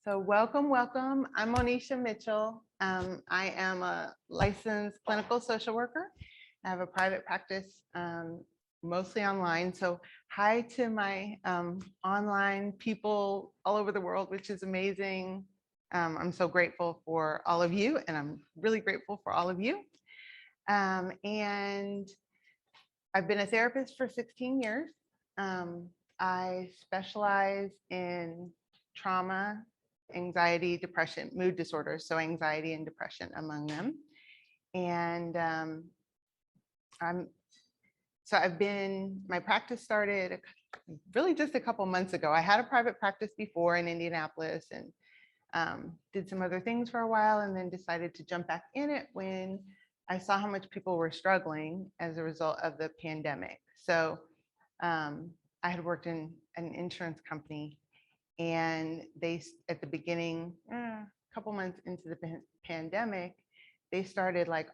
So welcome, welcome. I'm Monisha Mitchell. I am a licensed clinical social worker. I have a private practice, mostly online. So hi to my online people all over the world, which is amazing. I'm so grateful for all of you, and I'm really grateful for all of you. And I've been a therapist for 16 years. I specialize in trauma, anxiety, depression, mood disorders, so anxiety and depression among them. And my practice started really just a couple months ago. I had a private practice before in Indianapolis and did some other things for a while, and then decided to jump back in it when I saw how much people were struggling as a result of the pandemic. So I had worked in an insurance company, and they, at the beginning, a couple months into the pandemic, they started like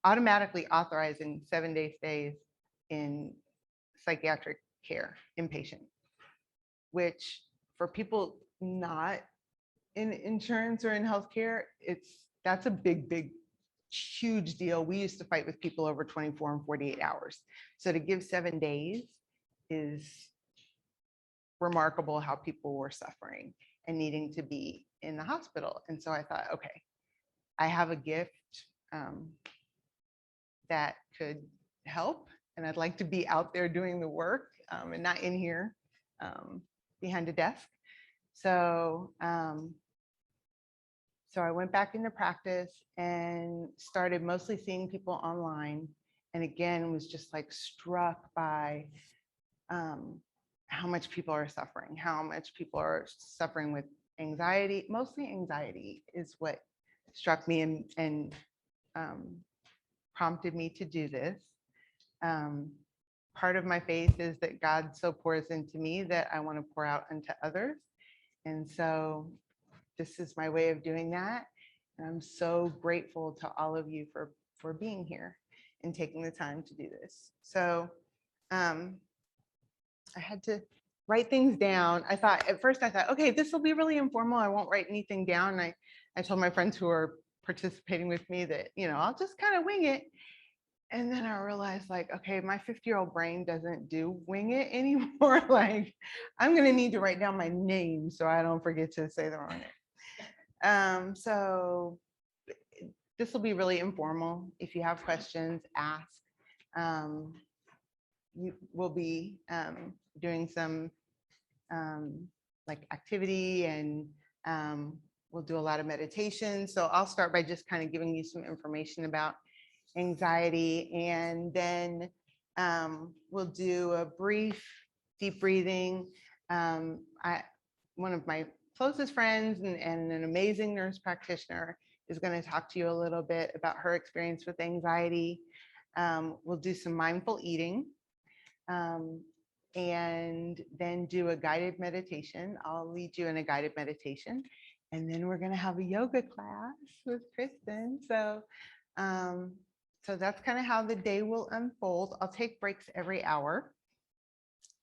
automatically authorizing 7-day stays in psychiatric care, inpatient, which for people not in insurance or in healthcare, that's a big, huge deal. We used to fight with people over 24 and 48 hours. So to give 7 days is remarkable how people were suffering and needing to be in the hospital. And so I thought, okay, I have a gift that could help, and I'd like to be out there doing the work and not in here behind a desk. So I went back into practice and started mostly seeing people online. And again, was just like struck by how much people are suffering, with anxiety. Mostly anxiety is what struck me and prompted me to do this. Part of my faith is that God so pours into me that I want to pour out into others. And so this is my way of doing that. And I'm so grateful to all of you for being here and taking the time to do this. So I had to write things down. At first I thought, okay, this will be really informal. I won't write anything down. I told my friends who are participating with me that, I'll just kind of wing it. And then I realized, like, okay, my 50-year-old brain doesn't do wing it anymore. Like, I'm going to need to write down my name so I don't forget to say the wrong name. So this will be really informal. If you have questions, ask. We'll be doing some like activity, and we'll do a lot of meditation. So I'll start by just kind of giving you some information about anxiety, and then we'll do a brief deep breathing. One of my closest friends and an amazing nurse practitioner is going to talk to you a little bit about her experience with anxiety. We'll do some mindful eating, and then do a guided meditation. I'll lead you in a guided meditation, and then we're going to have a yoga class with Kristen. So that's kind of how the day will unfold. I'll take breaks every hour.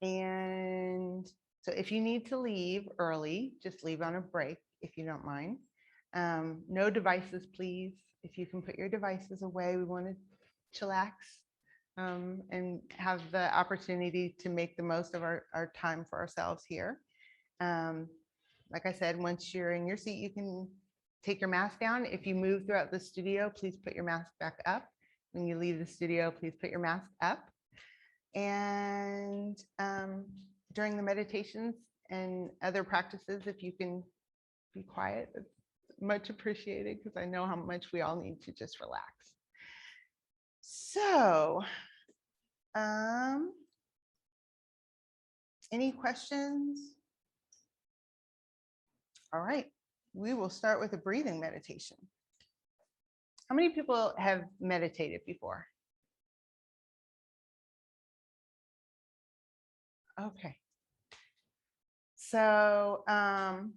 And so if you need to leave early, just leave on a break if you don't mind. No devices, please. If you can put your devices away, we want to chillax and have the opportunity to make the most of our time for ourselves here. Like I said, once you're in your seat, you can take your mask down. If you move throughout the studio, please put your mask back up. When you leave the studio, please put your mask up. And during the meditations and other practices, if you can be quiet, it's much appreciated, because I know how much we all need to just relax. So, any questions? All right, we will start with a breathing meditation. How many people have meditated before? Okay. So I'll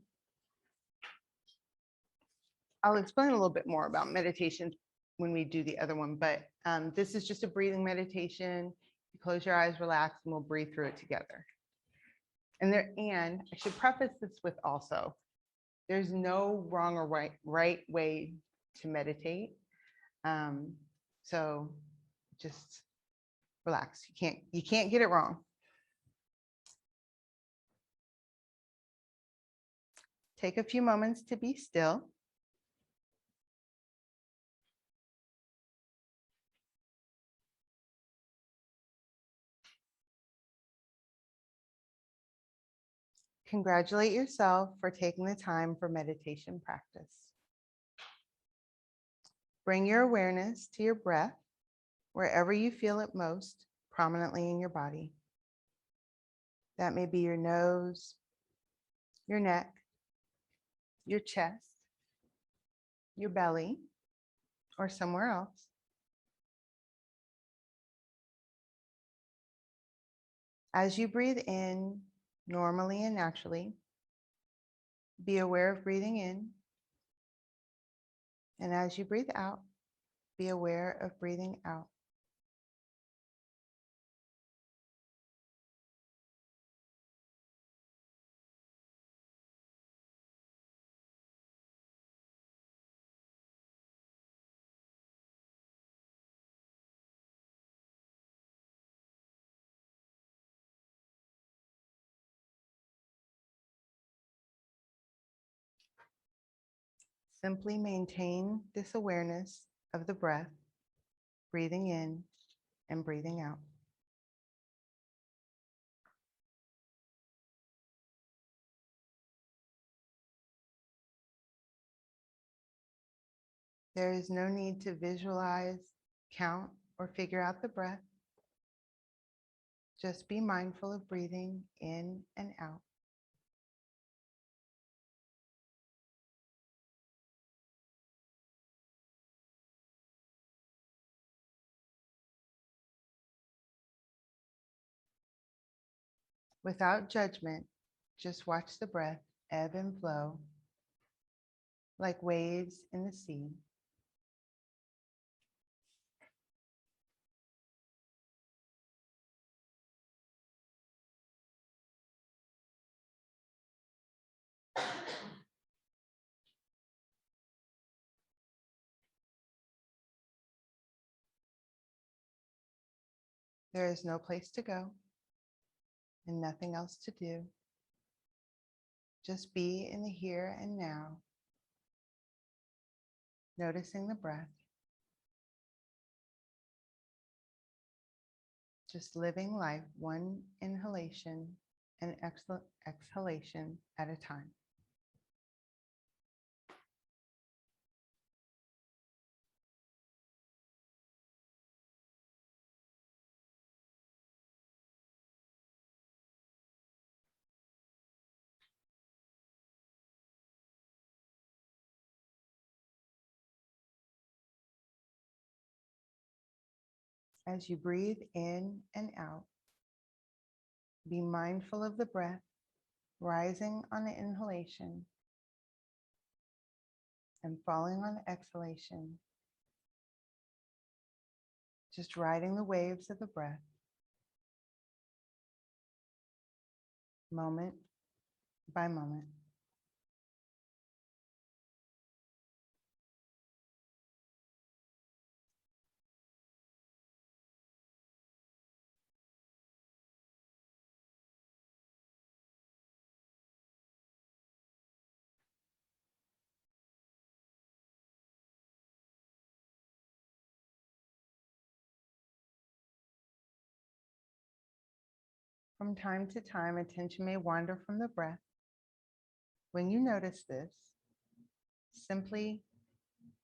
explain a little bit more about meditation when we do the other one, but this is just a breathing meditation. You close your eyes, relax, and we'll breathe through it together. And I should preface this with also, There's no wrong or right way to meditate. So just relax. You can't get it wrong. Take a few moments to be still. Congratulate yourself for taking the time for meditation practice. Bring your awareness to your breath wherever you feel it most prominently in your body. That may be your nose, your neck, your chest, your belly, or somewhere else. As you breathe in normally and naturally, be aware of breathing in. And as you breathe out, be aware of breathing out. Simply maintain this awareness of the breath, breathing in and breathing out. There is no need to visualize, count, or figure out the breath. Just be mindful of breathing in and out. Without judgment, just watch the breath ebb and flow like waves in the sea. There is no place to go and nothing else to do. Just be in the here and now, noticing the breath, just living life one inhalation and exhalation at a time. As you breathe in and out, be mindful of the breath rising on the inhalation and falling on the exhalation, just riding the waves of the breath, moment by moment. From time to time, attention may wander from the breath. When you notice this, simply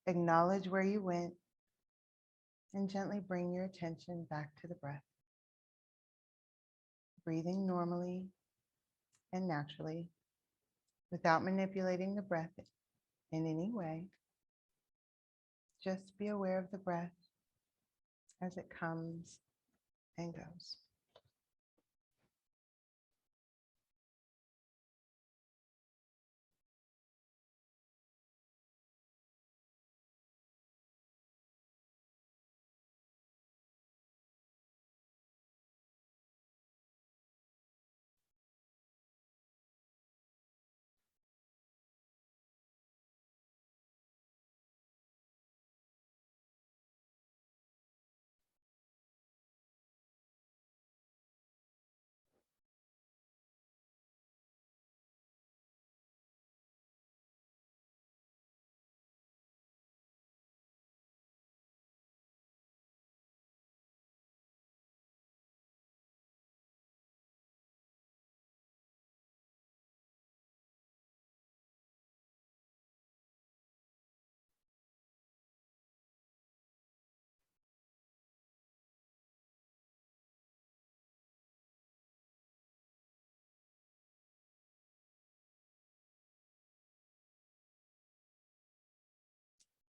acknowledge where you went and gently bring your attention back to the breath. Breathing normally and naturally without manipulating the breath in any way. Just be aware of the breath as it comes and goes.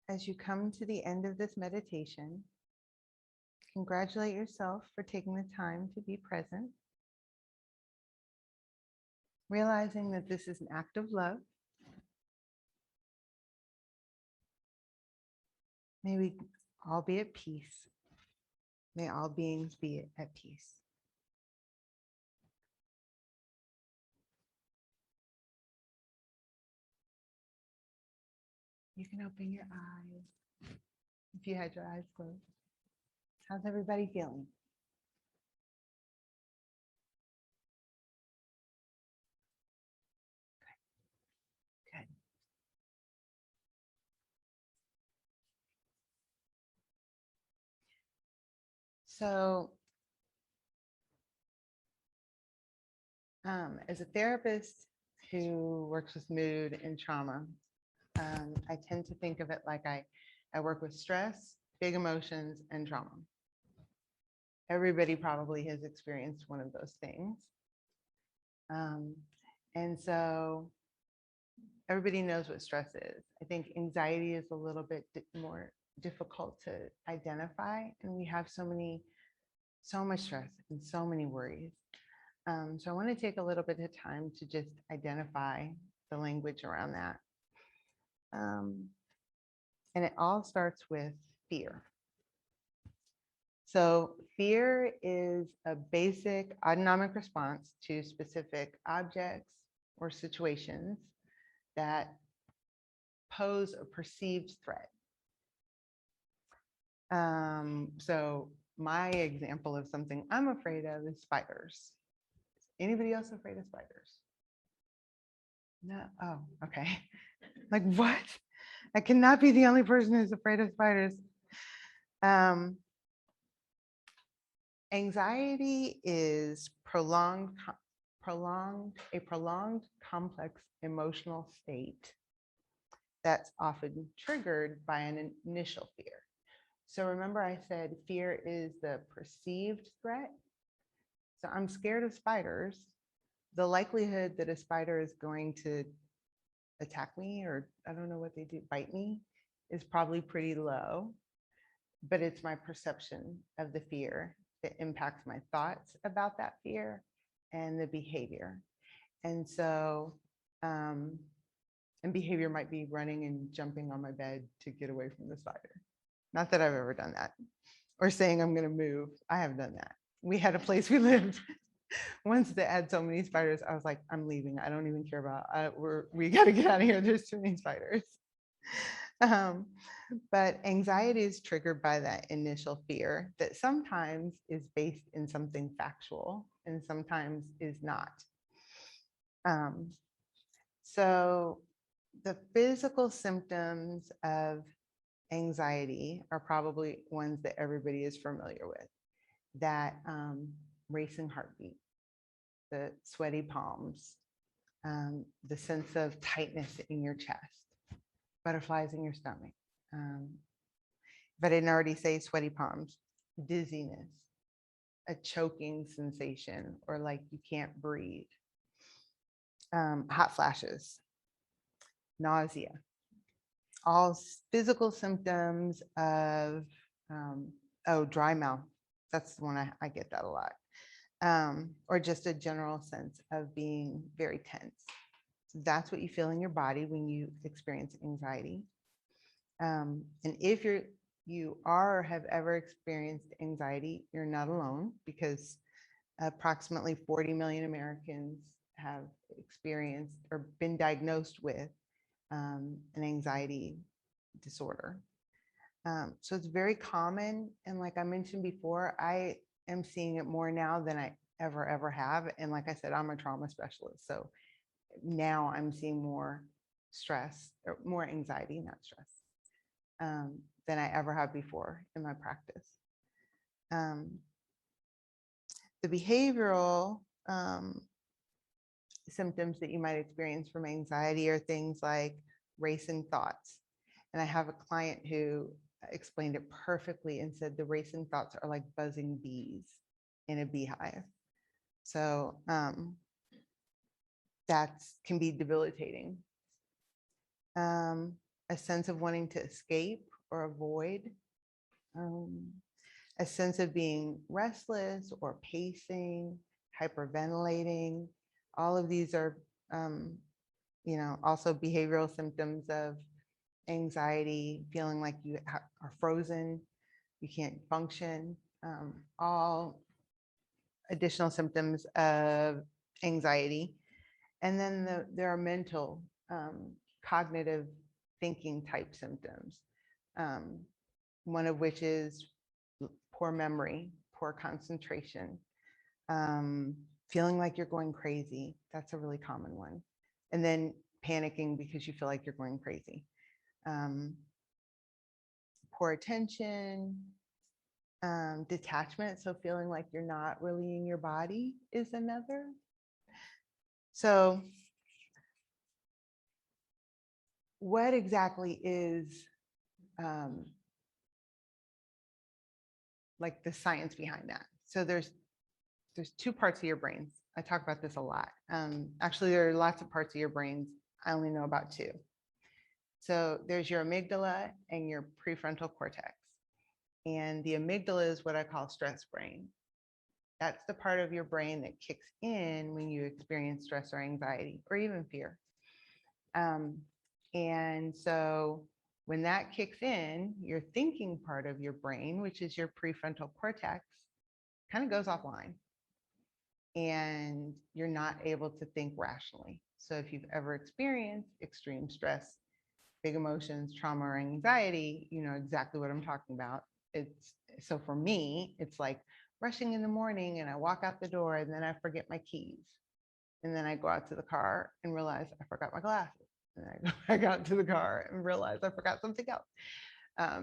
As you come to the end of this meditation, congratulate yourself for taking the time to be present, realizing that this is an act of love. May we all be at peace. May all beings be at peace. You can open your eyes if you had your eyes closed. How's everybody feeling? Good. So, as a therapist who works with mood and trauma, I tend to think of it like I work with stress, big emotions, and trauma. Everybody probably has experienced one of those things. And so everybody knows what stress is. I think anxiety is a little bit more difficult to identify, and we have so much stress and so many worries. So I want to take a little bit of time to just identify the language around that. And it all starts with fear. So fear is a basic autonomic response to specific objects or situations that pose a perceived threat. So my example of something I'm afraid of is spiders. Anybody else afraid of spiders? No. Oh, okay. Like what? I cannot be the only person who's afraid of spiders. Anxiety is a prolonged complex emotional state that's often triggered by an initial fear. So remember I said fear is the perceived threat. So I'm scared of spiders. The likelihood that a spider is going to attack me, or I don't know what they do, bite me, is probably pretty low, but it's my perception of the fear that impacts my thoughts about that fear and the behavior. And so, and behavior might be running and jumping on my bed to get away from the spider. Not that I've ever done that, or saying I'm going to move. I have done that. We had a place we lived once that had so many spiders. I was like, I'm leaving. I don't even care about. We got to get out of here. There's too many spiders. But anxiety is triggered by that initial fear that sometimes is based in something factual and sometimes is not. So the physical symptoms of anxiety are probably ones that everybody is familiar with. That racing heartbeat, the sweaty palms, the sense of tightness in your chest, butterflies in your stomach. If I didn't already say sweaty palms, dizziness, a choking sensation, or like you can't breathe, hot flashes, nausea, all physical symptoms of, dry mouth. That's the one I get that a lot. Or just a general sense of being very tense. So that's what you feel in your body when you experience anxiety. And if you are or have ever experienced anxiety, you're not alone, because approximately 40 million Americans have experienced or been diagnosed with an anxiety disorder. So it's very common. And like I mentioned before, I am seeing it more now than I ever have. And like I said, I'm a trauma specialist. So now I'm seeing more stress or more anxiety, not stress, than I ever have before in my practice. The behavioral symptoms that you might experience from anxiety are things like racing thoughts. And I have a client who explained it perfectly and said the racing thoughts are like buzzing bees in a beehive. So that can be debilitating. a sense of wanting to escape or avoid, um, a sense of being restless or pacing, hyperventilating. All of these are, also behavioral symptoms of anxiety, feeling like you are frozen, you can't function, all additional symptoms of anxiety. And then there are mental, cognitive thinking type symptoms, um, one of which is poor memory, poor concentration, feeling like you're going crazy. That's a really common one. And then panicking because you feel like you're going crazy. Poor attention, detachment, so feeling like you're not really in your body is another. So what exactly is like the science behind that? So there's two parts of your brains. I talk about this a lot. Actually, there are lots of parts of your brains. I only know about two. So there's your amygdala and your prefrontal cortex. And the amygdala is what I call stress brain. That's the part of your brain that kicks in when you experience stress or anxiety or even fear. And so when that kicks in, your thinking part of your brain, which is your prefrontal cortex, kind of goes offline. And you're not able to think rationally. So if you've ever experienced extreme stress, big emotions, trauma, or anxiety, you know exactly what I'm talking about. So for me, it's like rushing in the morning and I walk out the door and then I forget my keys. And then I go out to the car and realize I forgot my glasses. And I go back out to the car and realize I forgot something else.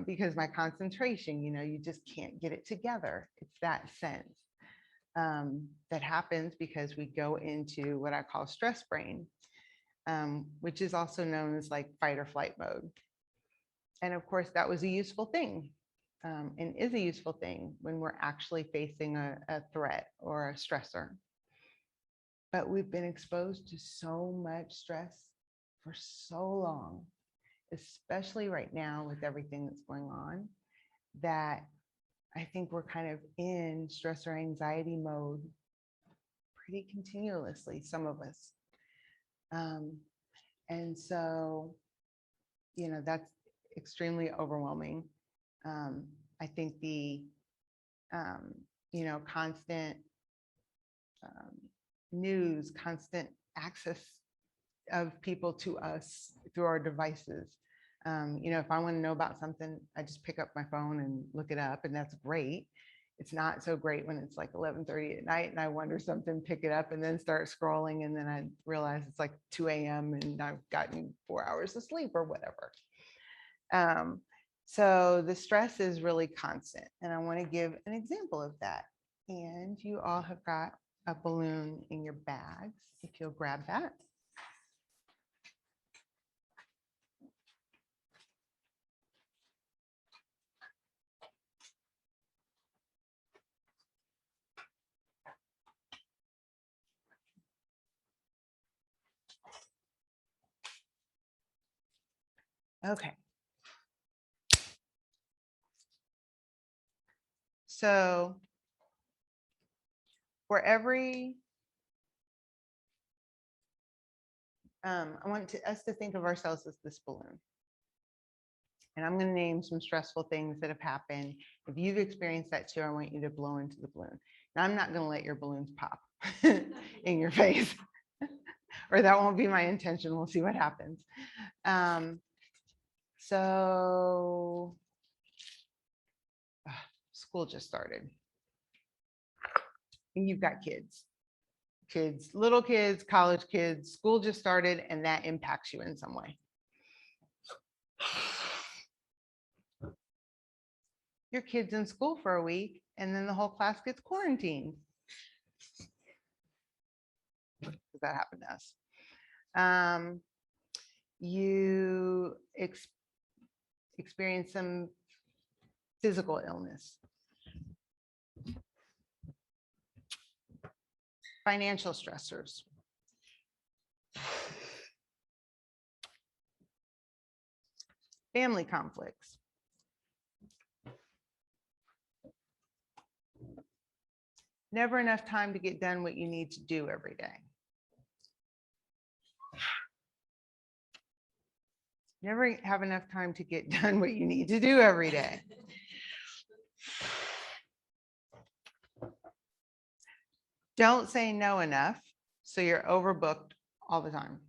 Because my concentration, you just can't get it together. It's that sense. That happens because we go into what I call stress brain, which is also known as like fight or flight mode. And of course, that was a useful thing, and is a useful thing when we're actually facing a threat or a stressor. But we've been exposed to so much stress for so long, especially right now with everything that's going on, that I think we're kind of in stress or anxiety mode pretty continuously, some of us. And so, that's extremely overwhelming. I think the, constant news, constant access of people to us through our devices. If I want to know about something, I just pick up my phone and look it up, and that's great. It's not so great when it's like 11:30 at night and I wonder something, pick it up and then start scrolling. And then I realize it's like 2 a.m. and I've gotten 4 hours of sleep or whatever. So the stress is really constant. And I want to give an example of that. And you all have got a balloon in your bags, if you'll grab that. Okay. So for every, I want us to think of ourselves as this balloon. And I'm going to name some stressful things that have happened. If you've experienced that too, I want you to blow into the balloon. Now, I'm not going to let your balloons pop in your face, or that won't be my intention. We'll see what happens. So school just started. And you've got kids, little kids, college kids, school just started, and that impacts you in some way. Your kid's in school for a week, and then the whole class gets quarantined. Does that happen to us? You experience some physical illness, financial stressors, family conflicts. Never enough time to get done what you need to do every day. Never have enough time to get done what you need to do every day. Don't say no enough, so you're overbooked all the time.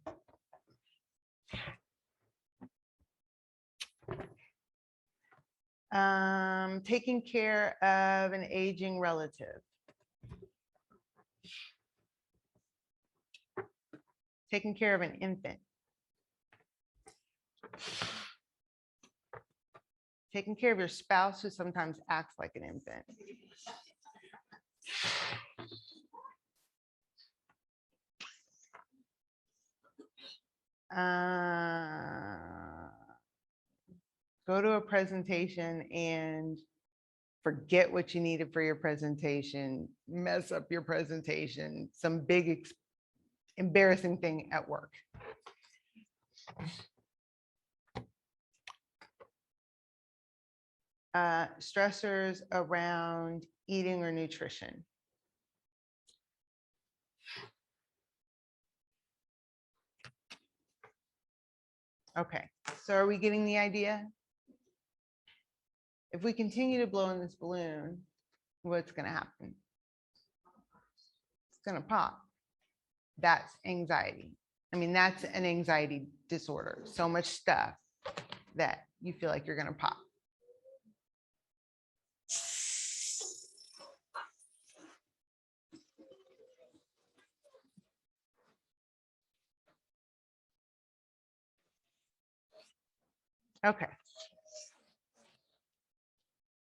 Taking care of an aging relative. Taking care of an infant. Taking care of your spouse who sometimes acts like an infant. Go to a presentation and forget what you needed for your presentation, mess up your presentation, some big embarrassing thing at work. Stressors around eating or nutrition. Okay, so are we getting the idea? If we continue to blow in this balloon, what's going to happen? It's going to pop. That's anxiety. I mean, that's an anxiety disorder. So much stuff that you feel like you're going to pop. Okay.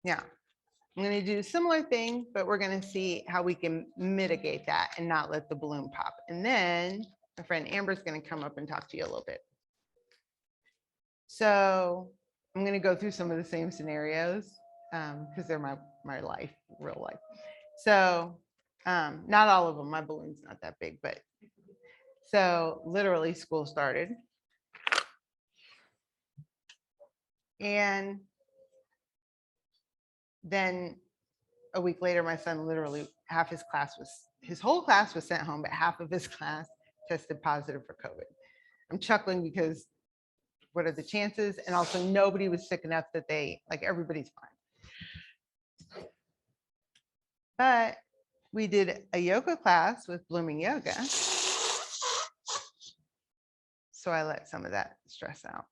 Yeah. I'm going to do a similar thing, but we're going to see how we can mitigate that and not let the balloon pop. And then my friend Amber's going to come up and talk to you a little bit. So I'm going to go through some of the same scenarios because they're my life, real life. So not all of them. My balloon's not that big, but so literally school started. And then a week later, my son literally his whole class was sent home, but half of his class tested positive for COVID. I'm chuckling because what are the chances? And also nobody was sick enough that everybody's fine. But we did a yoga class with Blooming Yoga. So I let some of that stress out.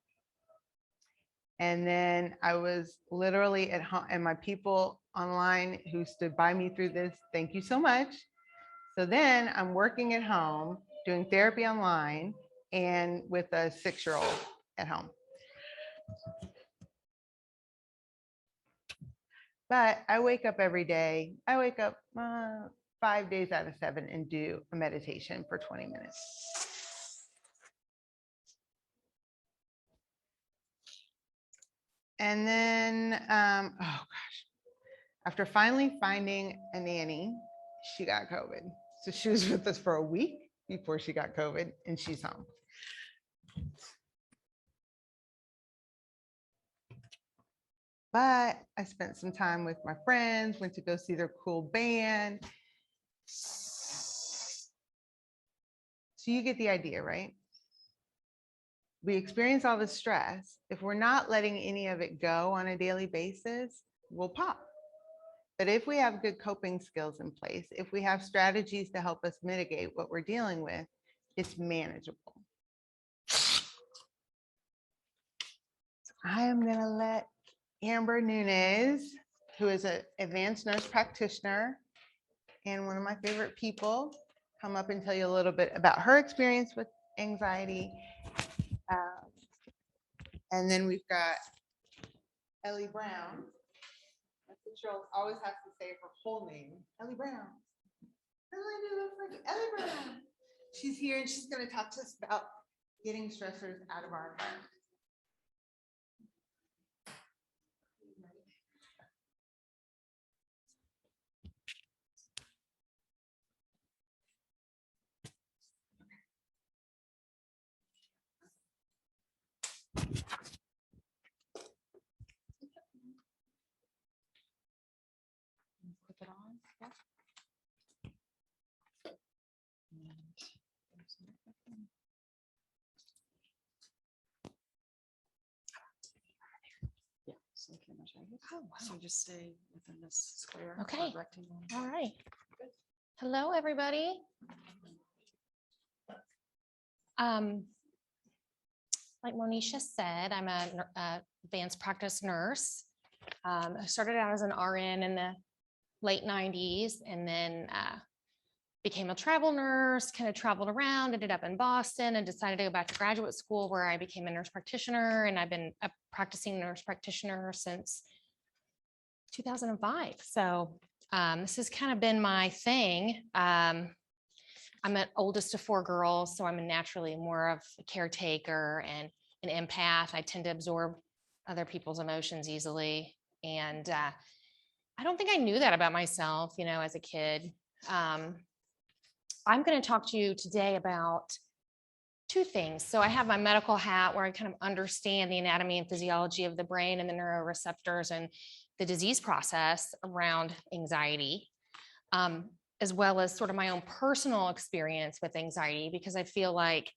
And then I was literally at home, and my people online who stood by me through this, thank you so much. So then I'm working at home, doing therapy online, and with a 6-year-old at home. But I wake up every day. I wake up 5 days out of 7 and do a meditation for 20 minutes. And then, oh gosh, after finally finding a nanny, she got COVID. So she was with us for a week before she got COVID, and she's home. But I spent some time with my friends, went to go see their cool band. So you get the idea, right? We experience all this stress. If we're not letting any of it go on a daily basis, we'll pop. But if we have good coping skills in place, if we have strategies to help us mitigate what we're dealing with, it's manageable. So I am going to let Amber Nunez, who is an advanced nurse practitioner and one of my favorite people, come up and tell you a little bit about her experience with anxiety. And then we've got Ellie Brown. My 6-year-old always has to say her whole name, Ellie Brown. Ellie Brown. She's here and she's going to talk to us about getting stressors out of our environment. Yeah, so the camera's right here. Oh, wow. So just stay within this square. or Okay. rectangle. All right. Hello, everybody. Like Monisha said, I'm a advanced practice nurse. I started out as an RN in the late 90s and then became a travel nurse, kind of traveled around, ended up in Boston and decided to go back to graduate school where I became a nurse practitioner. And I've been a practicing nurse practitioner since 2005. So this has kind of been my thing. I'm an oldest of 4 girls, so I'm naturally more of a caretaker and an empath. I tend to absorb other people's emotions easily. And I don't think I knew that about myself, as a kid. I'm going to talk to you today about 2 things. So I have my medical hat where I kind of understand the anatomy and physiology of the brain and the neuroreceptors and the disease process around anxiety, as well as sort of my own personal experience with anxiety, because I feel like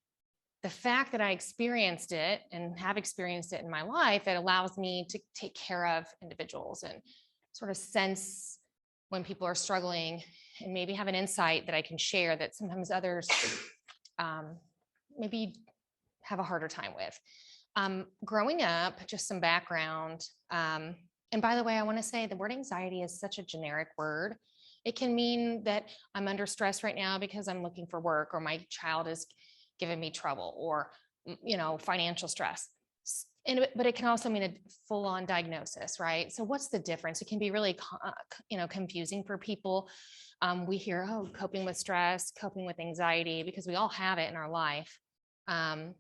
the fact that I experienced it and have experienced it in my life, it allows me to take care of individuals and sort of sense when people are struggling and maybe have an insight that I can share that sometimes others maybe have a harder time with. Growing up, just some background. And by the way, I want to say the word anxiety is such a generic word. It can mean that I'm under stress right now because I'm looking for work, or my child is giving me trouble, or financial stress. But it can also mean a full-on diagnosis, right? So what's the difference? It can be really confusing for people. We hear, coping with stress, coping with anxiety, because we all have it in our life. The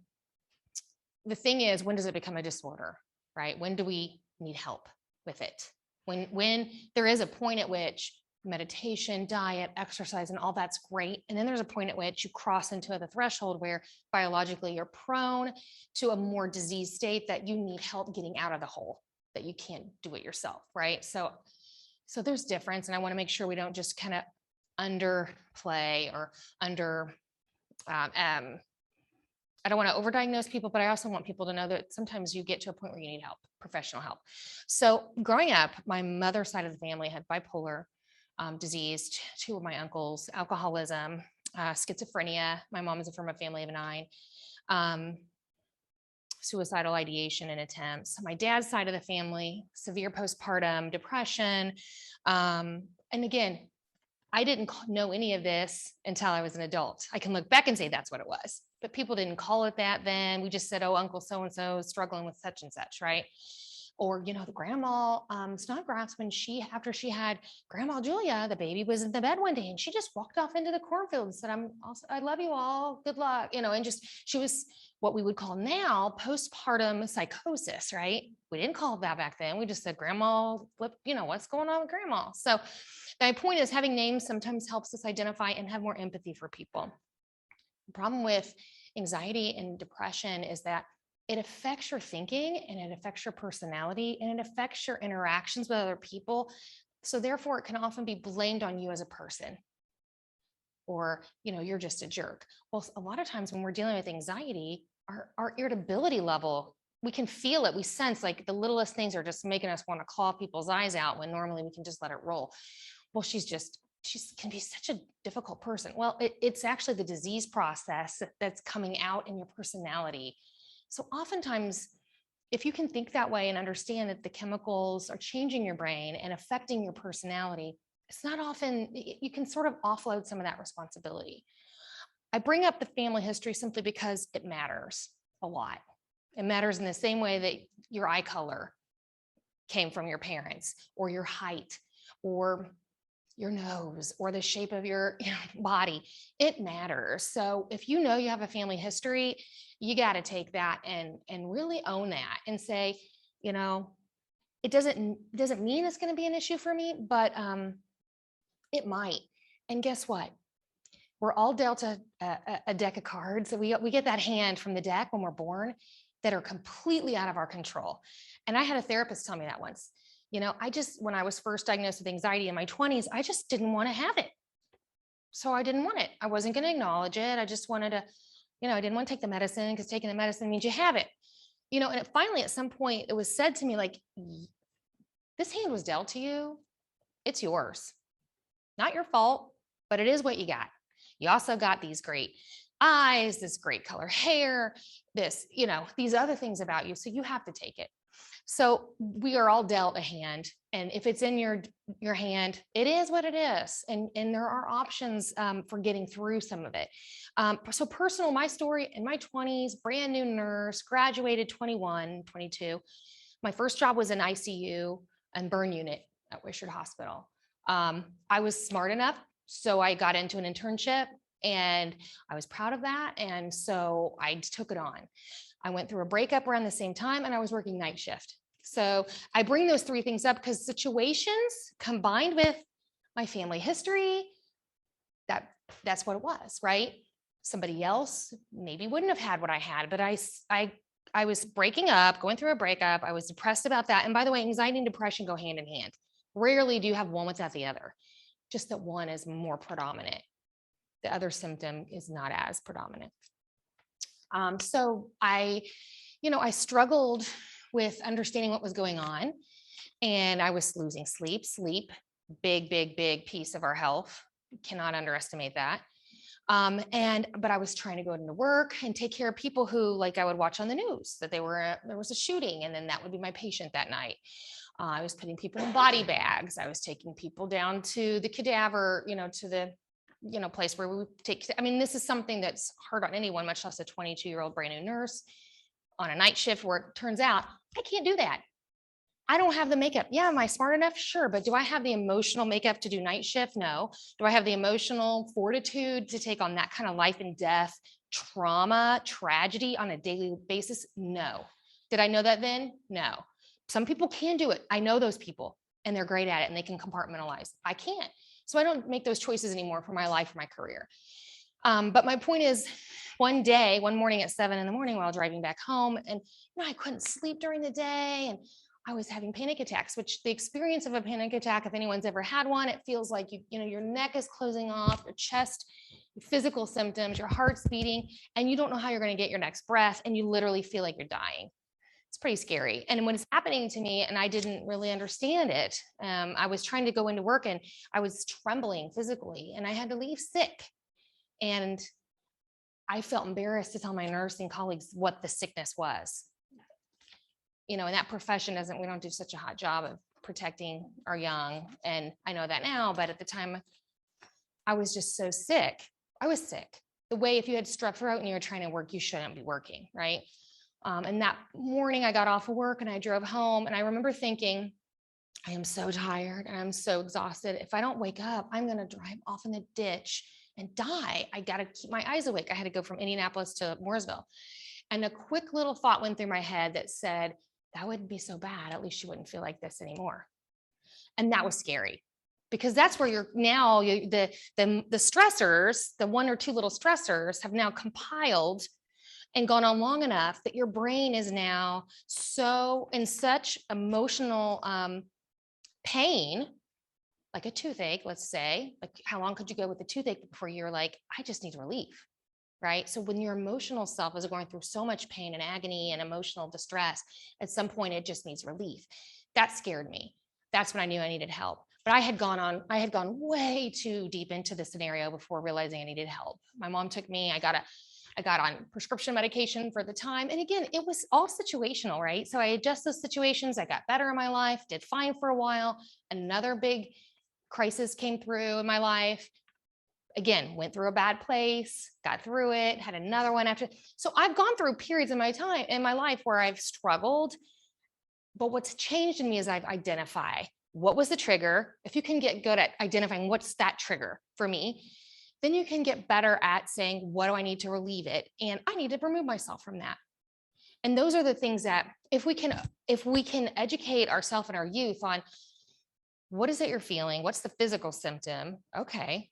thing is, when does it become a disorder, right? When do we need help with it? When there is a point at which meditation, diet, exercise, and all that's great. And then there's a point at which you cross into the threshold where biologically you're prone to a more disease state that you need help getting out of the hole, that you can't do it yourself, right? So there's difference. And I want to make sure we don't just kind of underplay or I don't want to overdiagnose people, but I also want people to know that sometimes you get to a point where you need help, professional help. So growing up, my mother's side of the family had bipolar disease, 2 of my uncles, alcoholism, schizophrenia. My mom is from a family of 9. Suicidal ideation and attempts. My dad's side of the family, severe postpartum depression. And again, I didn't know any of this until I was an adult. I can look back and say that's what it was, but people didn't call it that then. We just said, oh, Uncle so-and-so is struggling with such and such, right? Or, the grandma Snodgrass, after she had Grandma Julia, the baby was in the bed one day and she just walked off into the cornfield and said, I love you all, good luck, and just, she was what we would call now postpartum psychosis, right? We didn't call it that back then. We just said, Grandma, what's going on with Grandma? So my point is, having names sometimes helps us identify and have more empathy for people. The problem with anxiety and depression is that it affects your thinking and it affects your personality and it affects your interactions with other people. So therefore, it can often be blamed on you as a person, or, you're just a jerk. Well, a lot of times when we're dealing with anxiety, our irritability level, we can feel it. We sense like the littlest things are just making us want to claw people's eyes out when normally we can just let it roll. Well, she can be such a difficult person. Well, it's actually the disease process that's coming out in your personality. So oftentimes, if you can think that way and understand that the chemicals are changing your brain and affecting your personality, it's not often, you can sort of offload some of that responsibility. I bring up the family history simply because it matters a lot. It matters in the same way that your eye color came from your parents, or your height, or your nose, or the shape of your body. It matters. So if you have a family history, you got to take that and really own that and say, it doesn't mean it's going to be an issue for me, but it might. And guess what? We're all dealt a deck of cards. We get that hand from the deck when we're born that are completely out of our control. And I had a therapist tell me that once. When I was first diagnosed with anxiety in my 20s, I just didn't want to have it. So I didn't want it. I wasn't going to acknowledge it. I just wanted to, I didn't want to take the medicine because taking the medicine means you have it. And finally, at some point, it was said to me, like, this hand was dealt to you. It's yours. Not your fault, but it is what you got. You also got these great eyes, this great color hair, these other things about you. So you have to take it. So we are all dealt a hand. And if it's in your hand, it is what it is. And there are options for getting through some of it. So personal, my story in my 20s, brand new nurse, graduated 21, 22. My first job was in ICU and burn unit at Wishart Hospital. I was smart enough, so I got into an internship and I was proud of that. And so I took it on. I went through a breakup around the same time and I was working night shift. So I bring those three things up because situations combined with my family history, that's what it was, right? Somebody else maybe wouldn't have had what I had, but I was breaking up, going through a breakup. I was depressed about that. And by the way, anxiety and depression go hand in hand. Rarely do you have one without the other, just that one is more predominant. The other symptom is not as predominant. So I struggled with understanding what was going on, and I was losing sleep, big piece of our health. Cannot underestimate that. But I was trying to go into work and take care of people who, like, I would watch on the news that there was a shooting, and then that would be my patient that night. I was putting people in body bags. I was taking people down to the cadaver, to the, place where we would take, this is something that's hard on anyone, much less a 22-year-old brand new nurse on a night shift where it turns out I can't do that. I don't have the makeup. Yeah, am I smart enough? Sure. But do I have the emotional makeup to do night shift? No. Do I have the emotional fortitude to take on that kind of life and death, trauma, tragedy on a daily basis? No. Did I know that then? No. Some people can do it. I know those people and they're great at it and they can compartmentalize. I can't. So I don't make those choices anymore for my life or my career. But my point is, one morning at 7 a.m. while driving back home, and I couldn't sleep during the day, and I was having panic attacks, which the experience of a panic attack, if anyone's ever had one, it feels like your neck is closing off, your chest, your physical symptoms, your heart's beating, and you don't know how you're going to get your next breath, and you literally feel like you're dying. It's pretty scary. And when it's happening to me and I didn't really understand it, I was trying to go into work and I was trembling physically and I had to leave sick. And I felt embarrassed to tell my nursing colleagues what the sickness was. In that profession we don't do such a hot job of protecting our young. And I know that now, but at the time I was just so sick. I was sick. The way if you had strep throat and you were trying to work, you shouldn't be working, right? And that morning I got off of work and I drove home and I remember thinking, I am so tired and I'm so exhausted. If I don't wake up, I'm going to drive off in the ditch and die. I got to keep my eyes awake. I had to go from Indianapolis to Mooresville. And a quick little thought went through my head that said, that wouldn't be so bad. At least you wouldn't feel like this anymore. And that was scary because that's where the stressors, the one or two little stressors have now compiled and gone on long enough that your brain is now in such emotional pain, like a toothache, let's say, like how long could you go with the toothache before you're like, I just need relief, right? So when your emotional self is going through so much pain and agony and emotional distress, at some point it just needs relief. That scared me. That's when I knew I needed help. But I had gone way too deep into the scenario before realizing I needed help. My mom took me, I got on prescription medication for the time. And again, it was all situational, right? So I adjust those situations. I got better in my life, did fine for a while. Another big crisis came through in my life. Again, went through a bad place, got through it, had another one after. So I've gone through periods in my life where I've struggled. But what's changed in me is I've identified what was the trigger. If you can get good at identifying what's that trigger for me, then you can get better at saying, what do I need to relieve it? And I need to remove myself from that. And those are the things that if we can educate ourselves and our youth on what is it you're feeling? What's the physical symptom? Okay.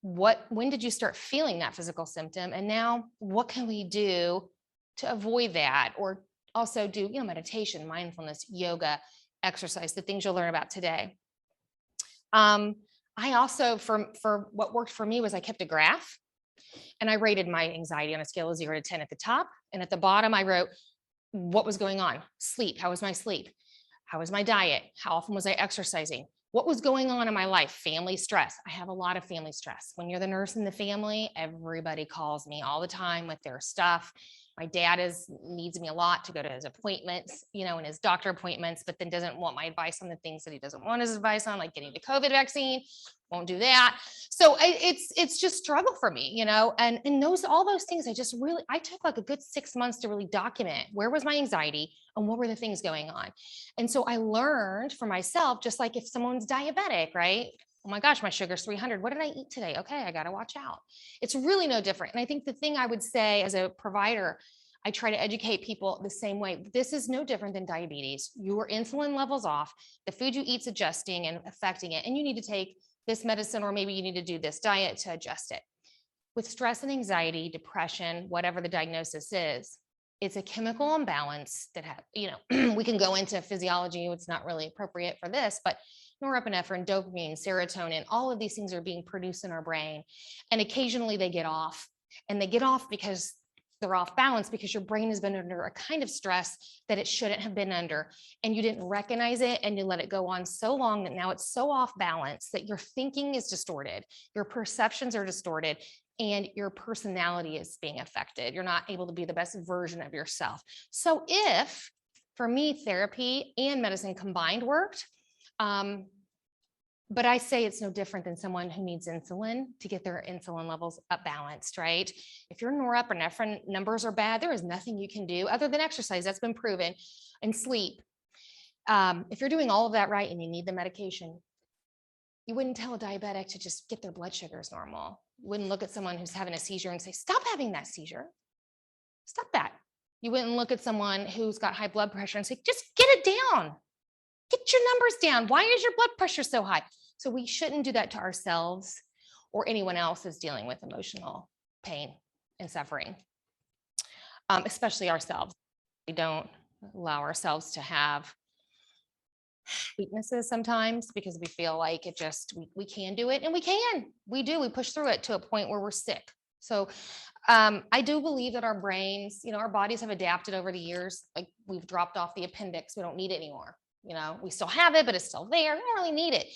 When did you start feeling that physical symptom? And now what can we do to avoid that? Or also do, meditation, mindfulness, yoga, exercise, the things you'll learn about today. I also, for what worked for me was I kept a graph and I rated my anxiety on a scale of 0 to 10 at the top. And at the bottom, I wrote what was going on. Sleep. How was my sleep? How was my diet? How often was I exercising? What was going on in my life? Family stress. I have a lot of family stress. When you're the nurse in the family, everybody calls me all the time with their stuff. My dad needs me a lot to go to his appointments, and his doctor appointments, but then doesn't want my advice on the things that he doesn't want his advice on, like getting the COVID vaccine, won't do that. So it's just struggle for me, and all those things, I took like a good 6 months to really document where was my anxiety and what were the things going on. And so I learned for myself, just like if someone's diabetic, right? Oh my gosh, my sugar's 300. What did I eat today? Okay, I got to watch out. It's really no different. And I think the thing I would say as a provider, I try to educate people the same way. This is no different than diabetes. Your insulin level's off. The food you eat's adjusting and affecting it. And you need to take this medicine, or maybe you need to do this diet to adjust it. With stress and anxiety, depression, whatever the diagnosis is, it's a chemical imbalance that we can go into physiology. It's not really appropriate for this, but norepinephrine, dopamine, serotonin, all of these things are being produced in our brain. And occasionally they get off, and they get off because they're off balance, because your brain has been under a kind of stress that it shouldn't have been under. And you didn't recognize it, and you let it go on so long that now it's so off balance that your thinking is distorted, your perceptions are distorted, and your personality is being affected. You're not able to be the best version of yourself. So if, for me, therapy and medicine combined worked, but I say it's no different than someone who needs insulin to get their insulin levels up balanced, right? If your norepinephrine numbers are bad, there is nothing you can do other than exercise. That's been proven, and sleep. If you're doing all of that right and you need the medication, you wouldn't tell a diabetic to just get their blood sugars normal. You wouldn't look at someone who's having a seizure and say, stop having that seizure. Stop that. You wouldn't look at someone who's got high blood pressure and say, just get it down. Get your numbers down. Why is your blood pressure so high? So we shouldn't do that to ourselves or anyone else who's dealing with emotional pain and suffering, especially ourselves. We don't allow ourselves to have weaknesses sometimes because we feel like we can do it, and we do. We push through it to a point where we're sick. So I do believe that our brains, our bodies have adapted over the years. Like, we've dropped off the appendix. We don't need it anymore. We still have it, but it's still there. We don't really need it.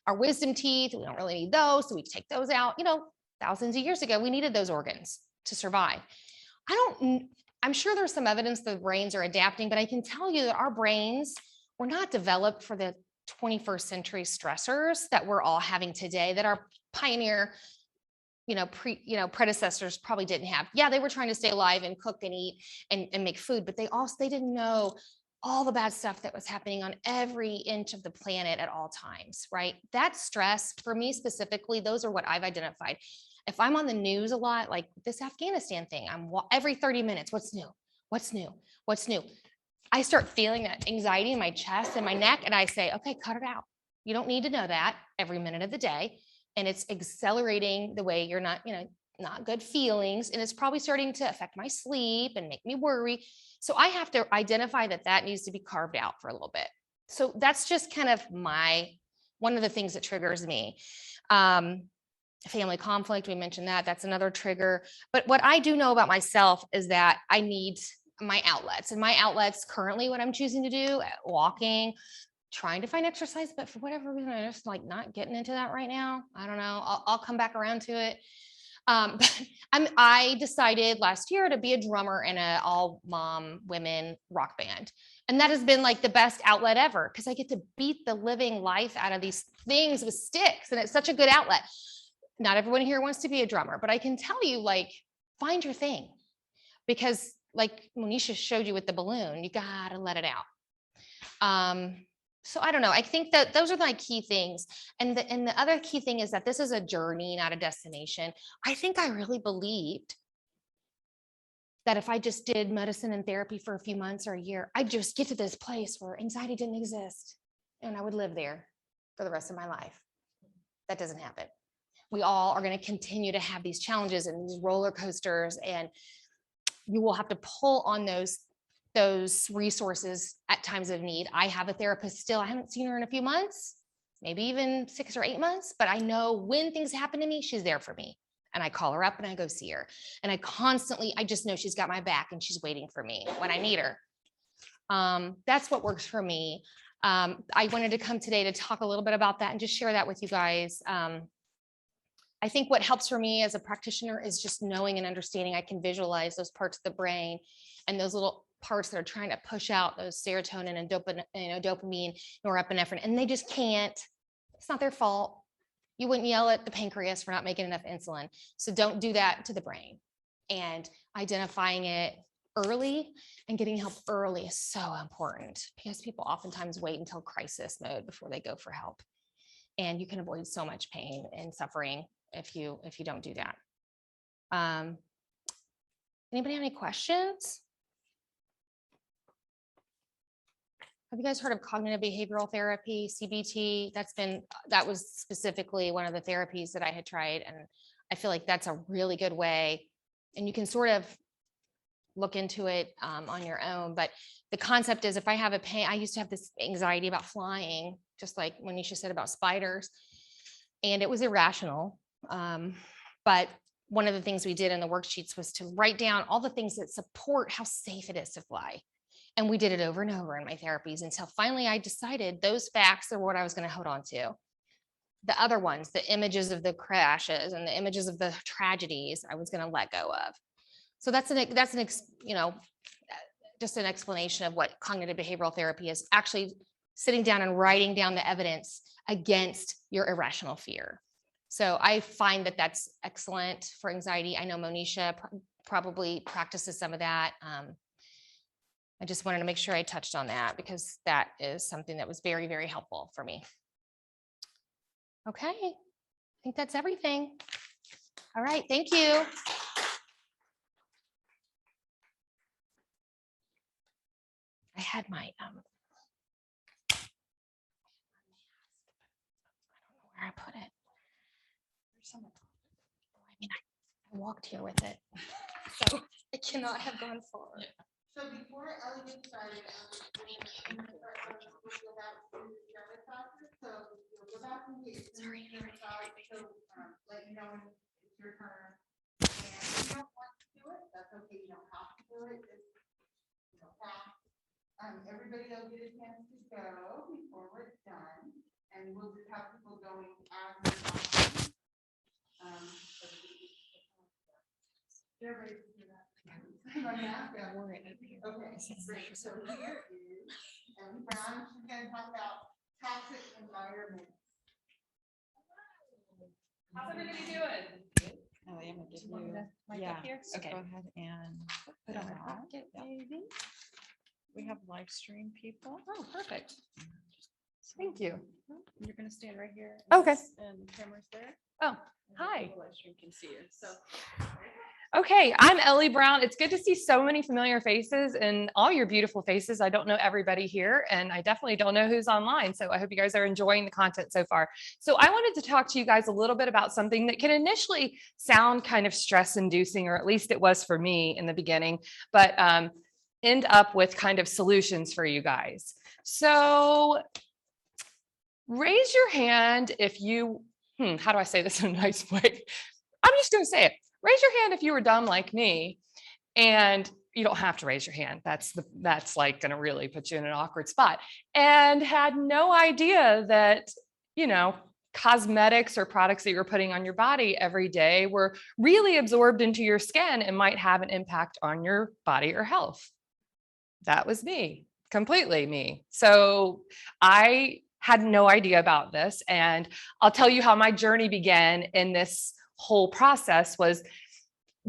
Our wisdom teeth, we don't really need those. So we take those out. Thousands of years ago, we needed those organs to survive. I'm sure there's some evidence the brains are adapting, but I can tell you that our brains were not developed for the 21st century stressors that we're all having today, that our pioneer predecessors probably didn't have. Yeah, they were trying to stay alive and cook and eat and make food, but they didn't know all the bad stuff that was happening on every inch of the planet at all times, right? That stress, for me specifically, those are what I've identified. If I'm on the news a lot, like this Afghanistan thing, every 30 minutes, what's new? What's new? What's new? I start feeling that anxiety in my chest and my neck, and I say, okay, cut it out. You don't need to know that every minute of the day. And it's accelerating the way you're not good feelings. And it's probably starting to affect my sleep and make me worry. So I have to identify that needs to be carved out for a little bit. So that's just kind of one of the things that triggers me. Family conflict, we mentioned that. That's another trigger. But what I do know about myself is that I need my outlets. And my outlets currently, what I'm choosing to do, walking, trying to find exercise, but for whatever reason, I'm just like not getting into that right now. I don't know. I'll come back around to it. I decided last year to be a drummer in an all mom women rock band. And that has been like the best outlet ever, because I get to beat the living life out of these things with sticks. And it's such a good outlet. Not everyone here wants to be a drummer, but I can tell you, like, find your thing, because like Monisha showed you with the balloon, you gotta let it out. So I don't know. I think that those are my key things. And the other key thing is that this is a journey, not a destination. I think I really believed that if I just did medicine and therapy for a few months or a year, I'd just get to this place where anxiety didn't exist and I would live there for the rest of my life. That doesn't happen. We all are going to continue to have these challenges and these roller coasters, and you will have to pull on those those resources at times of need. I have a therapist still. I haven't seen her in a few months, maybe even 6 or 8 months, but I know when things happen to me, she's there for me. And I call her up and I go see her. And I just know she's got my back and she's waiting for me when I need her. That's what works for me. I wanted to come today to talk a little bit about that and just share that with you guys. I think what helps for me as a practitioner is just knowing and understanding. I can visualize those parts of the brain and those little parts that are trying to push out those serotonin and dopamine, norepinephrine, and they just can't. It's not their fault. You wouldn't yell at the pancreas for not making enough insulin. So don't do that to the brain. And identifying it early and getting help early is so important because people oftentimes wait until crisis mode before they go for help. And you can avoid so much pain and suffering if you don't do that. Anybody have any questions? Have you guys heard of cognitive behavioral therapy, CBT? That was specifically one of the therapies that I had tried. And I feel like that's a really good way. And you can sort of look into it on your own. But the concept is if I have a pain, I used to have this anxiety about flying, just like when Nisha said about spiders. And it was irrational. But one of the things we did in the worksheets was to write down all the things that support how safe it is to fly. And we did it over and over in my therapies until finally I decided those facts are what I was going to hold on to. The other ones, the images of the crashes and the images of the tragedies, I was going to let go of. So that's just an explanation of what cognitive behavioral therapy is, actually sitting down and writing down the evidence against your irrational fear. So I find that that's excellent for anxiety. I know Monisha probably practices some of that. I just wanted to make sure I touched on that because that is something that was very, very helpful for me. Okay, I think that's everything. All right, thank you. I had my, I don't know where I put it. I mean, I walked here with it, so I cannot have gone far. So before Ellie gets started, I'm going to start go back to the other classes. So you'll go back and get your side. So let you know when it's your turn. And if you don't want to do it, that's okay. You don't have to do it. Just pass. Everybody will get a chance to go before we're done, and we'll just have people going as we're talking. Everybody can do that. Okay, great. So here is Ellie Brown. She's going to talk about toxic environments. How's everybody doing? Oh, I'm gonna give you, Mic up here? so Okay. go ahead and put it Put on my on. pocket, Yep. maybe. We have live stream people. Oh, perfect. Thank you. You're gonna stand right here. Okay. And the camera's there. Oh, and hi. the live stream can see you, so. Okay, I'm Ellie Brown. It's good to see so many familiar faces and all your beautiful faces. I don't know everybody here, and I definitely don't know who's online. So I hope you guys are enjoying the content so far. So I wanted to talk to you guys a little bit about something that can initially sound kind of stress inducing, or at least it was for me in the beginning, but end up with kind of solutions for you guys. So raise your hand if you, how do I say this in a nice way? I'm just going to say it. Raise your hand if you were dumb like me, and you don't have to raise your hand. That's like going to really put you in an awkward spot, and had no idea that, cosmetics or products that you're putting on your body every day were really absorbed into your skin and might have an impact on your body or health. That was me, completely me. So I had no idea about this, and I'll tell you how my journey began in this whole process was,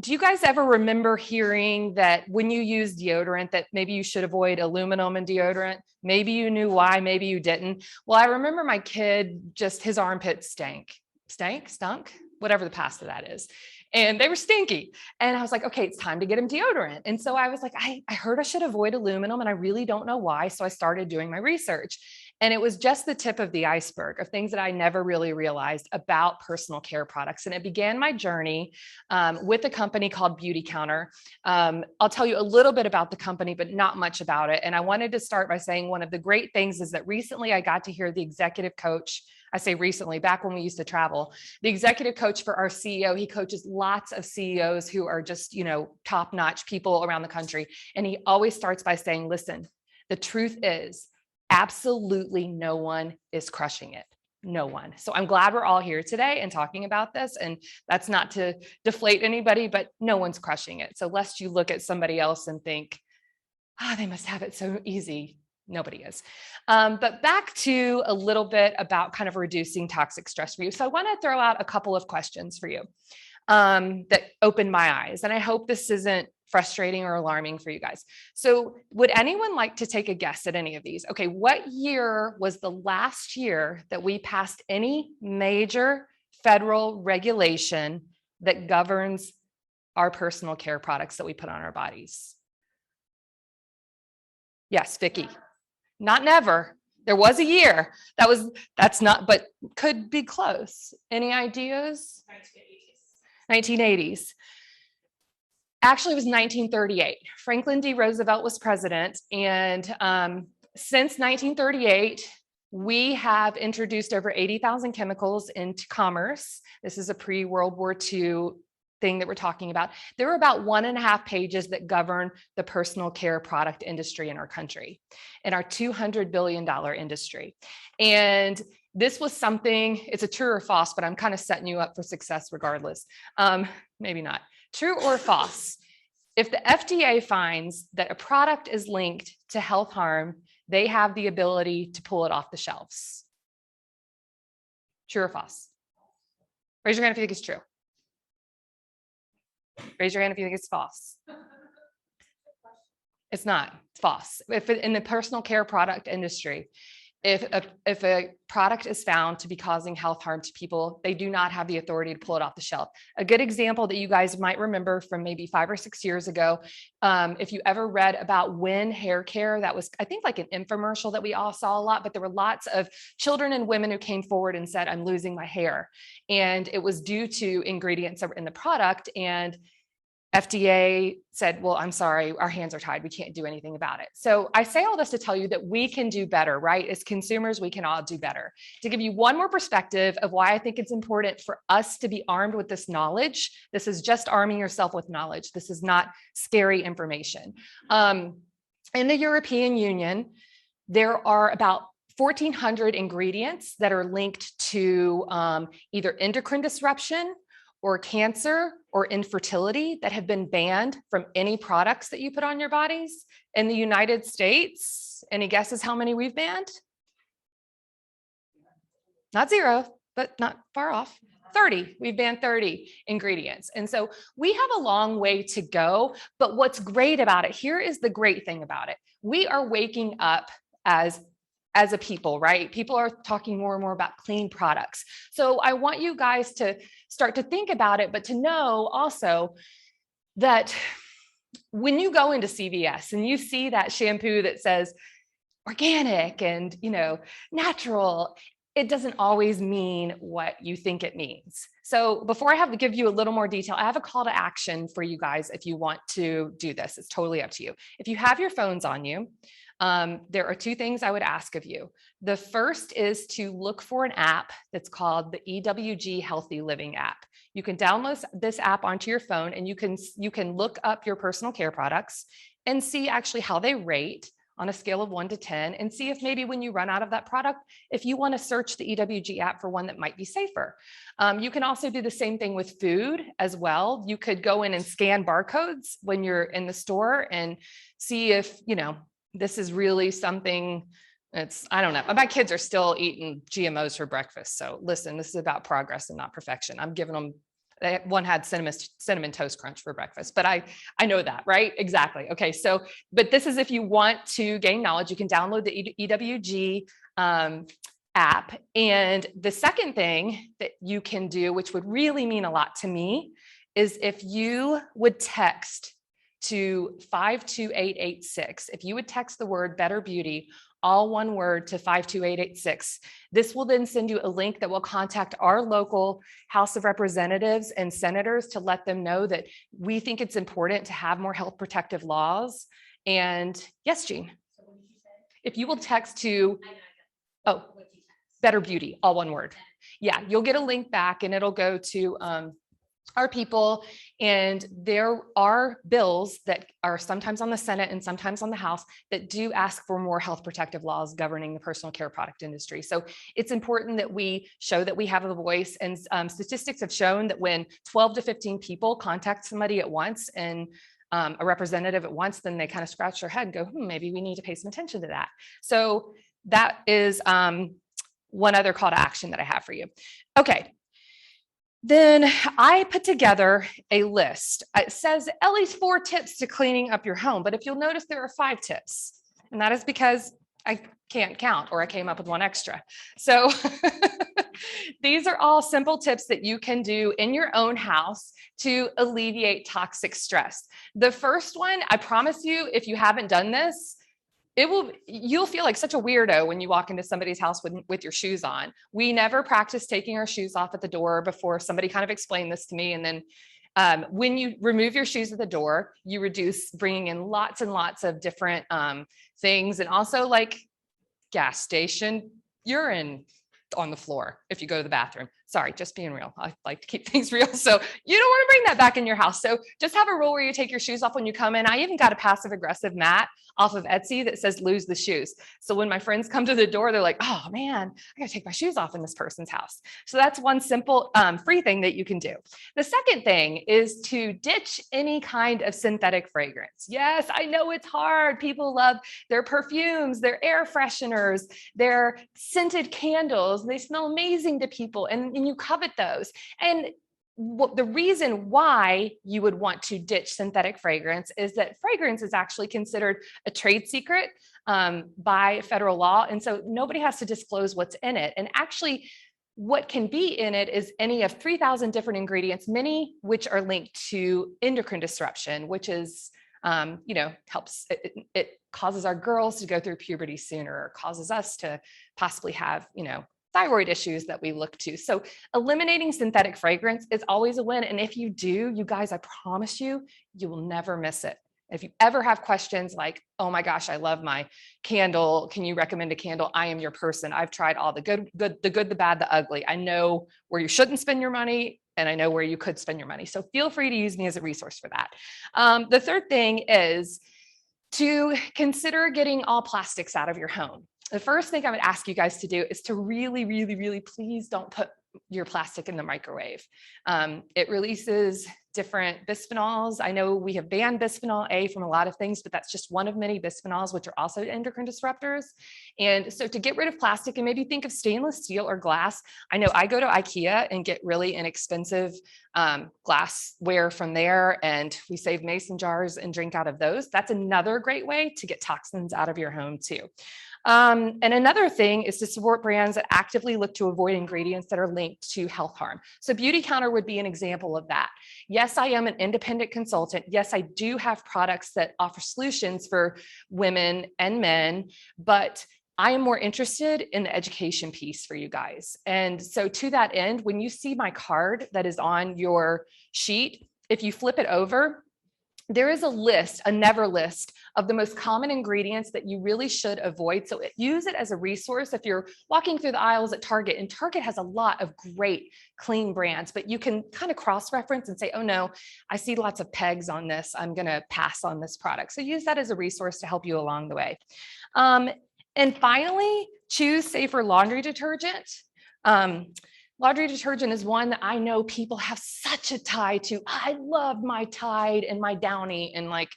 do you guys ever remember hearing that when you use deodorant that maybe you should avoid aluminum in deodorant? Maybe you knew why, maybe you didn't. Well, I remember my kid, just his armpits stunk, whatever the past of that is. And they were stinky. And I was like, okay, it's time to get him deodorant. And so I was like, I heard I should avoid aluminum and I really don't know why. So I started doing my research. And it was just the tip of the iceberg of things that I never really realized about personal care products. And it began my journey with a company called Beauty Counter. I'll tell you a little bit about the company, but not much about it. And I wanted to start by saying one of the great things is that recently I got to hear the executive coach. I say recently, back when we used to travel, the executive coach for our CEO, he coaches lots of CEOs who are just, top-notch people around the country. And he always starts by saying, listen, the truth is absolutely no one is crushing it. No one. So I'm glad we're all here today and talking about this. And that's not to deflate anybody, but no one's crushing it. So lest you look at somebody else and think, they must have it so easy. Nobody is. But back to a little bit about kind of reducing toxic stress for you. So I want to throw out a couple of questions for you that opened my eyes. And I hope this isn't frustrating or alarming for you guys. So would anyone like to take a guess at any of these? Okay, what year was the last year that we passed any major federal regulation that governs our personal care products that we put on our bodies? Yes, Vicki. Not never. There was a year. That's not, but could be close. Any ideas? 1980s. Actually, it was 1938. Franklin D. Roosevelt was president. And since 1938, we have introduced over 80,000 chemicals into commerce. This is a pre-World War II thing that we're talking about. There are about 1.5 pages that govern the personal care product industry in our country, in our $200 billion industry. And this was something, it's a true or false, but I'm kind of setting you up for success regardless. Maybe not. True or false? If the FDA finds that a product is linked to health harm, they have the ability to pull it off the shelves. True or false? Raise your hand if you think it's true. Raise your hand if you think it's false. It's not. It's false. In the personal care product industry, if a product is found to be causing health harm to people, they do not have the authority to pull it off the shelf. A good example that you guys might remember from maybe 5 or 6 years ago, if you ever read about Win Hair Care, that was, I think, like an infomercial that we all saw a lot, but there were lots of children and women who came forward and said, I'm losing my hair. And it was due to ingredients that were in the product. And FDA said, well, I'm sorry, our hands are tied. We can't do anything about it. So I say all this to tell you that we can do better, right? As consumers, we can all do better. To give you one more perspective of why I think it's important for us to be armed with this knowledge. This is just arming yourself with knowledge. This is not scary information. In the European Union, there are about 1,400 ingredients that are linked to either endocrine disruption or cancer or infertility that have been banned from any products that you put on your bodies. In the United States, any guesses how many we've banned? Not 0, but not far off. 30. We've banned 30 ingredients. And so we have a long way to go. But what's great about it, here is the great thing about it. We are waking up as a people, right? People are talking more and more about clean products. So I want you guys to start to think about it, but to know also that when you go into CVS and you see that shampoo that says organic and, natural, it doesn't always mean what you think it means. So before I have to give you a little more detail, I have a call to action for you guys if you want to do this. It's totally up to you. If you have your phones on you, there are 2 things I would ask of you. The first is to look for an app that's called the EWG Healthy Living app. You can download this app onto your phone and you can look up your personal care products and see actually how they rate on a scale of 1 to 10 and see if maybe when you run out of that product, if you want to search the EWG app for one that might be safer. You can also do the same thing with food as well. You could go in and scan barcodes when you're in the store and see if, this is really something I don't know. My kids are still eating GMOs for breakfast. So listen, this is about progress and not perfection. I'm giving them, one had cinnamon toast crunch for breakfast, but I know that, right? Exactly. Okay. So, but this is if you want to gain knowledge, you can download the EWG app. And the second thing that you can do, which would really mean a lot to me, is if you would text to 52886. If you would text the word Better Beauty, all one word, to 52886, this will then send you a link that will contact our local House of Representatives and senators to let them know that we think it's important to have more health protective laws. And yes, Jean, if you will text to, oh, Better Beauty, all one word. Yeah, you'll get a link back and it'll go to our people. And there are bills that are sometimes on the Senate and sometimes on the House that do ask for more health protective laws governing the personal care product industry. So it's important that we show that we have a voice. And statistics have shown that when 12 to 15 people contact somebody at once and a representative at once, then they kind of scratch their head and go, maybe we need to pay some attention to that. So that is one other call to action that I have for you. Okay. Then I put together a list. It says at least 4 tips to cleaning up your home, but if you'll notice, there are 5 tips, and that is because I can't count, or I came up with 1 extra. So these are all simple tips that you can do in your own house to alleviate toxic stress. The first one, I promise you, if you haven't done this, you'll feel like such a weirdo when you walk into somebody's house with your shoes on. We never practice taking our shoes off at the door before. Somebody kind of explained this to me. And then when you remove your shoes at the door, you reduce bringing in lots and lots of different things. And also like gas station urine on the floor if you go to the bathroom. Sorry, just being real. I like to keep things real. So you don't want to bring that back in your house. So just have a rule where you take your shoes off when you come in. I even got a passive aggressive mat off of Etsy that says lose the shoes. So when my friends come to the door, they're like, oh man, I gotta take my shoes off in this person's house. So that's one simple free thing that you can do. The second thing is to ditch any kind of synthetic fragrance. Yes, I know it's hard. People love their perfumes, their air fresheners, their scented candles. They smell amazing to people and you covet those. And the reason why you would want to ditch synthetic fragrance is that fragrance is actually considered a trade secret by federal law. And so nobody has to disclose what's in it. And actually, what can be in it is any of 3,000 different ingredients, many which are linked to endocrine disruption, which is, helps, it causes our girls to go through puberty sooner, or causes us to possibly have, thyroid issues that we look to. So eliminating synthetic fragrance is always a win. And if you do, you guys, I promise you, you will never miss it. If you ever have questions like, oh my gosh, I love my candle, can you recommend a candle? I am your person. I've tried all the good, the bad, the ugly. I know where you shouldn't spend your money, and I know where you could spend your money. So feel free to use me as a resource for that. The third thing is to consider getting all plastics out of your home. The first thing I would ask you guys to do is to really, really, really, please don't put your plastic in the microwave. It releases different bisphenols. I know we have banned bisphenol A from a lot of things, but that's just one of many bisphenols, which are also endocrine disruptors. And so to get rid of plastic, and maybe think of stainless steel or glass. I know I go to IKEA and get really inexpensive glassware from there, and we save mason jars and drink out of those. That's another great way to get toxins out of your home too. And another thing is to support brands that actively look to avoid ingredients that are linked to health harm. So Beauty Counter would be an example of that. Yes, I am an independent consultant. Yes, I do have products that offer solutions for women and men, but I am more interested in the education piece for you guys. And so to that end, when you see my card that is on your sheet, if you flip it over, there is a list, a never list of the most common ingredients that you really should avoid. So use it as a resource if you're walking through the aisles at Target, and Target has a lot of great clean brands, but you can kind of cross-reference and say, oh no, I see lots of pegs on this. I'm going to pass on this product. So use that as a resource to help you along the way. And finally, choose safer laundry detergent. Laundry detergent is one that I know people have such a tie to. I love my Tide and my Downy, and like,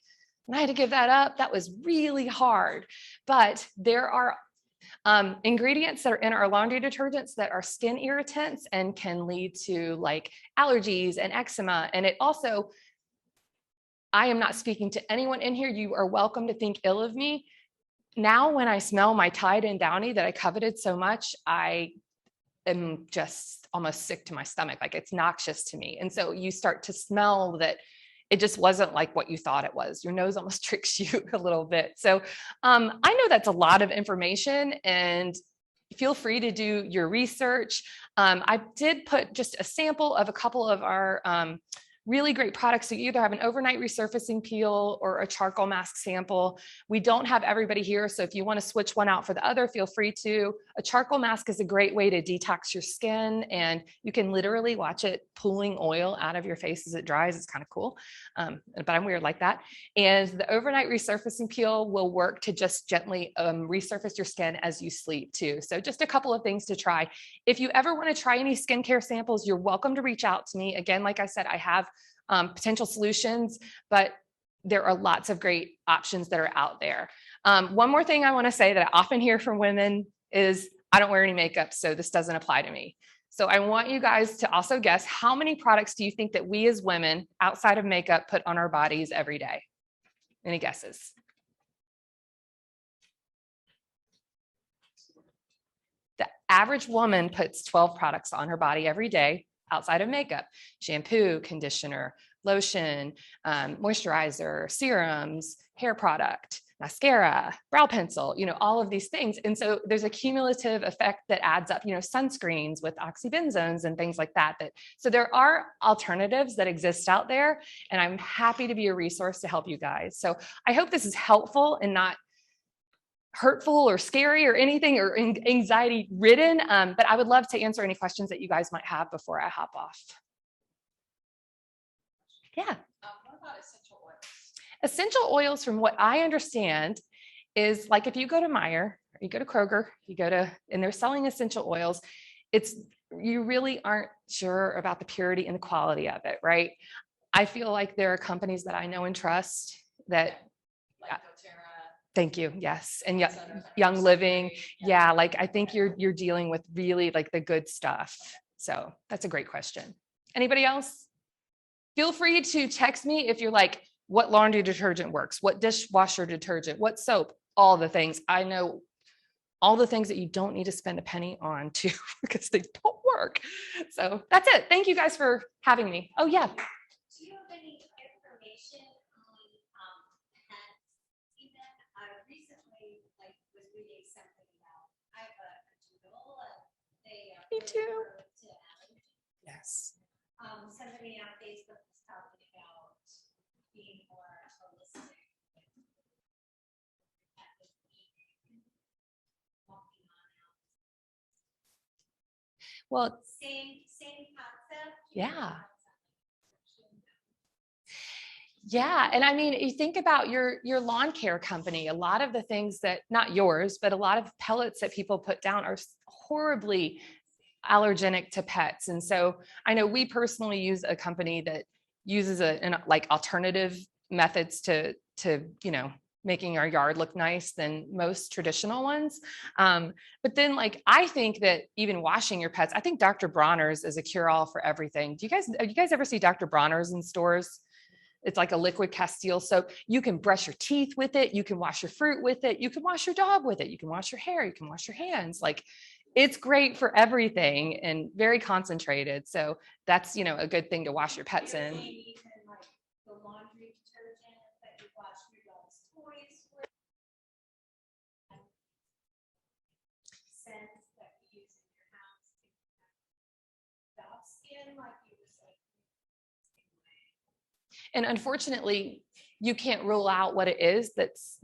when I had to give that up, that was really hard. But there are ingredients that are in our laundry detergents that are skin irritants and can lead to like allergies and eczema. And it also, I am not speaking to anyone in here. You are welcome to think ill of me. Now, when I smell my Tide and Downy that I coveted so much, I am just almost sick to my stomach. Like, it's noxious to me. And so you start to smell that it just wasn't like what you thought it was. Your nose almost tricks you a little bit. So I know that's a lot of information, and feel free to do your research. I did put just a sample of a couple of our really great products. So you either have an overnight resurfacing peel or a charcoal mask sample. We don't have everybody here, so if you want to switch one out for the other, feel free to. A charcoal mask is a great way to detox your skin, and you can literally watch it pulling oil out of your face as it dries. It's kind of cool, but I'm weird like that. And the overnight resurfacing peel will work to just gently resurface your skin as you sleep too. So just a couple of things to try. If you ever want to try any skincare samples, you're welcome to reach out to me. Again, like I said, I have potential solutions, but there are lots of great options that are out there. One more thing I want to say that I often hear from women is, I don't wear any makeup, so this doesn't apply to me. So I want you guys to also guess, how many products do you think that we as women outside of makeup put on our bodies every day? Any guesses? The average woman puts 12 products on her body every day outside of makeup: shampoo, conditioner, lotion, moisturizer, serums, hair product, mascara, brow pencil, all of these things. And so there's a cumulative effect that adds up, sunscreens with oxybenzones and things like that. So there are alternatives that exist out there, and I'm happy to be a resource to help you guys. So I hope this is helpful and not hurtful or scary or anything, or anxiety ridden, but I would love to answer any questions that you guys might have before I hop off. Yeah. What about essential oils? Essential oils, from what I understand, is like if you go to Meijer, or you go to Kroger, and they're selling essential oils, you really aren't sure about the purity and the quality of it, right? I feel like there are companies that I know and trust that. Thank you. Yes. And Young Living. Yeah. Like, I think you're dealing with really like the good stuff. So that's a great question. Anybody else? Feel free to text me if you're like, what laundry detergent works, what dishwasher detergent, what soap, all the things. I know all the things that you don't need to spend a penny on too, because they don't work. So that's it. Thank you guys for having me. Oh yeah. Do you have any information on pets? Even recently, was reading something about, I have a doodle, and they Me too. to Alleviate. Yes. Somebody on Facebook was talking about being more holistic. Walking on out. Well, Same concept. yeah. Yeah. And I mean, you think about your lawn care company, a lot of the things that, not yours, but a lot of pellets that people put down are horribly allergenic to pets. And so I know we personally use a company that uses like alternative methods to making our yard look nice than most traditional ones. But then I think that even washing your pets, I think Dr. Bronner's is a cure-all for everything. Do you guys ever see Dr. Bronner's in stores? It's like a liquid Castile soap. You can brush your teeth with it. You can wash your fruit with it. You can wash your dog with it. You can wash your hair. You can wash your hands. It's great for everything and very concentrated. So that's, a good thing to wash your pets in. The laundry detergent that you wash your dog's toys with. Scents that you use in your house to dog skin, like you were saying. And unfortunately, you can't rule out what it is that's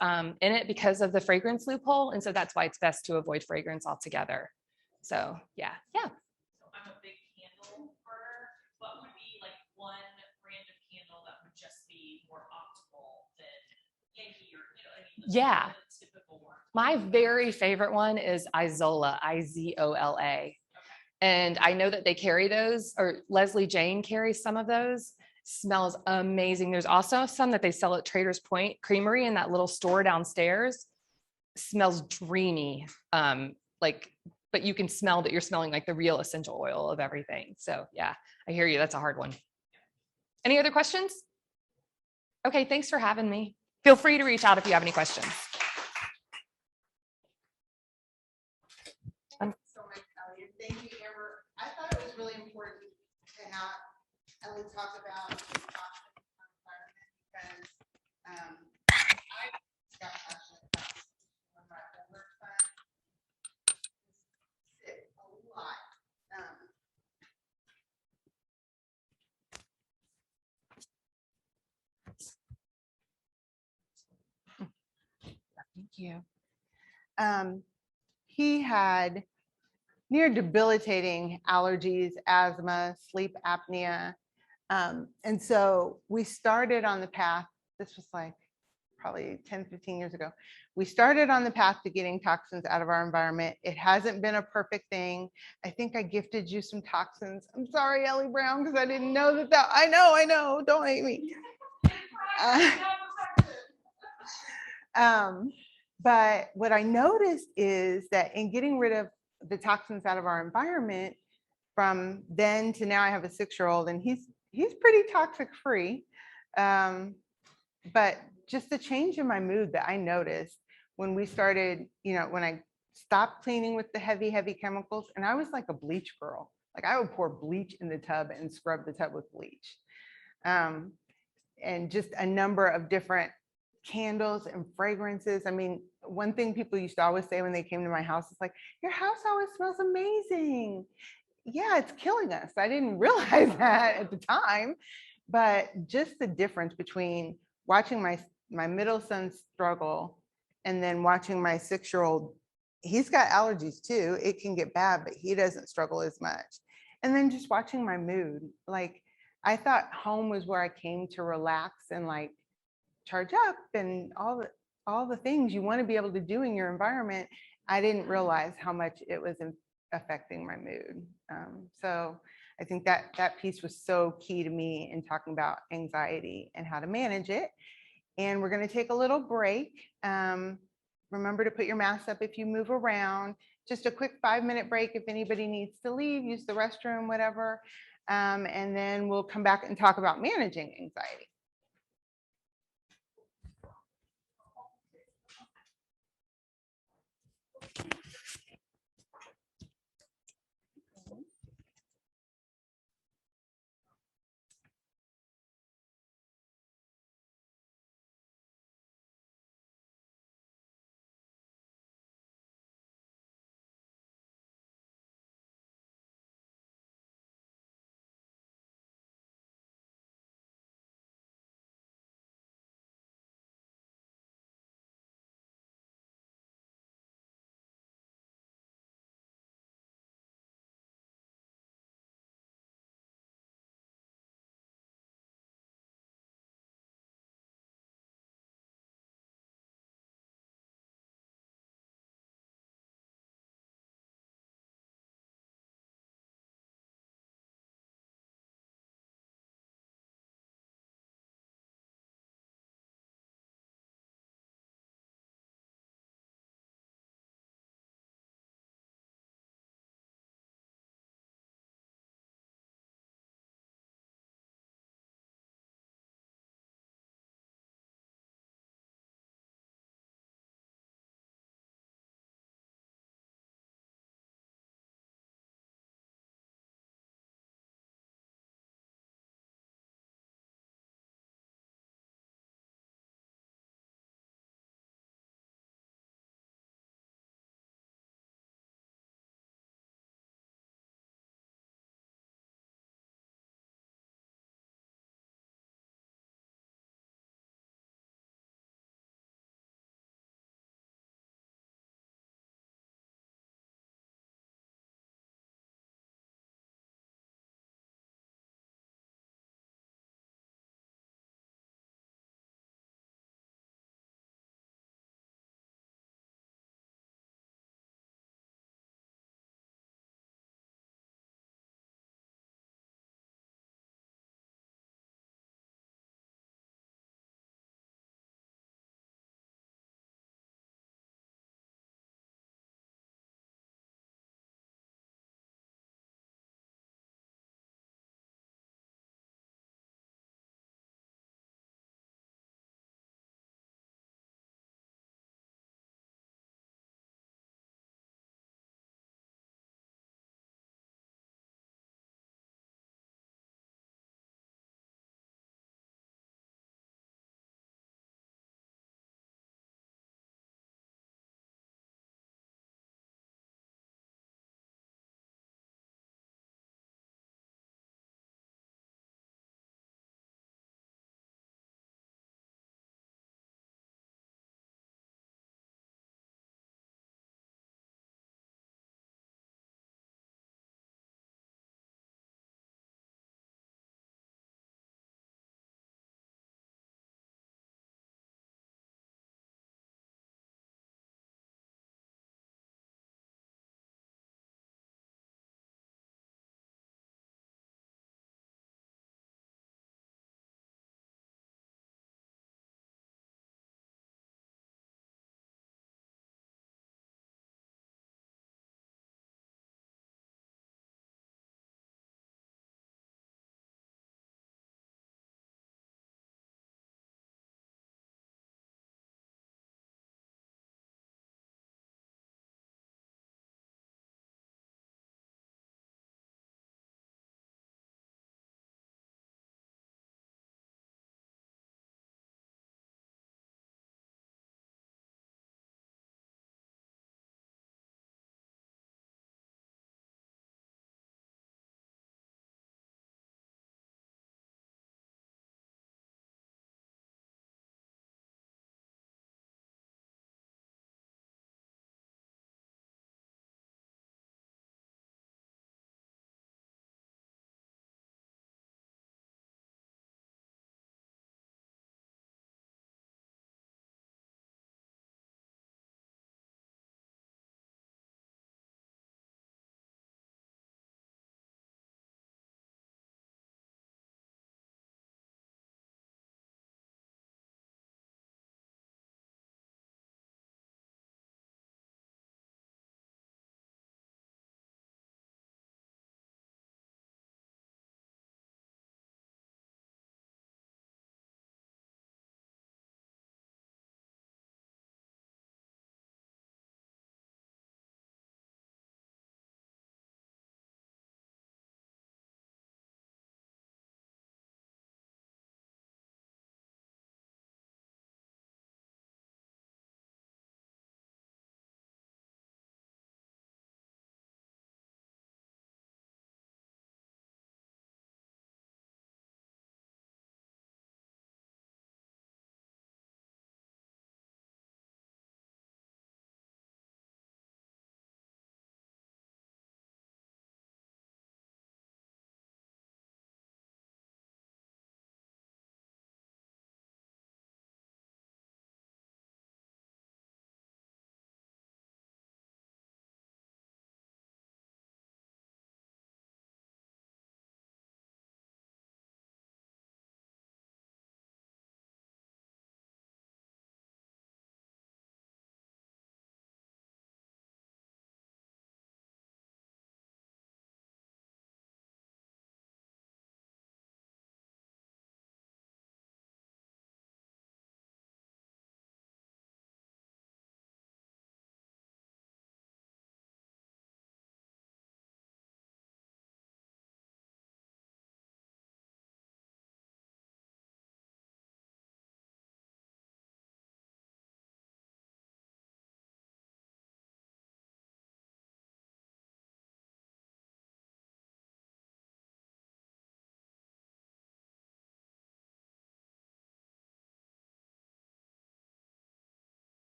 in it because of the fragrance loophole. And so that's why it's best to avoid fragrance altogether. So yeah. So I'm a big candle burner. What would be one brand of candle that would just be more optimal than Yankee or Yeah. the typical one? My very favorite one is Izola, Izola. Okay. And I know that they carry those, or Leslie Jane carries some of those. Smells amazing. There's also some that they sell at Traders Point Creamery in that little store downstairs. Smells dreamy. But you can smell that you're smelling like the real essential oil of everything. So yeah, I hear you. That's a hard one. Any other questions? Okay, thanks for having me. Feel free to reach out if you have any questions. So much, Ellie, and thank you, Amber. I thought it was really important to have Ellie talk about you. He had near debilitating allergies, asthma, sleep apnea. And so we started on the path, this was like probably 10, 15 years ago. We started on the path to getting toxins out of our environment. It hasn't been a perfect thing. I think I gifted you some toxins. I'm sorry, Ellie Brown, because I didn't know that. I know, don't hate me. But what I noticed is that in getting rid of the toxins out of our environment, from then to now, I have a 6-year-old, and he's pretty toxic free. But just the change in my mood that I noticed when we started, when I stopped cleaning with the heavy chemicals, and I was like a bleach girl. Like I would pour bleach in the tub and scrub the tub with bleach. And just a number of different candles and fragrances. I mean, one thing people used to always say when they came to my house is like, your house always smells amazing. Yeah, it's killing us. I didn't realize that at the time, but just the difference between watching my middle son struggle and then watching my 6-year-old, he's got allergies too. It can get bad, but he doesn't struggle as much. And then just watching my mood, like I thought home was where I came to relax and like charge up and all the things you want to be able to do in your environment. I didn't realize how much it was affecting my mood. So I think that piece was so key to me in talking about anxiety and how to manage it. And we're going to take a little break. Remember to put your mask up if you move around. Just a quick 5-minute break if anybody needs to leave, use the restroom, whatever. And then we'll come back and talk about managing anxiety.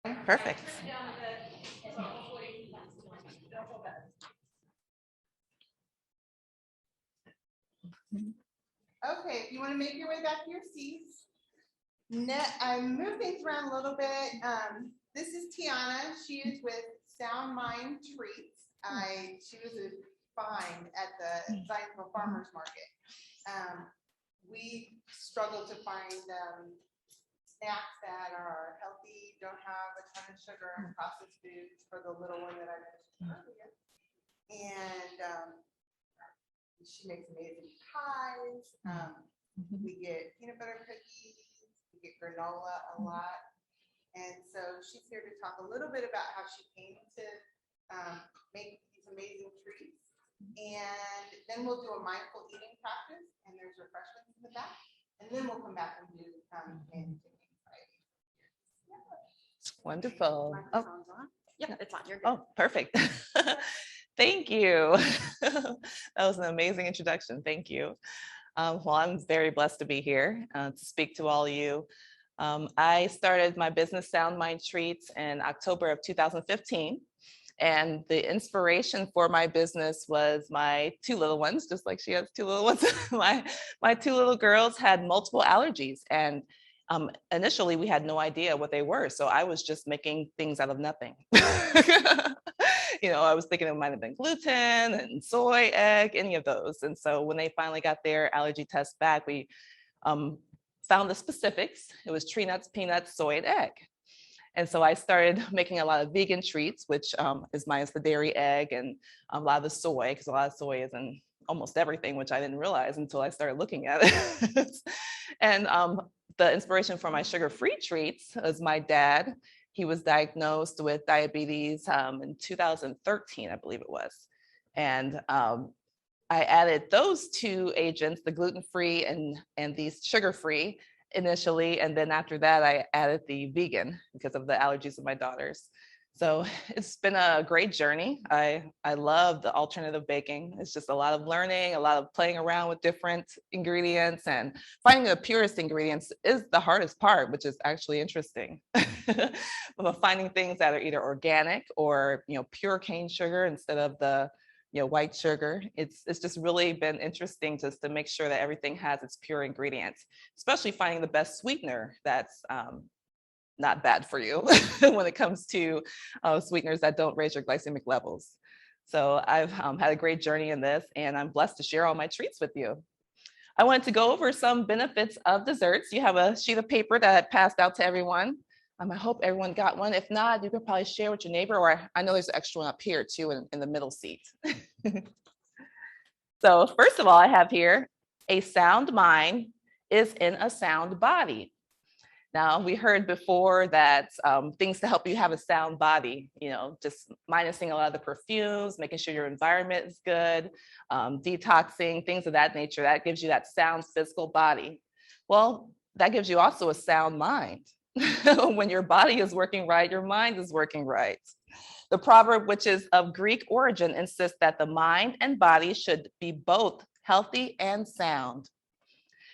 Perfect. Okay, if you want to make your way back to your seats. I moved things around a little bit. This is Tiana. She is with Sound Mind Treats. She was a find at the Zionsville Farmers Market. We struggle to find snacks that are healthy, don't have a ton of sugar and processed foods for the little one that I mentioned earlier. And she makes amazing pies. We get peanut butter cookies, we get granola a lot. And so she's here to talk a little bit about how she came to make these amazing treats. And then we'll do a mindful eating practice, and there's refreshments in the back. And then we'll come back and do Wonderful. Oh, Microphone's on? Yep, it's on. You're good. oh, perfect. Thank you. That was an amazing introduction. Thank you. Well, I'm very blessed to be here to speak to all of you. I started my business Sound Mind Treats in October of 2015. And the inspiration for my business was my two little ones, just like she has two little ones. my two little girls had multiple allergies. And initially we had no idea what they were. So I was just making things out of nothing. I was thinking it might have been gluten and soy, egg, any of those. And so when they finally got their allergy test back, we found the specifics. It was tree nuts, peanuts, soy, and egg. And so I started making a lot of vegan treats, which is minus the dairy, egg, and a lot of the soy, because a lot of soy is in almost everything, which I didn't realize until I started looking at it. And the inspiration for my sugar-free treats was my dad. He was diagnosed with diabetes in 2013, I believe it was. And I added those two agents, the gluten-free and the sugar-free initially. And then after that, I added the vegan because of the allergies of my daughters. So it's been a great journey. I love the alternative baking. It's just a lot of learning, a lot of playing around with different ingredients, and finding the purest ingredients is the hardest part, which is actually interesting. But finding things that are either organic or pure cane sugar instead of the white sugar. It's just really been interesting just to make sure that everything has its pure ingredients, especially finding the best sweetener that's not bad for you when it comes to sweeteners that don't raise your glycemic levels. So I've had a great journey in this, and I'm blessed to share all my treats with you. I wanted to go over some benefits of desserts. You have a sheet of paper that I passed out to everyone. I hope everyone got one. If not, you could probably share with your neighbor, or I know there's an extra one up here too in the middle seat. So first of all, I have here, a sound mind is in a sound body. Now, we heard before that things to help you have a sound body, just minusing a lot of the perfumes, making sure your environment is good, detoxing, things of that nature, that gives you that sound physical body. Well, that gives you also a sound mind. When your body is working right, your mind is working right. The proverb, which is of Greek origin, insists that the mind and body should be both healthy and sound.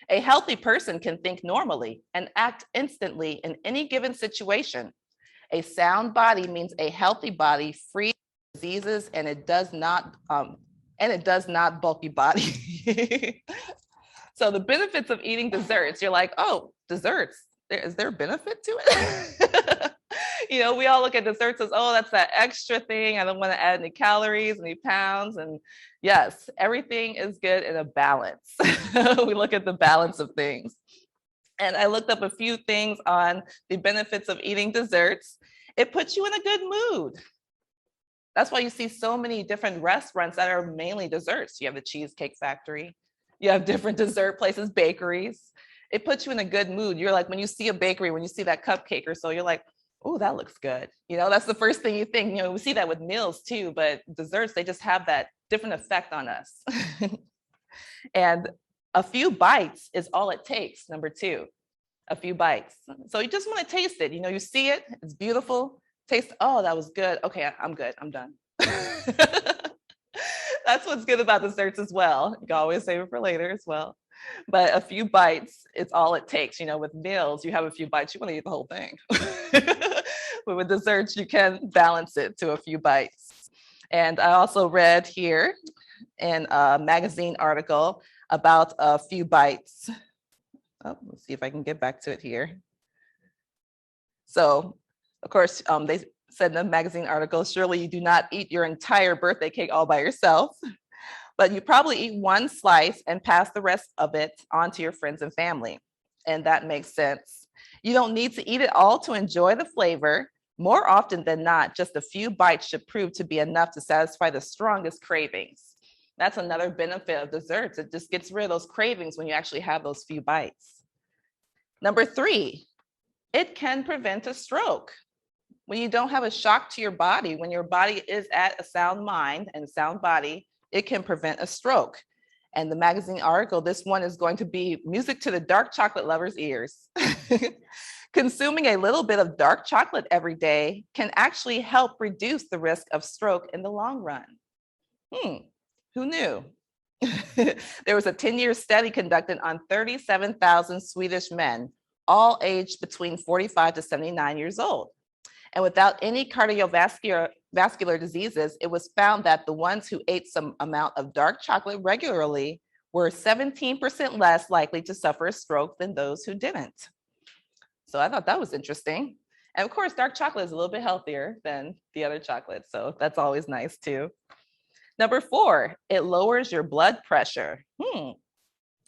A healthy person can think normally and act instantly in any given situation. A sound body means a healthy body free of diseases, and it does not bulky body. So the benefits of eating desserts, you're like, oh, desserts, is there a benefit to it? We all look at desserts as, oh, that's that extra thing. I don't want to add any calories, any pounds. And yes, everything is good in a balance. We look at the balance of things. And I looked up a few things on the benefits of eating desserts. It puts you in a good mood. That's why you see so many different restaurants that are mainly desserts. You have the Cheesecake Factory. You have different dessert places, bakeries. It puts you in a good mood. You're like, when you see a bakery, when you see that cupcake or so, you're like, oh, that looks good. That's the first thing you think. We see that with meals too, but desserts, they just have that different effect on us. And a few bites is all it takes. Number two, a few bites. So you just want to taste it. You see it, it's beautiful. Taste, oh, that was good. Okay, I'm good, I'm done. That's what's good about desserts as well. You can always save it for later as well. But a few bites, it's all it takes. With meals, you have a few bites, you want to eat the whole thing. But with desserts, you can balance it to a few bites. And I also read here in a magazine article about a few bites. Oh, let's see if I can get back to it here. So, of course, they said in the magazine article, surely you do not eat your entire birthday cake all by yourself, but you probably eat one slice and pass the rest of it on to your friends and family. And that makes sense. You don't need to eat it all to enjoy the flavor. More often than not, just a few bites should prove to be enough to satisfy the strongest cravings. That's another benefit of desserts. It just gets rid of those cravings when you actually have those few bites. Number 3, it can prevent a stroke. When you don't have a shock to your body, when your body is at a sound mind and a sound body, it can prevent a stroke. And the magazine article, this one is going to be music to the dark chocolate lovers' ears. Consuming a little bit of dark chocolate every day can actually help reduce the risk of stroke in the long run. Who knew? There was a 10-year study conducted on 37,000 Swedish men, all aged between 45 to 79 years old. And without any cardiovascular diseases, it was found that the ones who ate some amount of dark chocolate regularly were 17% less likely to suffer a stroke than those who didn't. So I thought that was interesting. And of course, dark chocolate is a little bit healthier than the other chocolate, so that's always nice too. Number 4, it lowers your blood pressure.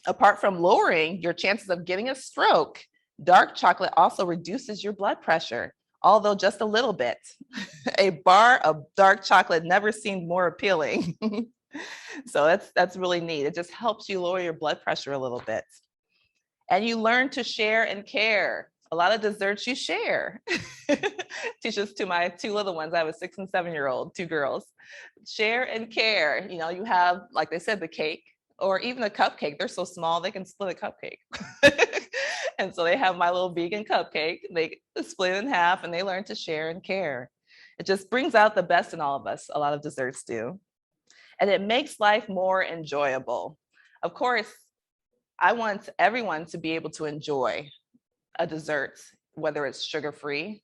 Apart from lowering your chances of getting a stroke, dark chocolate also reduces your blood pressure, although just a little bit. A bar of dark chocolate never seemed more appealing. So that's really neat. It just helps you lower your blood pressure a little bit. And you learn to share and care. A lot of desserts you share. Teach this to my 2 little ones. I have a 6 and 7-year-old, 2 girls. Share and care. You know, you have, like they said, the cake or even a cupcake. They're so small, they can split a cupcake. And so they have my little vegan cupcake. They split it in half and they learn to share and care. It just brings out the best in all of us. A lot of desserts do. And it makes life more enjoyable. Of course, I want everyone to be able to enjoy a dessert, whether it's sugar-free,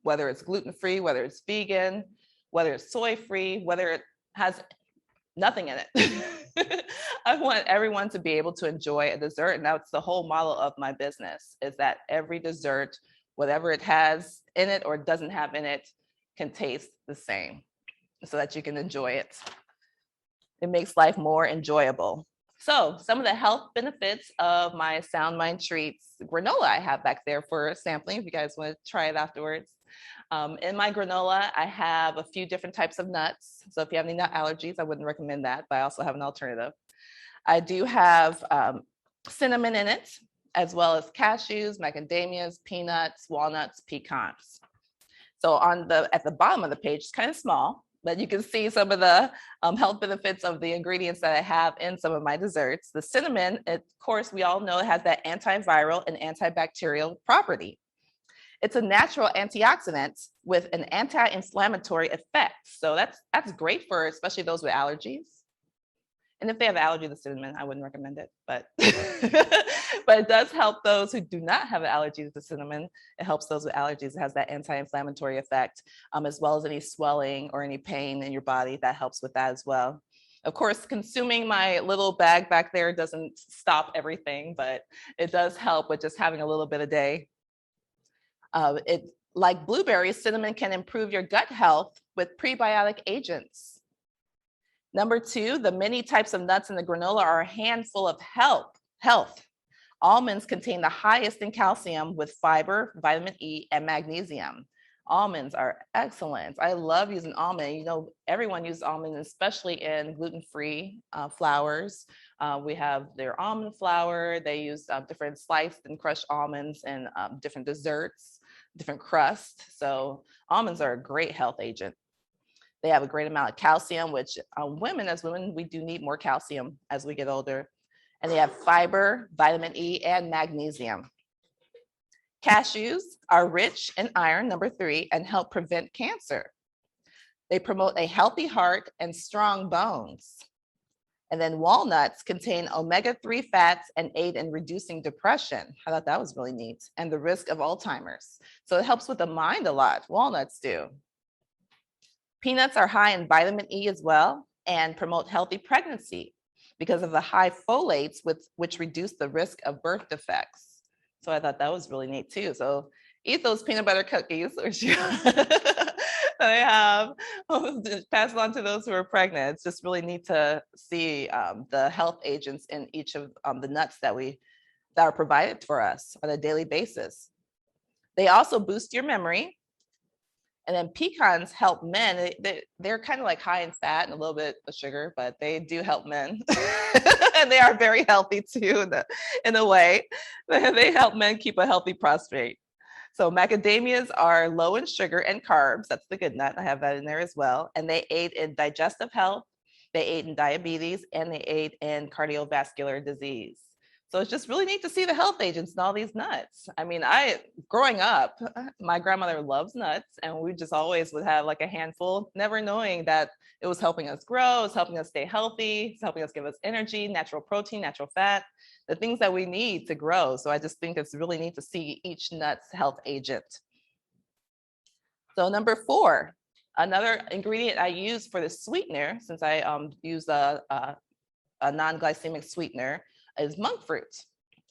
whether it's gluten-free, whether it's vegan, whether it's soy-free, whether it has nothing in it. I want everyone to be able to enjoy a dessert. And that's the whole model of my business, is that every dessert, whatever it has in it or doesn't have in it, can taste the same so that you can enjoy it. It makes life more enjoyable. So some of the health benefits of my Sound Mind Treats granola I have back there for sampling, if you guys want to try it afterwards. In my granola, I have a few different types of nuts. So if you have any nut allergies, I wouldn't recommend that, but I also have an alternative. I do have cinnamon in it, as well as cashews, macadamias, peanuts, walnuts, pecans. So at the bottom of the page, it's kind of small, but you can see some of the health benefits of the ingredients that I have in some of my desserts. The cinnamon, of course, we all know it has that antiviral and antibacterial property. It's a natural antioxidant with an anti-inflammatory effect. So that's great for especially those with allergies. And if they have allergy to cinnamon, I wouldn't recommend it, but but it does help those who do not have an allergy to cinnamon. It helps those with allergies. It has that anti-inflammatory effect, as well as any swelling or any pain in your body. That helps with that as well. Of course, consuming my little bag back there doesn't stop everything, but it does help with just having a little bit a day. Like blueberries, cinnamon can improve your gut health with prebiotic agents. Number 2, the many types of nuts in the granola are a handful of health. Almonds contain the highest in calcium with fiber, vitamin E, and magnesium. Almonds are excellent. I love using almond. You know, everyone uses almond, especially in gluten-free flours. We have their almond flour. They use different sliced and crushed almonds in different desserts, different crusts. So almonds are a great health agent. They have a great amount of calcium, which as women, we do need more calcium as we get older. And they have fiber, vitamin E, and magnesium. Cashews are rich in iron, number 3, and help prevent cancer. They promote a healthy heart and strong bones. And then walnuts contain omega-3 fats and aid in reducing depression. I thought that was really neat. And the risk of Alzheimer's. So it helps with the mind a lot. Walnuts do. Peanuts are high in vitamin E as well and promote healthy pregnancy because of the high folates which reduce the risk of birth defects. So I thought that was really neat too. So eat those peanut butter cookies or that I have, pass it on to those who are pregnant. It's just really neat to see the health agents in each of the nuts that are provided for us on a daily basis. They also boost your memory. And then pecans help men. They're kind of like high in fat and a little bit of sugar, but they do help men. And they are very healthy too in a way. They help men keep a healthy prostate. So macadamias are low in sugar and carbs. That's the good nut. I have that in there as well. And they aid in digestive health. They aid in diabetes and they aid in cardiovascular disease. So it's just really neat to see the health agents in all these nuts. I mean, growing up, my grandmother loves nuts and we just always would have like a handful, never knowing that it was helping us grow, it's helping us stay healthy, it's helping us give us energy, natural protein, natural fat, the things that we need to grow. So I just think it's really neat to see each nut's health agent. So number 4, another ingredient I use for the sweetener, since I use a non-glycemic sweetener, is monk fruit.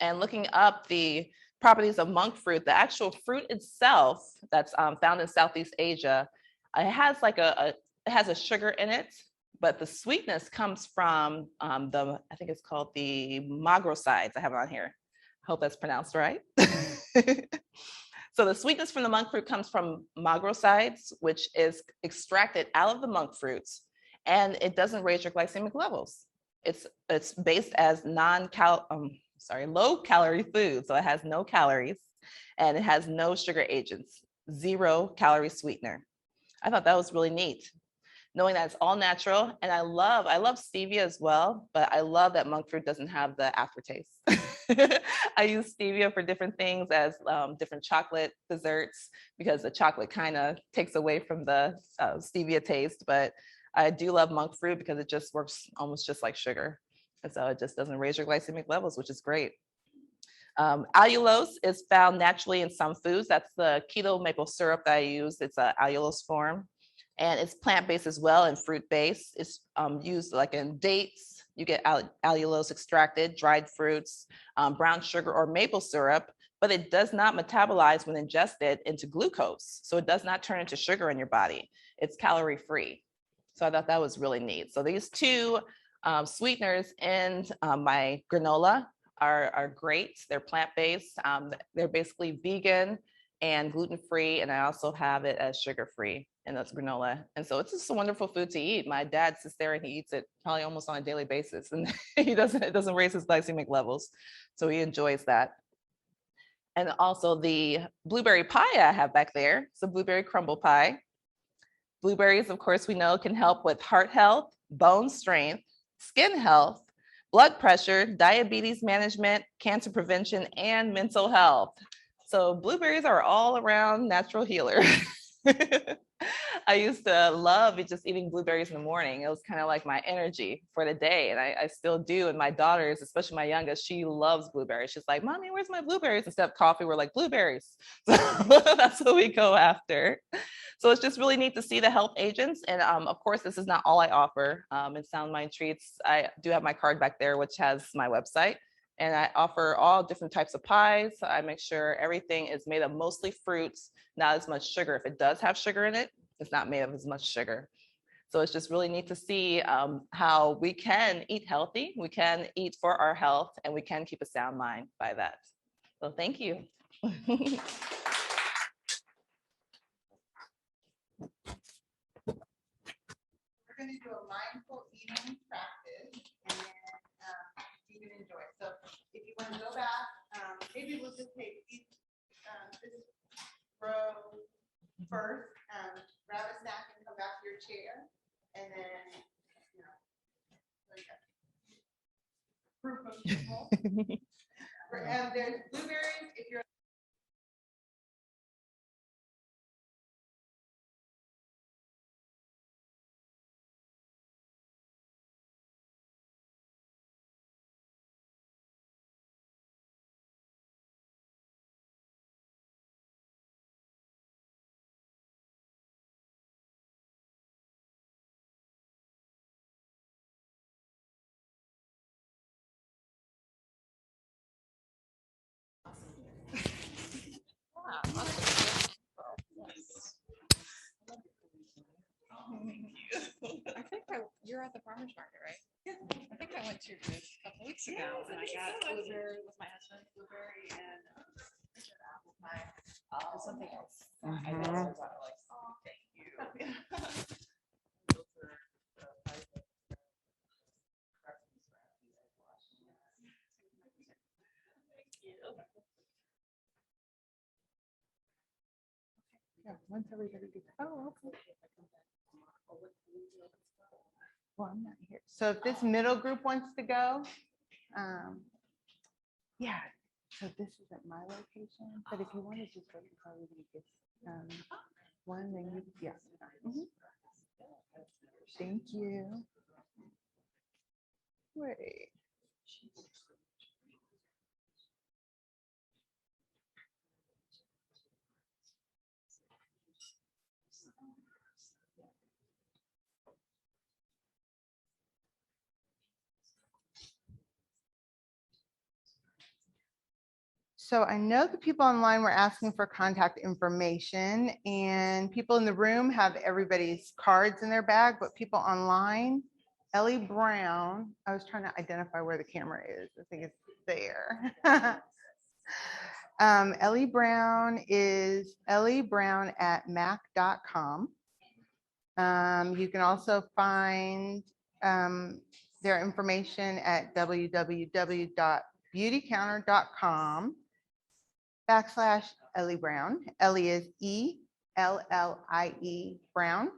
And looking up the properties of monk fruit, the actual fruit itself that's found in Southeast Asia, it has like it has a sugar in it, but the sweetness comes from I think it's called the magrosides. I have it on here. I hope that's pronounced right. So the sweetness from the monk fruit comes from magrosides, which is extracted out of the monk fruits, and it doesn't raise your glycemic levels. It's based as low calorie food. So it has no calories and it has no sugar agents, 0 calorie sweetener. I thought that was really neat, knowing that it's all natural. And I love stevia as well, but I love that monk fruit doesn't have the aftertaste. I use stevia for different things as different chocolate desserts because the chocolate kind of takes away from the stevia taste, but I do love monk fruit because it just works almost just like sugar. And so it just doesn't raise your glycemic levels, which is great. Allulose is found naturally in some foods. That's the keto maple syrup that I use. It's an allulose form. And it's plant-based as well and fruit-based. It's used like in dates. You get allulose extracted, dried fruits, brown sugar or maple syrup, but it does not metabolize when ingested into glucose. So it does not turn into sugar in your body. It's calorie-free. So I thought that was really neat. So these 2 sweeteners in my granola are great. They're plant-based. They're basically vegan and gluten-free. And I also have it as sugar-free in this granola. And so it's just a wonderful food to eat. My dad sits there and he eats it probably almost on a daily basis. And it doesn't raise his glycemic levels. So he enjoys that. And also the blueberry pie I have back there. It's a blueberry crumble pie. Blueberries, of course, we know can help with heart health, bone strength, skin health, blood pressure, diabetes management, cancer prevention, and mental health. So blueberries are all around natural healer. I used to love just eating blueberries in the morning. It was kind of like my energy for the day. And I still do. And my daughters, especially my youngest, she loves blueberries. She's like, Mommy, where's my blueberries? Instead of coffee, we're like, blueberries. So that's what we go after. So it's just really neat to see the health agents. And of course, this is not all I offer in Sound Mind Treats. I do have my card back there, which has my website. And I offer all different types of pies. I make sure everything is made of mostly fruits, not as much sugar. If it does have sugar in it, it's not made of as much sugar. So it's just really neat to see how we can eat healthy, we can eat for our health, and we can keep a sound mind by that. So thank you. We're going to do a mindful eating practice and you can enjoy it. So if you want to go back, maybe we'll just take each this row first, grab a snack and come back to your chair, and then, proof of people. There's blueberries if you're I think you're at the farmer's market, right? Yeah. I think I went to this a couple weeks ago and I got blueberry with my husband, blueberry and apple pie and something else. I know. Oh, thank you. Yeah, once everybody gets, oh, okay. Well, I'm not here. So if this middle group wants to go, yeah, so this isn't my location, but if you want to just go to probably get one, then you, yeah. Mhm. Thank you. Wait. So I know the people online were asking for contact information and people in the room have everybody's cards in their bag, but people online, Ellie Brown, I was trying to identify where the camera is. I think it's there. Ellie Brown is elliebrown@mac.com. You can also find their information at www.beautycounter.com/Ellie Brown. Ellie is ELLIE Brown.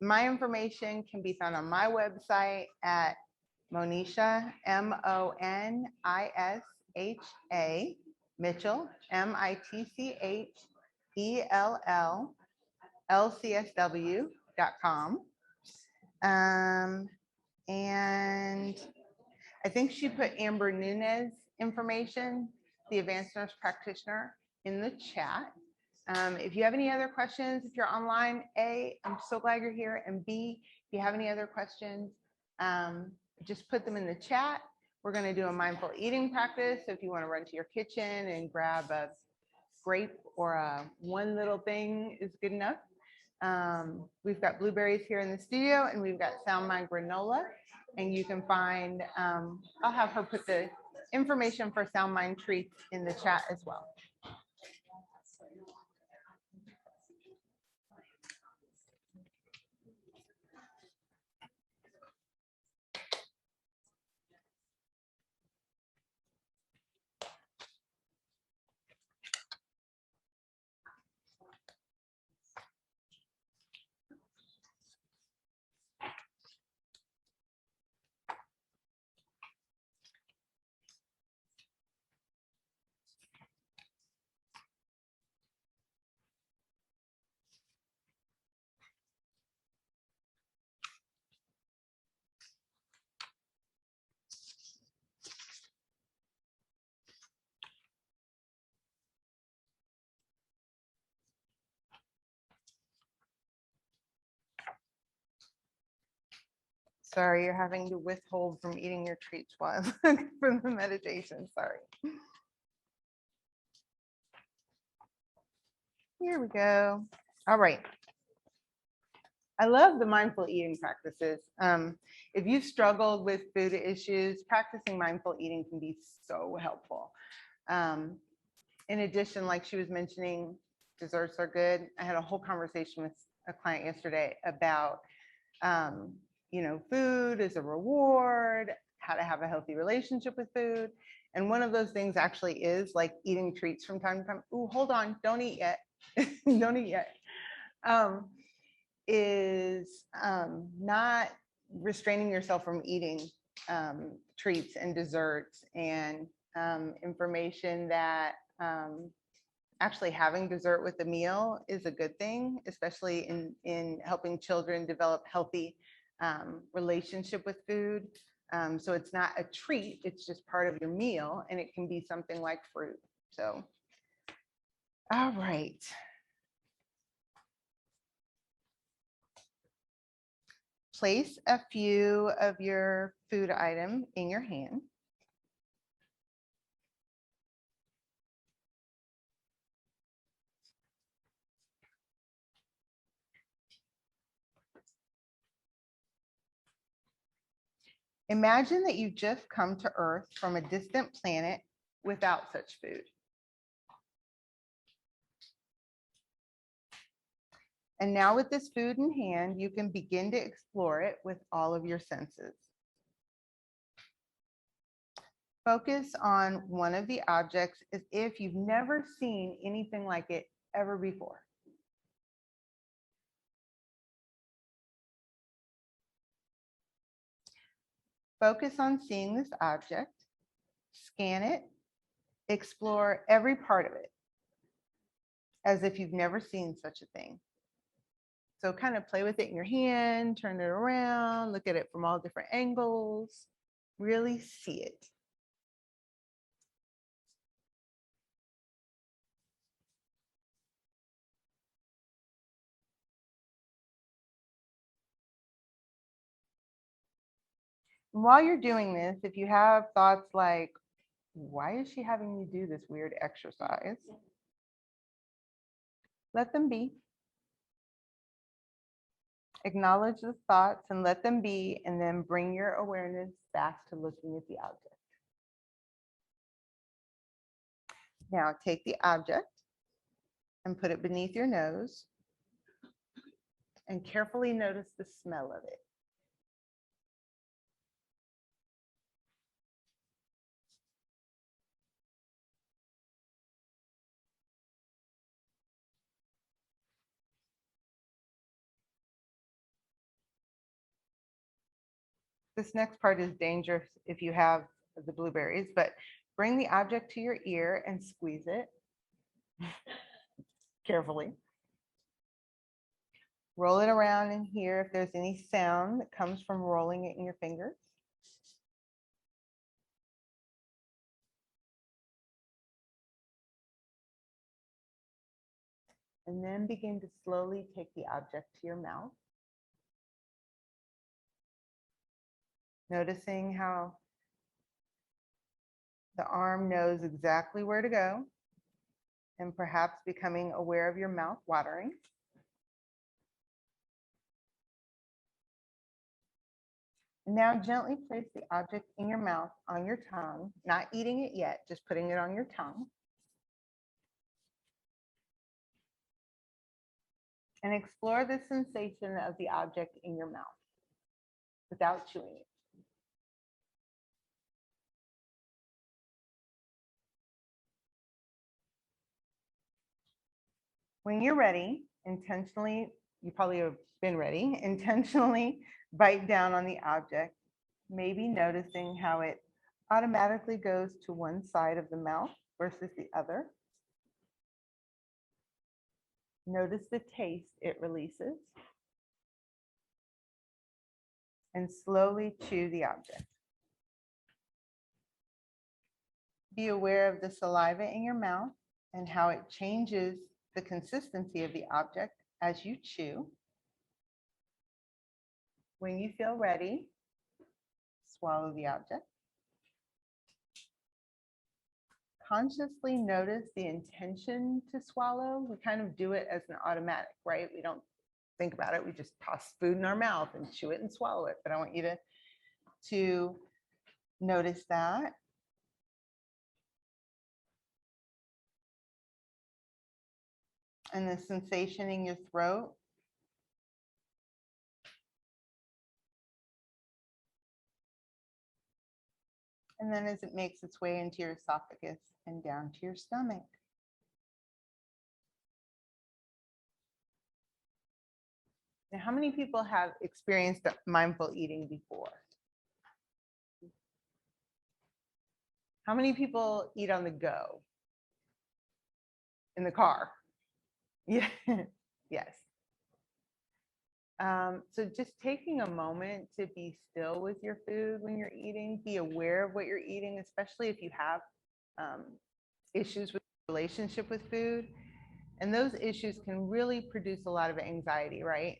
My information can be found on my website at Monisha, MONISHA, Mitchell, MITCHELLLCSW.com. And I think she put Amber Nunez information, the advanced nurse practitioner, in the chat. If you have any other questions, if you're online, A, I'm so glad you're here. And B, if you have any other questions, just put them in the chat. We're going to do a mindful eating practice. So if you want to run to your kitchen and grab a grape or one little thing is good enough. We've got blueberries here in the studio and we've got Sound Mind granola. And you can find, I'll have her put the information for Sound Mind treats in the chat as well. Sorry, you're having to withhold from eating your treats while I look for the meditation. Sorry. Here we go. All right. I love the mindful eating practices. If you've struggled with food issues, practicing mindful eating can be so helpful. In addition, like she was mentioning, desserts are good. I had a whole conversation with a client yesterday about food as a reward, how to have a healthy relationship with food. And one of those things actually is like eating treats from time to time. Ooh, hold on, don't eat yet. Don't eat yet. Not restraining yourself from eating treats and desserts and information that actually having dessert with a meal is a good thing, especially in helping children develop healthy relationship with food. So it's not a treat, it's just part of your meal, and it can be something like fruit. So, all right. Place a few of your food item in your hand. Imagine that you've just come to Earth from a distant planet without such food. And now with this food in hand, you can begin to explore it with all of your senses. Focus on one of the objects as if you've never seen anything like it ever before. Focus on seeing this object, scan it, explore every part of it as if you've never seen such a thing. So kind of play with it in your hand, turn it around, look at it from all different angles, really see it. And while you're doing this, if you have thoughts like, why is she having me do this weird exercise? Let them be. Acknowledge the thoughts and let them be, and then bring your awareness back to looking at the object. Now take the object and put it beneath your nose and carefully notice the smell of it. This next part is dangerous if you have the blueberries, but bring the object to your ear and squeeze it carefully. Roll it around and hear if there's any sound that comes from rolling it in your fingers. And then begin to slowly take the object to your mouth. Noticing how the arm knows exactly where to go, and perhaps becoming aware of your mouth watering. Now gently place the object in your mouth on your tongue, not eating it yet, just putting it on your tongue. And explore the sensation of the object in your mouth without chewing it. When you're ready, intentionally, you probably have been ready, intentionally bite down on the object, maybe noticing how it automatically goes to one side of the mouth versus the other. Notice the taste it releases. And slowly chew the object. Be aware of the saliva in your mouth and how it changes the consistency of the object as you chew. When you feel ready, swallow the object. Consciously notice the intention to swallow. We kind of do it as an automatic, right? We don't think about it. We just toss food in our mouth and chew it and swallow it. But I want you to notice that. And the sensation in your throat. And then as it makes its way into your esophagus and down to your stomach. Now, how many people have experienced mindful eating before? How many people eat on the go? In the car? Yeah, yes. So just taking a moment to be still with your food when you're eating, be aware of what you're eating, especially if you have issues with relationship with food. And those issues can really produce a lot of anxiety, right?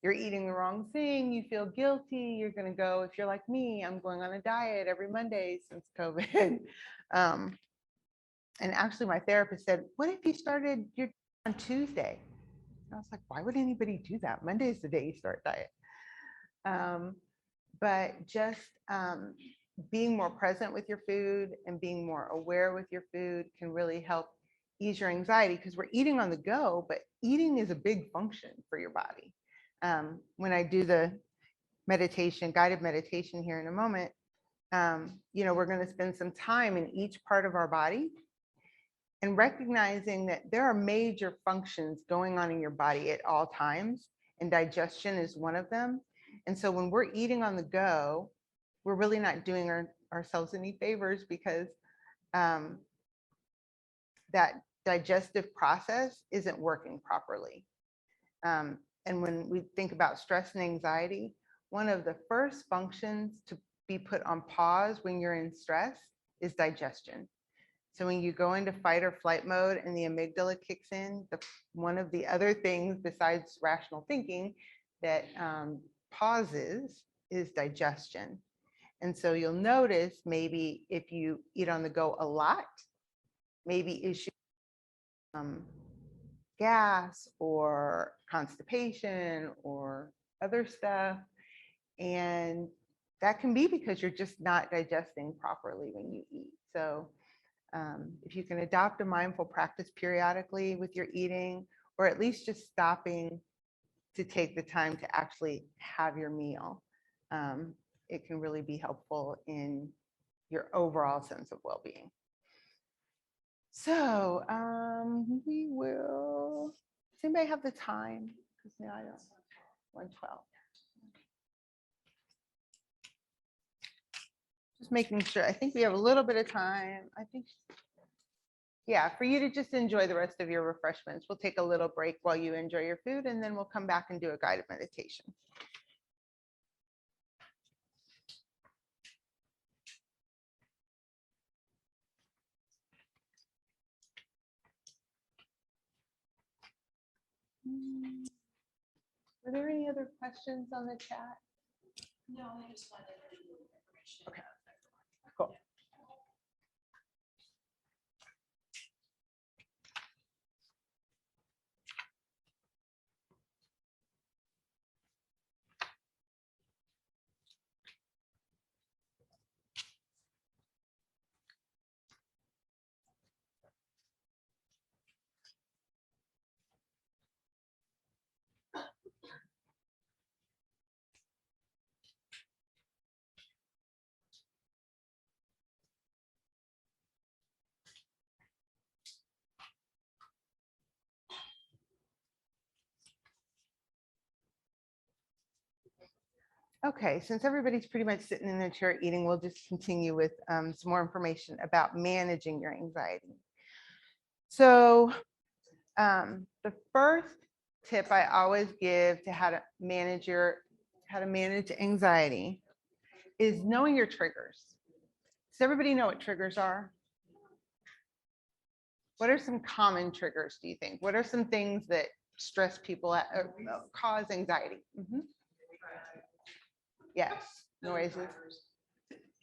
You're eating the wrong thing, you feel guilty, you're gonna go, if you're like me, I'm going on a diet every Monday since COVID. And actually my therapist said, what if you started your on Tuesday? I was like, why would anybody do that? Monday is the day you start diet. but just being more present with your food and being more aware with your food can really help ease your anxiety, because we're eating on the go, but eating is a big function for your body. When I do the meditation, guided meditation here in a moment, we're going to spend some time in each part of our body and recognizing that there are major functions going on in your body at all times, and digestion is one of them. And so when we're eating on the go, we're really not doing ourselves any favors, because that digestive process isn't working properly. And when we think about stress and anxiety, one of the first functions to be put on pause when you're in stress is digestion. So when you go into fight or flight mode and the amygdala kicks in, one of the other things besides rational thinking that pauses is digestion. And so you'll notice maybe if you eat on the go a lot, maybe issues gas or constipation or other stuff. And that can be because you're just not digesting properly when you eat. So if you can adopt a mindful practice periodically with your eating, or at least just stopping to take the time to actually have your meal, it can really be helpful in your overall sense of well-being. So we will, does anybody have the time? Because now I don't, 1:12. Just making sure, I think we have a little bit of time. I think, yeah, for you to just enjoy the rest of your refreshments. We'll take a little break while you enjoy your food, and then we'll come back and do a guided meditation. Are there any other questions on the chat? No, I just wanted to leave information. Okay, cool. Okay, since everybody's pretty much sitting in their chair eating, we'll just continue with some more information about managing your anxiety. So the first tip I always give to how to manage anxiety is knowing your triggers. Does everybody know what triggers are? What are some common triggers, do you think? What are some things that stress people out, or cause anxiety? Yes, noises.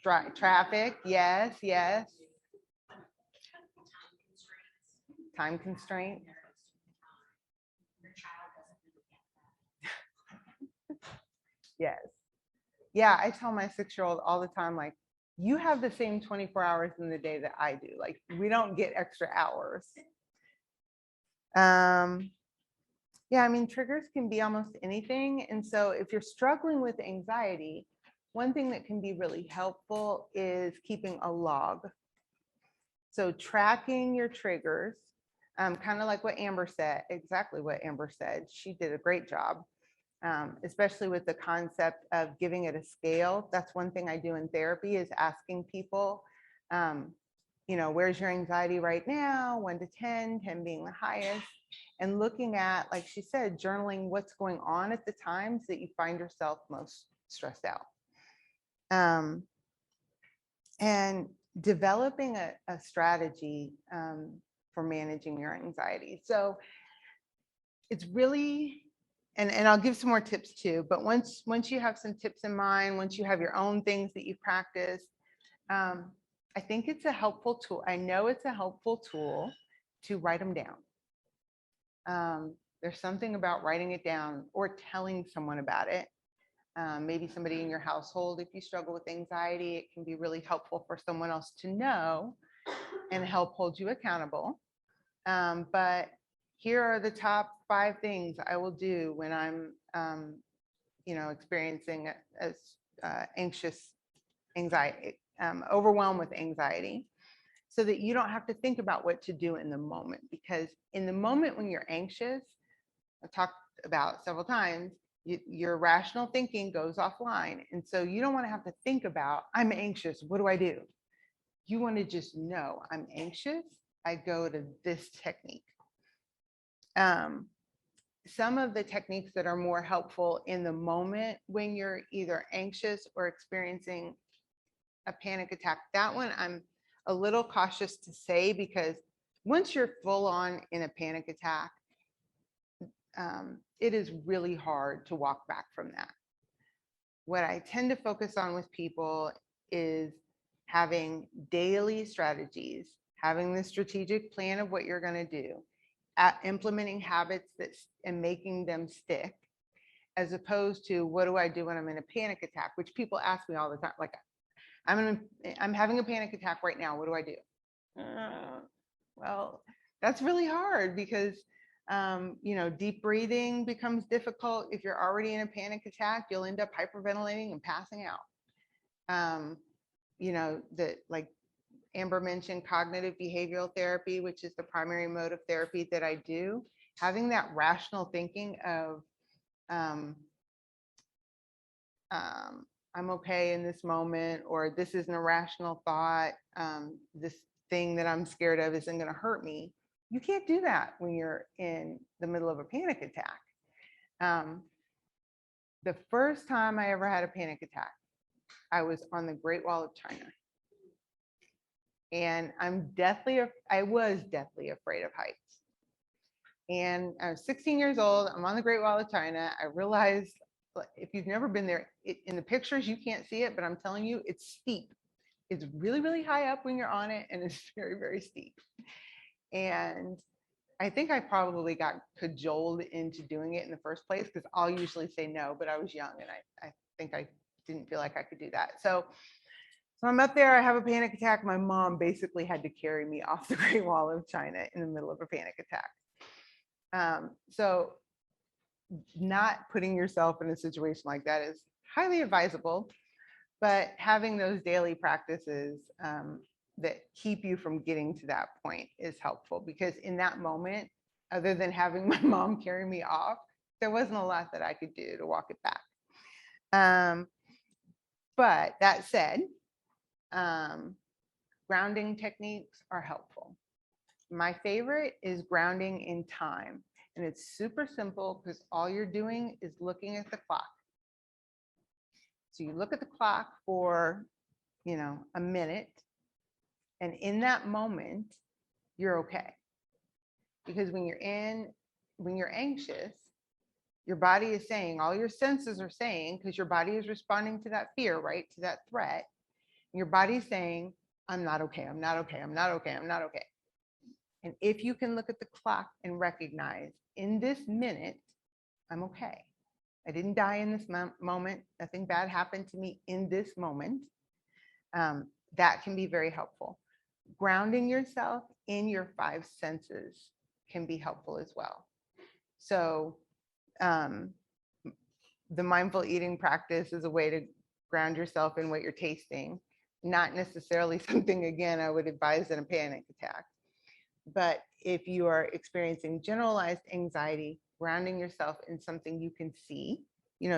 Traffic, yes, yes. Time constraint. Yes. Yeah, I tell my 6-year-old all the time, like, you have the same 24 hours in the day that I do. Like, we don't get extra hours. Yeah, I mean, triggers can be almost anything. And so if you're struggling with anxiety, one thing that can be really helpful is keeping a log. So tracking your triggers, kind of like what Amber said, exactly what Amber said. She did a great job, especially with the concept of giving it a scale. That's one thing I do in therapy, is asking people, where's your anxiety right now? 1 to 10, 10 being the highest. And looking at, like she said, journaling what's going on at the times that you find yourself most stressed out. And developing a strategy for managing your anxiety. So it's really, and I'll give some more tips too, but once you have some tips in mind, once you have your own things that you practice, I think it's a helpful tool. I know it's a helpful tool to write them down. There's something about writing it down or telling someone about it maybe somebody in your household. If you struggle with anxiety, it can be really helpful for someone else to know and help hold you accountable. But here are the top 5 things I will do when I'm, experiencing anxious anxiety, overwhelmed with anxiety, so that you don't have to think about what to do in the moment. Because in the moment when you're anxious, I've talked about several times, your rational thinking goes offline. And so you don't want to have to think about, I'm anxious, what do I do? You want to just know, I'm anxious, I go to this technique. Some of the techniques that are more helpful in the moment when you're either anxious or experiencing a panic attack, that one I'm a little cautious to say, because once you're full on in a panic attack, it is really hard to walk back from that. What I tend to focus on with people is having daily strategies, having the strategic plan of what you're going to do, implementing habits and making them stick, as opposed to what do I do when I'm in a panic attack, which people ask me all the time. Like, I'm having a panic attack right now. What do I do? Well, that's really hard because deep breathing becomes difficult. If you're already in a panic attack, you'll end up hyperventilating and passing out. Like Amber mentioned, cognitive behavioral therapy, which is the primary mode of therapy that I do. Having that rational thinking of, I'm okay in this moment, or this is an irrational thought, this thing that I'm scared of isn't going to hurt me. You can't do that when you're in the middle of a panic attack. The first time I ever had a panic attack, I was on the Great Wall of China. And I was deathly afraid of heights. And I was 16 years old. I'm on the Great Wall of China. I realized, if you've never been there, in the pictures, you can't see it, but I'm telling you, it's steep. It's really, really high up when you're on it, and it's very, very steep. And I think I probably got cajoled into doing it in the first place, because I'll usually say no, but I was young and I think I didn't feel like I could do that. So I'm up there, I have a panic attack. My mom basically had to carry me off the Great Wall of China in the middle of a panic attack. So not putting yourself in a situation like that is highly advisable, but having those daily practices that keep you from getting to that point is helpful, because in that moment, other than having my mom carry me off, there wasn't a lot that I could do to walk it back. But that said, grounding techniques are helpful. My favorite is grounding in time. And it's super simple, because all you're doing is looking at the clock. So you look at the clock for, a minute. And in that moment, you're okay. Because when you're anxious, your body is saying, all your senses are saying, because your body is responding to that fear, right? To that threat. Your body's saying, I'm not okay, I'm not okay, I'm not okay, I'm not okay. And if you can look at the clock and recognize, in this minute, I'm okay. I didn't die in this moment. Nothing bad happened to me in this moment. That can be very helpful. Grounding yourself in your 5 senses can be helpful as well. So the mindful eating practice is a way to ground yourself in what you're tasting. Not necessarily something, again, I would advise in a panic attack. But if you are experiencing generalized anxiety, grounding yourself in something you can see,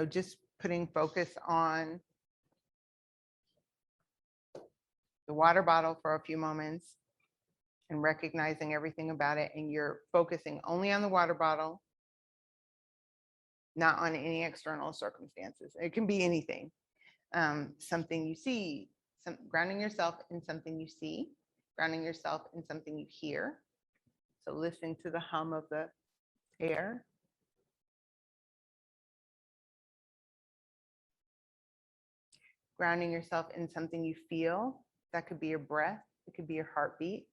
just putting focus on the water bottle for a few moments and recognizing everything about it, and you're focusing only on the water bottle, not on any external circumstances. It can be anything, something you see, grounding yourself in something you see, grounding yourself in something you hear. So listening to the hum of the air. Grounding yourself in something you feel. That could be your breath. It could be your heartbeat.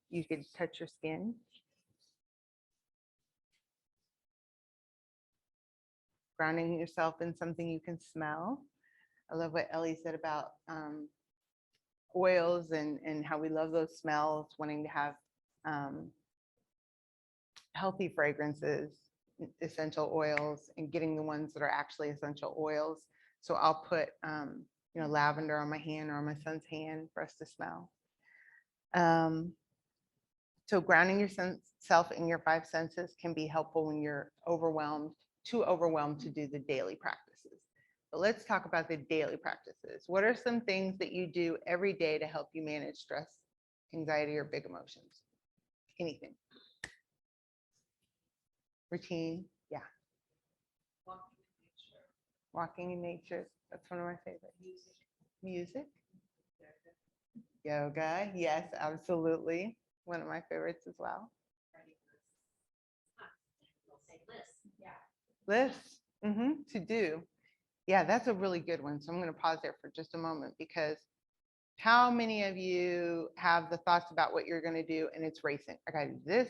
You could touch your skin. grounding yourself in something you can smell. I love what Ellie said about oils and how we love those smells, wanting to have healthy fragrances, essential oils, and getting the ones that are actually essential oils. So I'll put, lavender on my hand or on my son's hand for us to smell. So grounding yourself in your 5 senses can be helpful when you're too overwhelmed to do the daily practices. But let's talk about the daily practices. What are some things that you do every day to help you manage stress, anxiety, or big emotions? Anything. Routine, yeah. Walking in nature, that's one of my favorites. Music. Yoga, yes, absolutely. One of my favorites as well. Lists, to do. Yeah, that's a really good one. So I'm going to pause there for just a moment, because how many of you have the thoughts about what you're going to do and it's racing? I got to do this,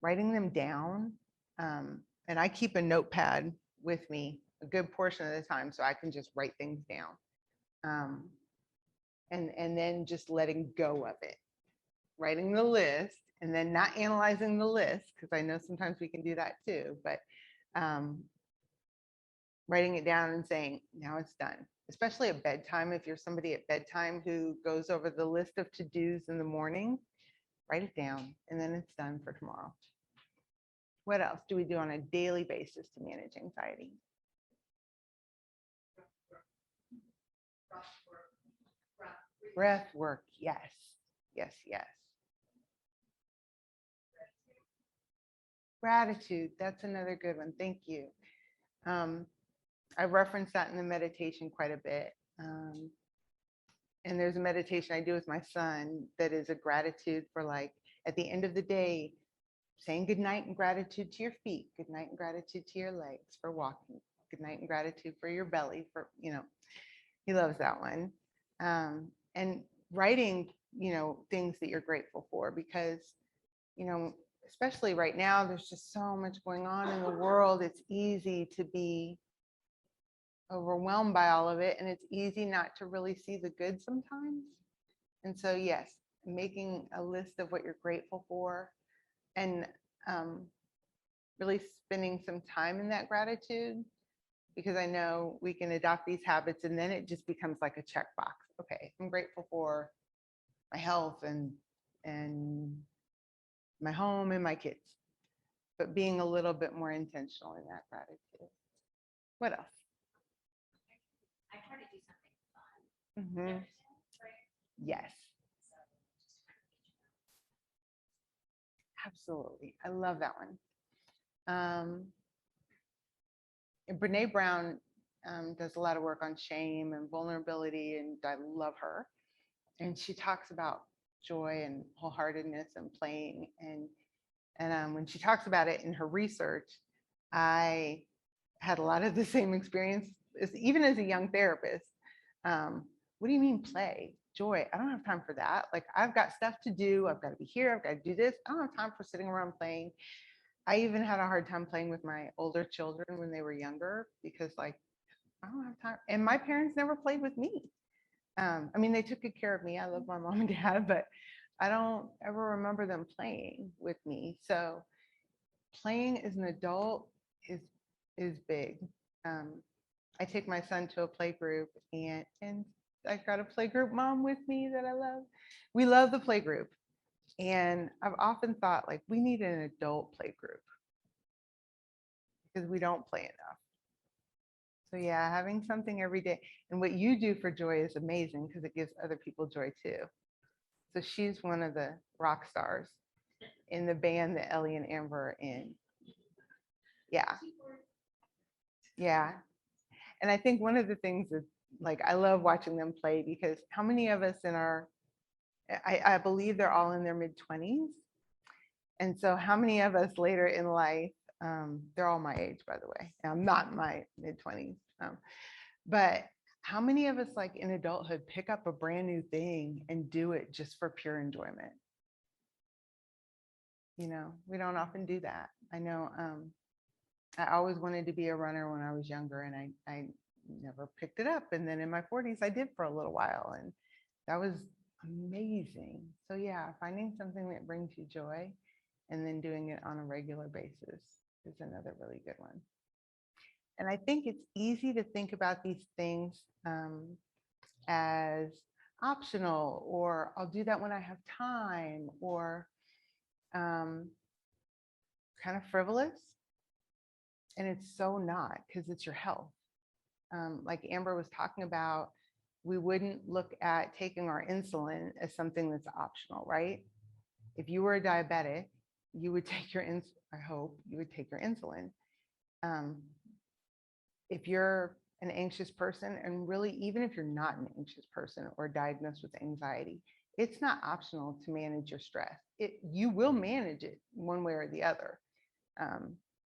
writing them down. And I keep a notepad with me a good portion of the time so I can just write things down. And then just letting go of it, writing the list, and then not analyzing the list, because I know sometimes we can do that too, but writing it down and saying, now it's done. Especially at bedtime, if you're somebody at bedtime who goes over the list of to-dos in the morning, write it down, and then it's done for tomorrow. What else do we do on a daily basis to manage anxiety? Breath work, yes, yes, yes. Gratitude, that's another good one. Thank you. I reference that in the meditation quite a bit. And there's a meditation I do with my son that is a gratitude for, like, at the end of the day, saying good night and gratitude to your feet, good night and gratitude to your legs for walking, good night and gratitude for your belly for, he loves that one. And writing, things that you're grateful for, because, especially right now, there's just so much going on in the world. It's easy to be overwhelmed by all of it, and it's easy not to really see the good sometimes. And so, yes, making a list of what you're grateful for, and really spending some time in that gratitude, because I know we can adopt these habits and then it just becomes like a checkbox. Okay, I'm grateful for my health and my home and my kids, but being a little bit more intentional in that gratitude. What else? I try to do something fun. Yes, absolutely. I love that one. Brene Brown does a lot of work on shame and vulnerability, and I love her. And she talks about joy and wholeheartedness and playing. And when she talks about it in her research, I had a lot of the same experience, even as a young therapist. What do you mean play? Joy? I don't have time for that. Like, I've got stuff to do. I've got to be here. I've got to do this. I don't have time for sitting around playing. I even had a hard time playing with my older children when they were younger, because, like, I don't have time. And my parents never played with me. I mean, they took good care of me. I love my mom and dad, but I don't ever remember them playing with me. So playing as an adult is big. I take my son to a play group, and I've got a play group mom with me that I love. We love the play group. And I've often thought, like, we need an adult play group because we don't play enough. So yeah, having something every day. And what you do for joy is amazing, because it gives other people joy too. So she's one of the rock stars in the band that Ellie and Amber are in. Yeah. Yeah. And I think one of the things is, like, I love watching them play, because how many of us I believe they're all in their mid-20s. And so how many of us later in life, they're all my age, by the way. I'm not in my mid-20s. But how many of us, like, in adulthood, pick up a brand new thing and do it just for pure enjoyment? We don't often do that. I know I always wanted to be a runner when I was younger, and I never picked it up. And then in my 40s, I did for a little while, and that was amazing. So yeah, finding something that brings you joy and then doing it on a regular basis is another really good one. And I think it's easy to think about these things as optional, or I'll do that when I have time, or kind of frivolous. And it's so not, because it's your health. Like Amber was talking about, we wouldn't look at taking our insulin as something that's optional, right? If you were a diabetic, you would take your insulin. I hope you would take your insulin. If you're an anxious person, and really, even if you're not an anxious person or diagnosed with anxiety, it's not optional to manage your stress. You will manage it one way or the other.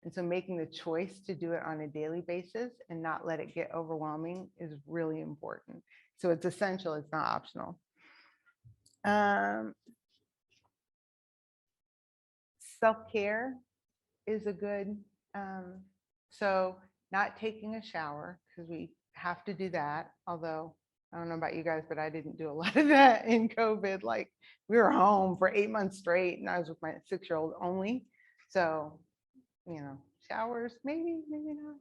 And so making the choice to do it on a daily basis and not let it get overwhelming is really important. So it's essential, it's not optional. Self-care is a good, so not taking a shower, because we have to do that. Although I don't know about you guys, but I didn't do a lot of that in COVID. Like, we were home for 8 months straight and I was with my 6-year-old only. So, showers, maybe not.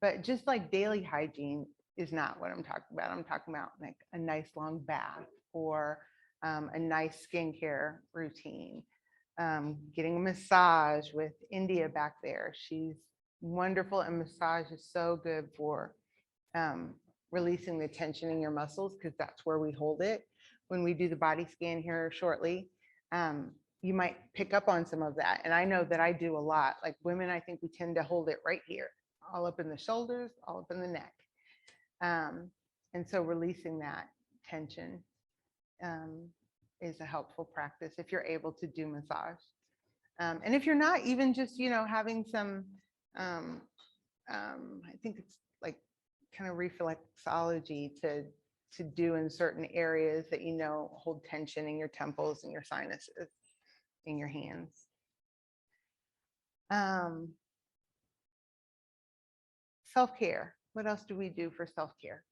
But just like daily hygiene is not what I'm talking about. I'm talking about like a nice long bath, or a nice skincare routine. Getting a massage with India back there. She's wonderful, and massage is so good for releasing the tension in your muscles, because that's where we hold it. When we do the body scan here shortly, you might pick up on some of that. And I know that I do a lot. Like women, I think we tend to hold it right here, all up in the shoulders, all up in the neck. And so releasing that tension is a helpful practice if you're able to do massage. And if you're not, even just, having some, I think it's like kind of reflexology to do in certain areas that, hold tension in your temples and your sinuses, in your hands. Self-care. What else do we do for self-care?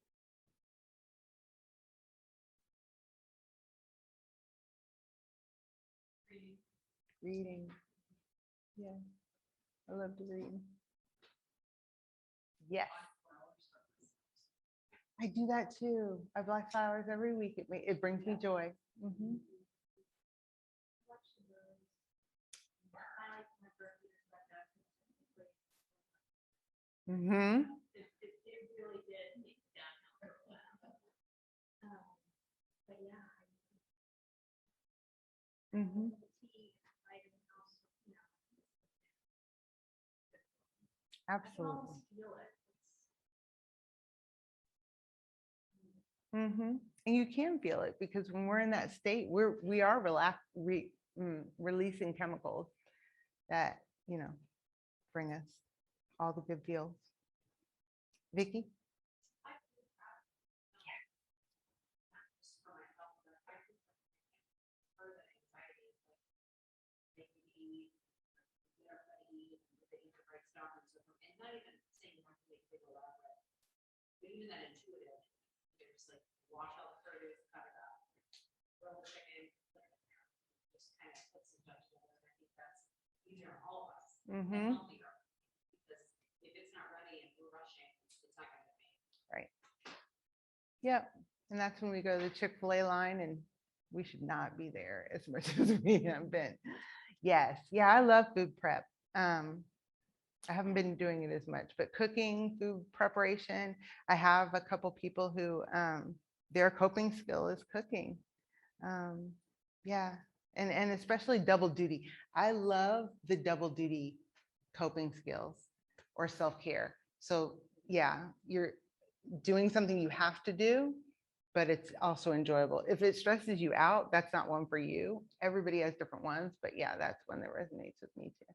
Reading. Yeah, I love to read. Yes. I do that too. I buy flowers every week. It brings me joy. Mm-hmm. Mm-hmm. Mm-hmm. Absolutely. Mm-hmm. And you can feel it, because when we're in that state, we are releasing chemicals that, bring us all the good feels. Vicky? Even that intuitive, just like wash out the produce, cut it up, grill the chicken, just kind of put some touch together. I think that's easier on all of us. Mm-hmm. And healthier, because if it's not ready and we're rushing, it's not going to be. Right. Yep. And that's when we go to the Chick-fil-A line, and we should not be there as much as we have been. Yes. Yeah, I love food prep. I haven't been doing it as much, but cooking, food preparation. I have a couple people who their coping skill is cooking. Yeah, and especially double duty. I love the double duty coping skills or self-care. So yeah, you're doing something you have to do, but it's also enjoyable. If it stresses you out, that's not one for you. Everybody has different ones, but yeah, that's one that resonates with me too.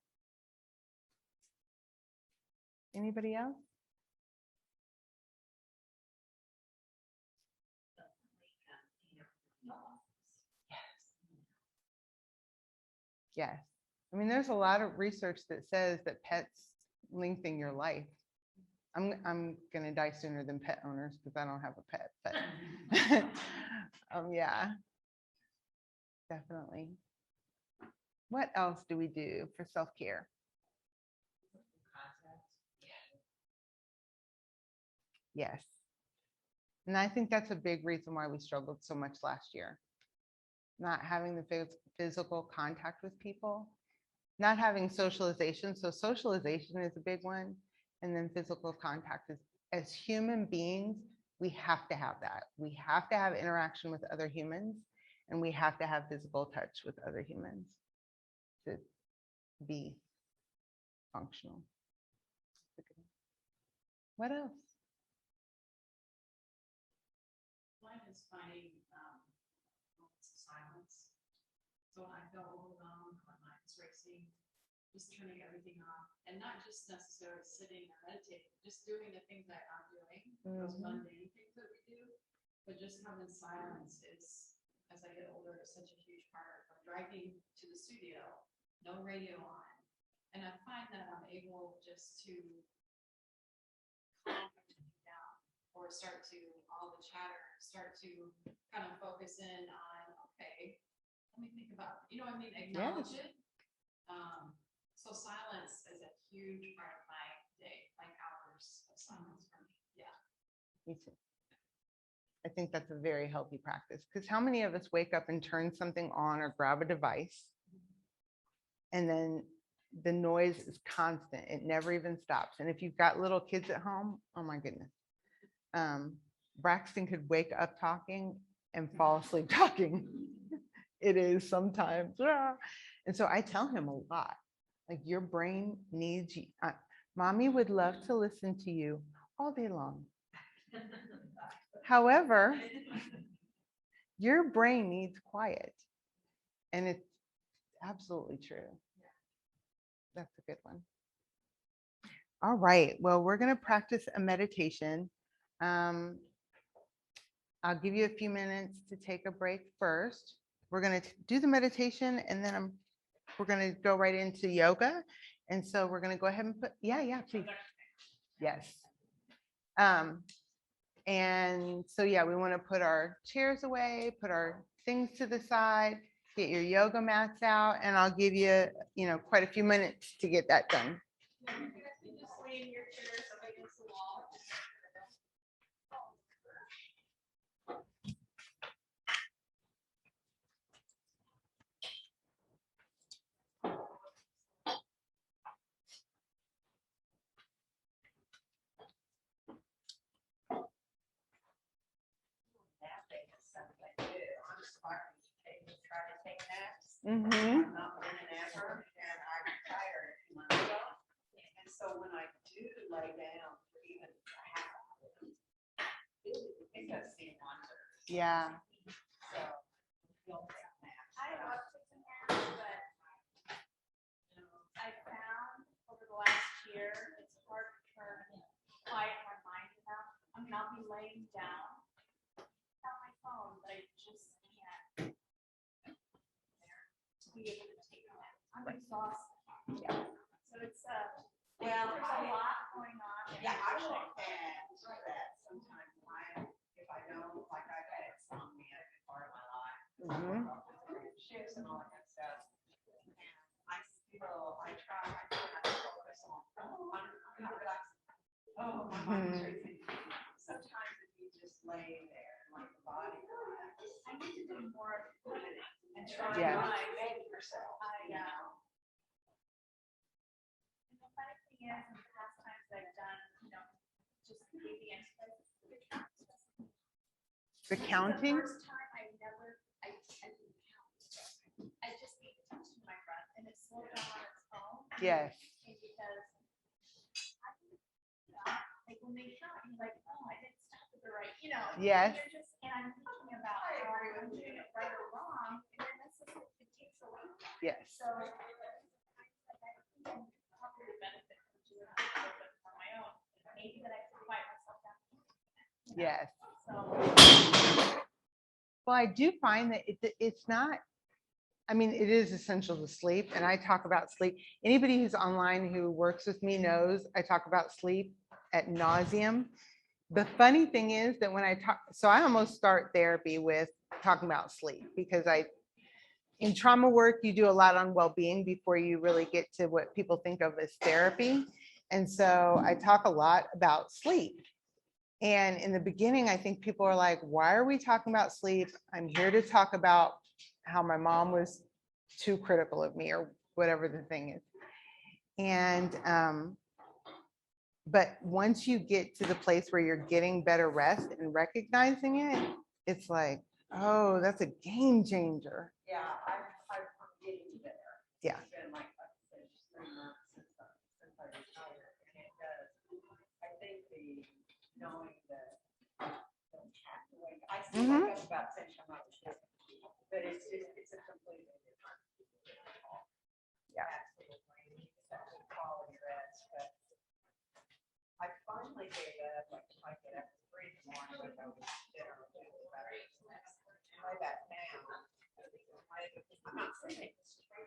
Anybody else? Yes. I mean, there's a lot of research that says that pets lengthen your life. I'm gonna die sooner than pet owners because I don't have a pet, but yeah, definitely. What else do we do for self-care? Yes. And I think that's a big reason why we struggled so much last year. Not having the physical contact with people, not having socialization. So socialization is a big one. And then physical contact is, as human beings, we have to have that. We have to have interaction with other humans, and we have to have physical touch with other humans to be functional. What else? Mine is finding moments of silence. So when I feel overwhelmed, my mind's racing, just turning everything off, and not just necessarily sitting or meditating, just doing the things that I'm doing, those mundane things that we do, but just having silence is, as I get older, is such a huge part. I'm driving to the studio, no radio on, and I find that I'm able just to calm everything down, or start to, all the chatter, start to kind of focus in on, okay, let me think about, you know what I mean, acknowledge it. So silence is a huge part of my day, like hours of silence for me. Yeah. Me too. I think that's a very healthy practice, because how many of us wake up and turn something on or grab a device, and then the noise is constant. It never even stops. And if you've got little kids at home, oh my goodness. Braxton could wake up talking and fall asleep talking. It is sometimes. And so I tell him a lot, like, your brain needs you. Mommy would love to listen to you all day long. However, your brain needs quiet. And it's absolutely true. That's a good one. All right. Well, we're going to practice a meditation. I'll give you a few minutes to take a break first. We're going to do the meditation, and then we're going to go right into yoga. And so we're going to go ahead and put, yeah, please. Yes. And so, yeah, we want to put our chairs away, put our things to the side, get your yoga mats out, and I'll give you, quite a few minutes to get that done. Mm-hmm. I'm not been an napper, and I retired a few months ago. And so when I do lay down for even a half hour, it does seem wonders. Yeah. So you'll take naps. I love taking naps, but I found over the last year, it's hard to quiet my mind enough. I mean, I'll be laying down on my phone, but I just can't be able to take a nap. I'm exhausted. Yeah. So it's well, there's a lot going on. Yeah, I will do that sometimes. If I know, like I've had insomnia as part of my life, shifts and all that kind of stuff. And I try not to focus on, I'm not relaxing. Oh, my mind's racing. Sometimes if you just lay there, like the body relaxes. I need to do more of it And try Yeah. to make yourself. And the funny thing is, in the past times I've done, just breathing exercises, The counting? The first time I didn't count. I just paid attention to my breath, and it slowed down on its own. Yes. Because like when they count, you're like, oh, I didn't stop at the right, Yes. and I'm thinking about how I'm doing it right or wrong, and then it takes away. Yes. So I probably benefit from doing it a little bit on my own. Maybe that I can quiet myself down. Yes. So Well, I do find that it's not I mean, it is essential to sleep, and I talk about sleep. Anybody who's online who works with me knows I talk about sleep at nauseum. The funny thing is that when I talk, so I almost start therapy with talking about sleep because in trauma work, you do a lot on well-being before you really get to what people think of as therapy. And so I talk a lot about sleep. And in the beginning, I think people are like, why are we talking about sleep? I'm here to talk about how my mom was too critical of me or whatever the thing is. And, but once you get to the place where you're getting better rest and recognizing it, it's like, oh, that's a game changer. Yeah, I'm getting there. Yeah. It's been like I said, just 3 months since I retired, and it does. I think the knowing that I still wake up about 10 times a day, but it's a completely different. Yeah. Absolutely, such a quality rest, but I finally gave up, like if I get up at 3 in the morning, I go to dinner with better. And by that now, I'm not sleeping.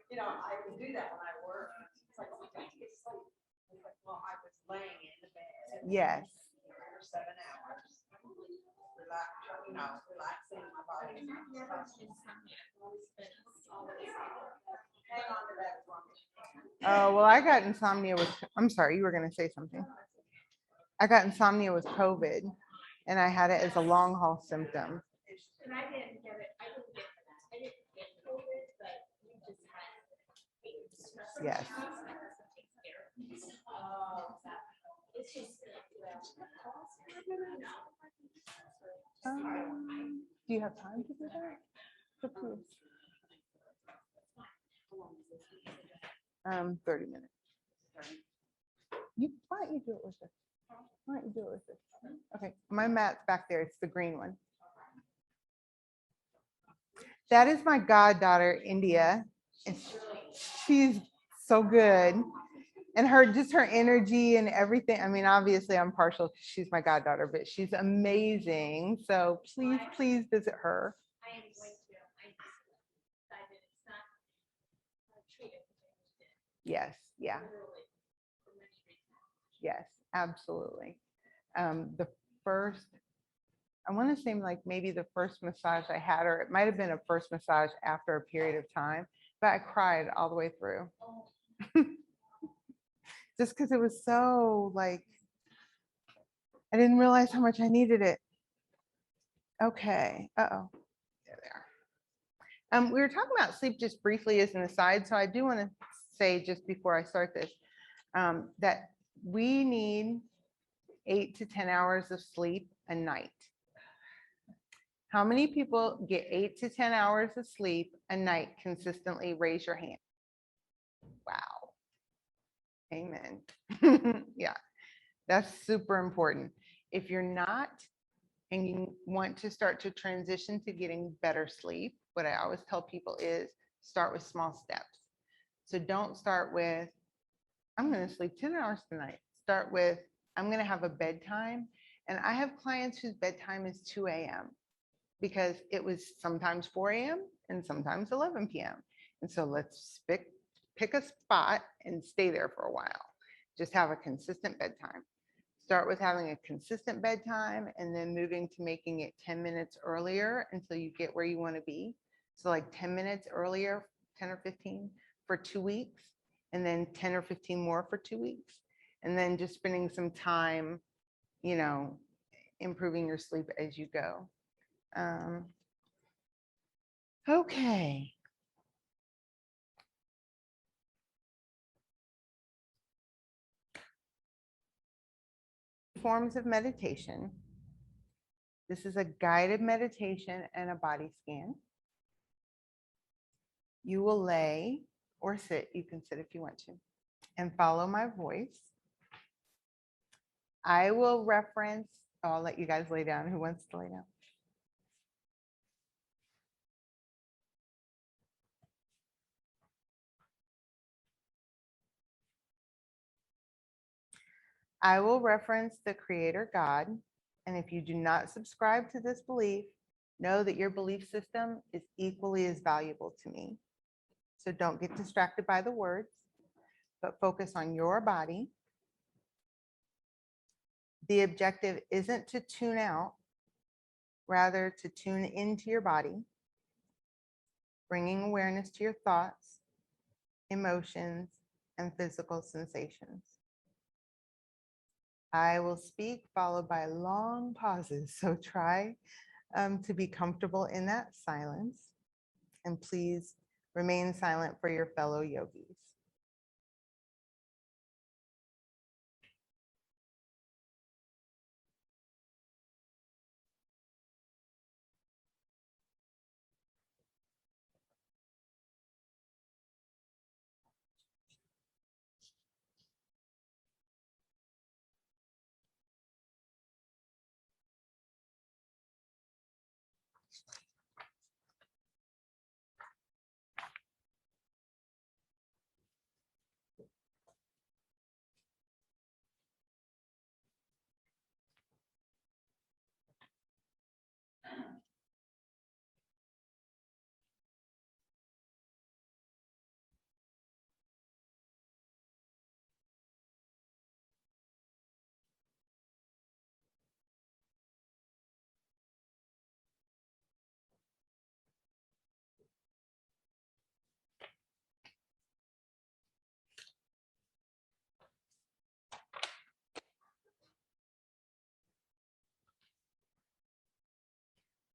You know, I can do that when I work. It's like, oh, I get sleep. It's like, well, I was laying in the bed. Yes. For 7 hours. You know, relaxing my body. Hang on to that as long as you can. Oh, well, I got insomnia with, I'm sorry, you were going to say something. I got insomnia with COVID and I had it as a long haul symptom. And I didn't get it. I didn't get that. I didn't get COVID, but we just had. Yes. It's just. Do you have time to do that? It's up to you. 30 minutes. Why don't you do it with this? Why don't you do it with this? Okay, my mat's back there. It's the green one. That is my goddaughter, India. And she's so good. And just her energy and everything. I mean, obviously I'm partial because she's my goddaughter, but she's amazing. So please visit her. I am going to. I decided it's not treated. Yes, yeah. Yes, absolutely. The first, I want to say like maybe the first massage I had, or it might have been a first massage after a period of time, but I cried all the way through. Just because it was so like, I didn't realize how much I needed it. Okay, uh-oh, there they are. We were talking about sleep just briefly as an aside, so I do want to say just before I start this, that we need 8 to 10 hours of sleep a night. How many people get 8 to 10 hours of sleep a night consistently? Raise your hand. Wow. Amen. Yeah, that's super important. If you're not, and you want to start to transition to getting better sleep, what I always tell people is start with small steps. So don't start with, I'm going to sleep 10 hours tonight. Start with, I'm going to have a bedtime. And I have clients whose bedtime is 2 a.m. because it was sometimes 4 a.m. and sometimes 11 p.m. And so let's pick a spot and stay there for a while. Just have a consistent bedtime. Start with having a consistent bedtime and then moving to making it 10 minutes earlier until you get where you want to be. So like 10 minutes earlier, 10 or 15 for 2 weeks, and then 10 or 15 more for 2 weeks. And then just spending some time, you know, improving your sleep as you go. Okay. Forms of meditation. This is a guided meditation and a body scan. You will lay or sit, you can sit if you want to, and follow my voice. I will reference, I'll let you guys lay down. Who wants to lay down? I will reference the Creator God, and if you do not subscribe to this belief, know that your belief system is equally as valuable to me. So don't get distracted by the words, but focus on your body. The objective isn't to tune out, rather to tune into your body, bringing awareness to your thoughts, emotions, and physical sensations. I will speak followed by long pauses, so try to be comfortable in that silence, and please remain silent for your fellow yogis.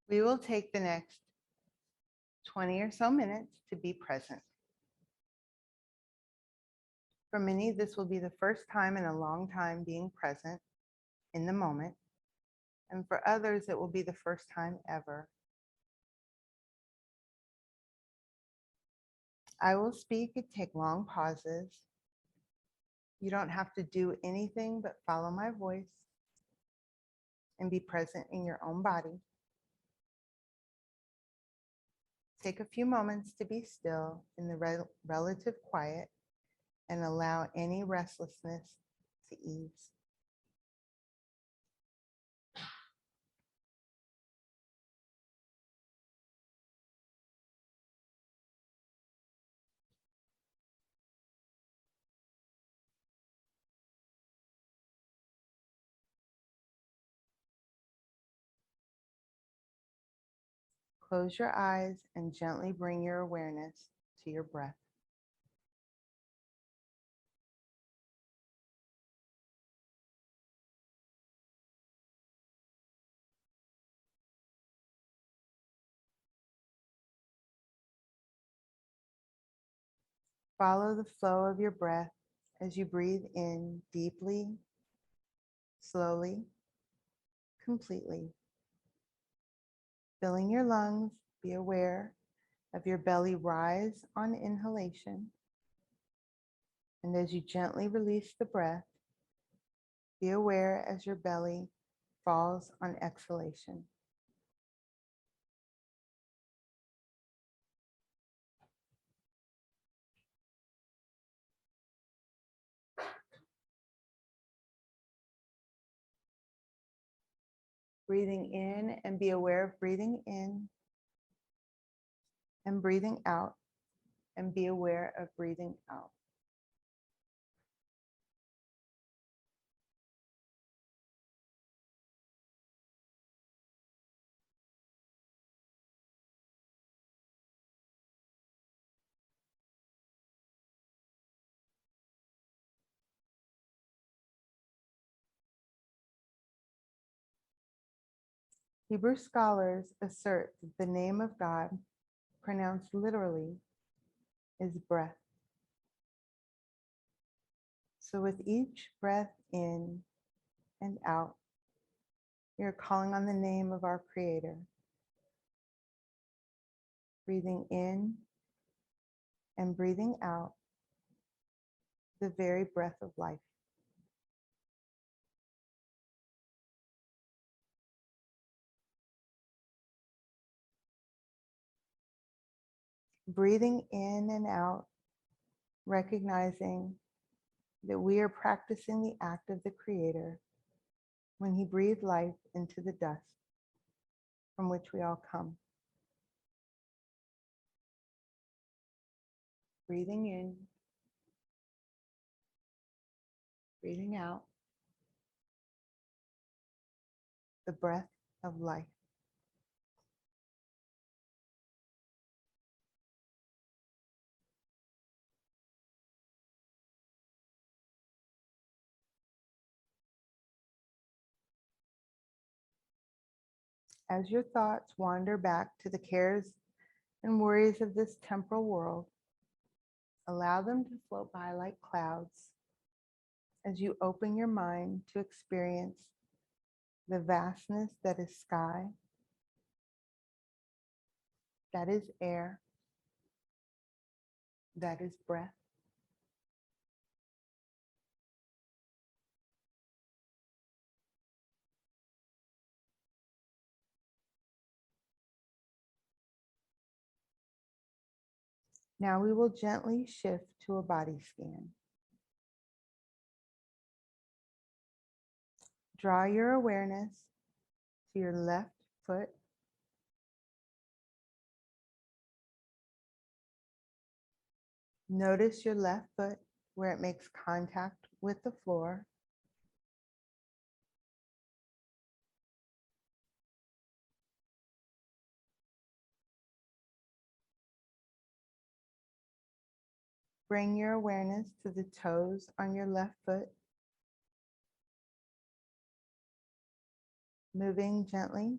We will take the next 20 or so minutes to be present. For many, this will be the first time in a long time being present in the moment. And for others, it will be the first time ever. I will speak and take long pauses. You don't have to do anything but follow my voice and be present in your own body. Take a few moments to be still in the relative quiet and allow any restlessness to ease. Close your eyes and gently bring your awareness to your breath. Follow the flow of your breath as you breathe in deeply, slowly, completely. Filling your lungs, be aware of your belly rise on inhalation. And as you gently release the breath, be aware as your belly falls on exhalation. Breathing in and be aware of breathing in and breathing out and be aware of breathing out. Hebrew scholars assert that the name of God, pronounced literally, is breath. So with each breath in and out, you're calling on the name of our Creator. Breathing in and breathing out the very breath of life. Breathing in and out, recognizing that we are practicing the act of the Creator when He breathed life into the dust from which we all come. Breathing in, breathing out, the breath of life. As your thoughts wander back to the cares and worries of this temporal world, allow them to float by like clouds as you open your mind to experience the vastness that is sky, that is air, that is breath. Now we will gently shift to a body scan. Draw your awareness to your left foot. Notice your left foot where it makes contact with the floor. Bring your awareness to the toes on your left foot. Moving gently,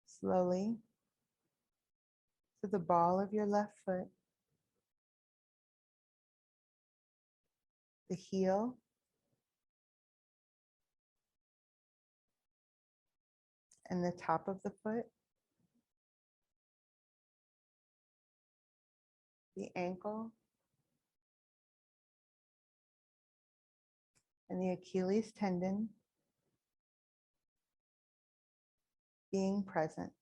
slowly to the ball of your left foot, the heel, and the top of the foot, the ankle, and the Achilles tendon, being present.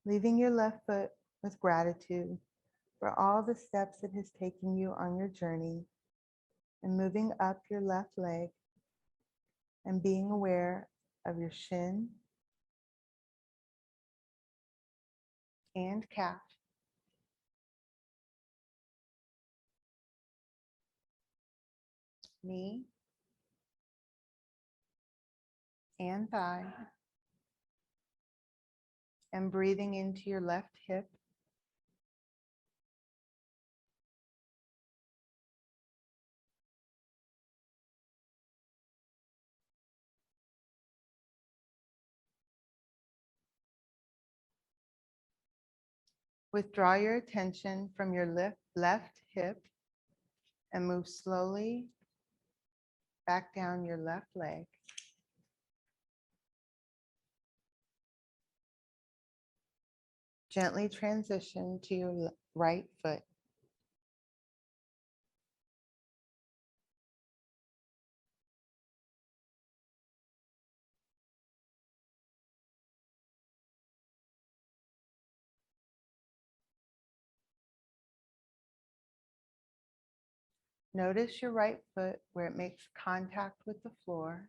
Leaving your left foot with gratitude for all the steps it has taken you on your journey, and moving up your left leg and being aware of your shin and calf. Knee and thigh, and breathing into your left hip. Withdraw your attention from your left hip and move slowly back down your left leg. Gently transition to your right foot. Notice your right foot where it makes contact with the floor.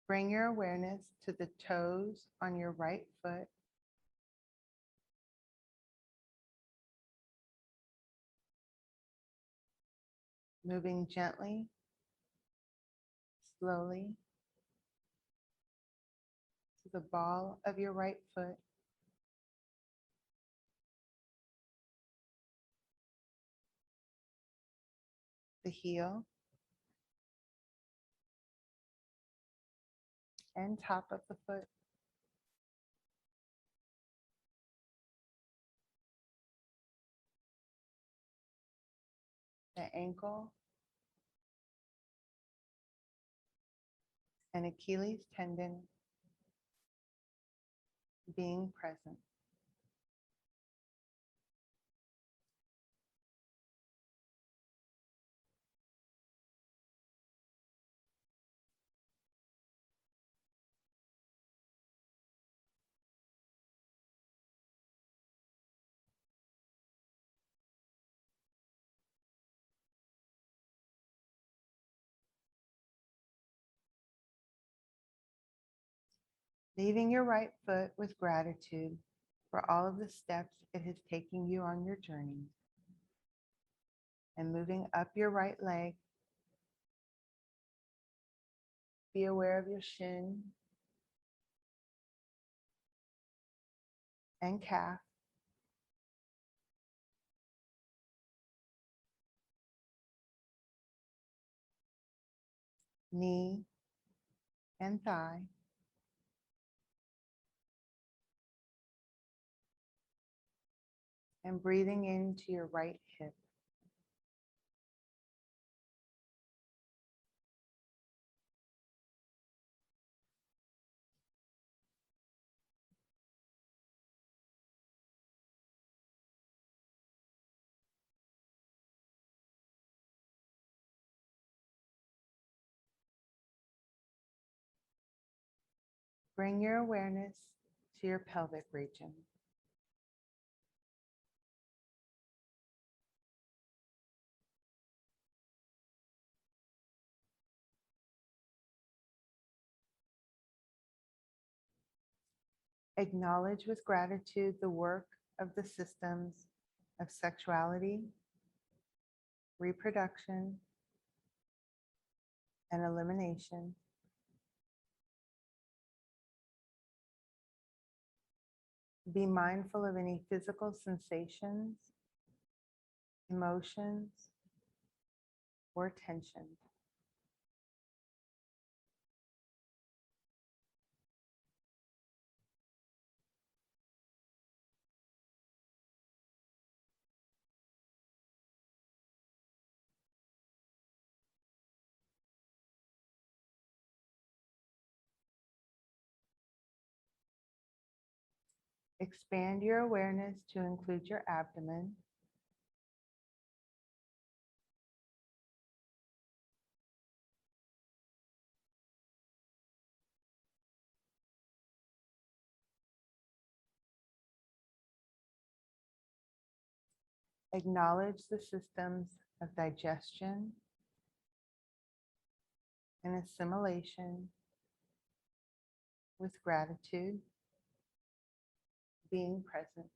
Bring your awareness to the toes on your right foot. Moving gently, slowly to the ball of your right foot. The heel and top of the foot. the ankle and Achilles tendon being present. Leaving your right foot with gratitude for all of the steps it has taken you on your journey. And moving up your right leg, be aware of your shin and calf. Knee and thigh. And breathing into your right hip. Bring your awareness to your pelvic region. Acknowledge with gratitude the work of the systems of sexuality, reproduction, and elimination. Be mindful of any physical sensations, emotions, or tension. Expand your awareness to include your abdomen. Acknowledge the systems of digestion and assimilation with gratitude, being present.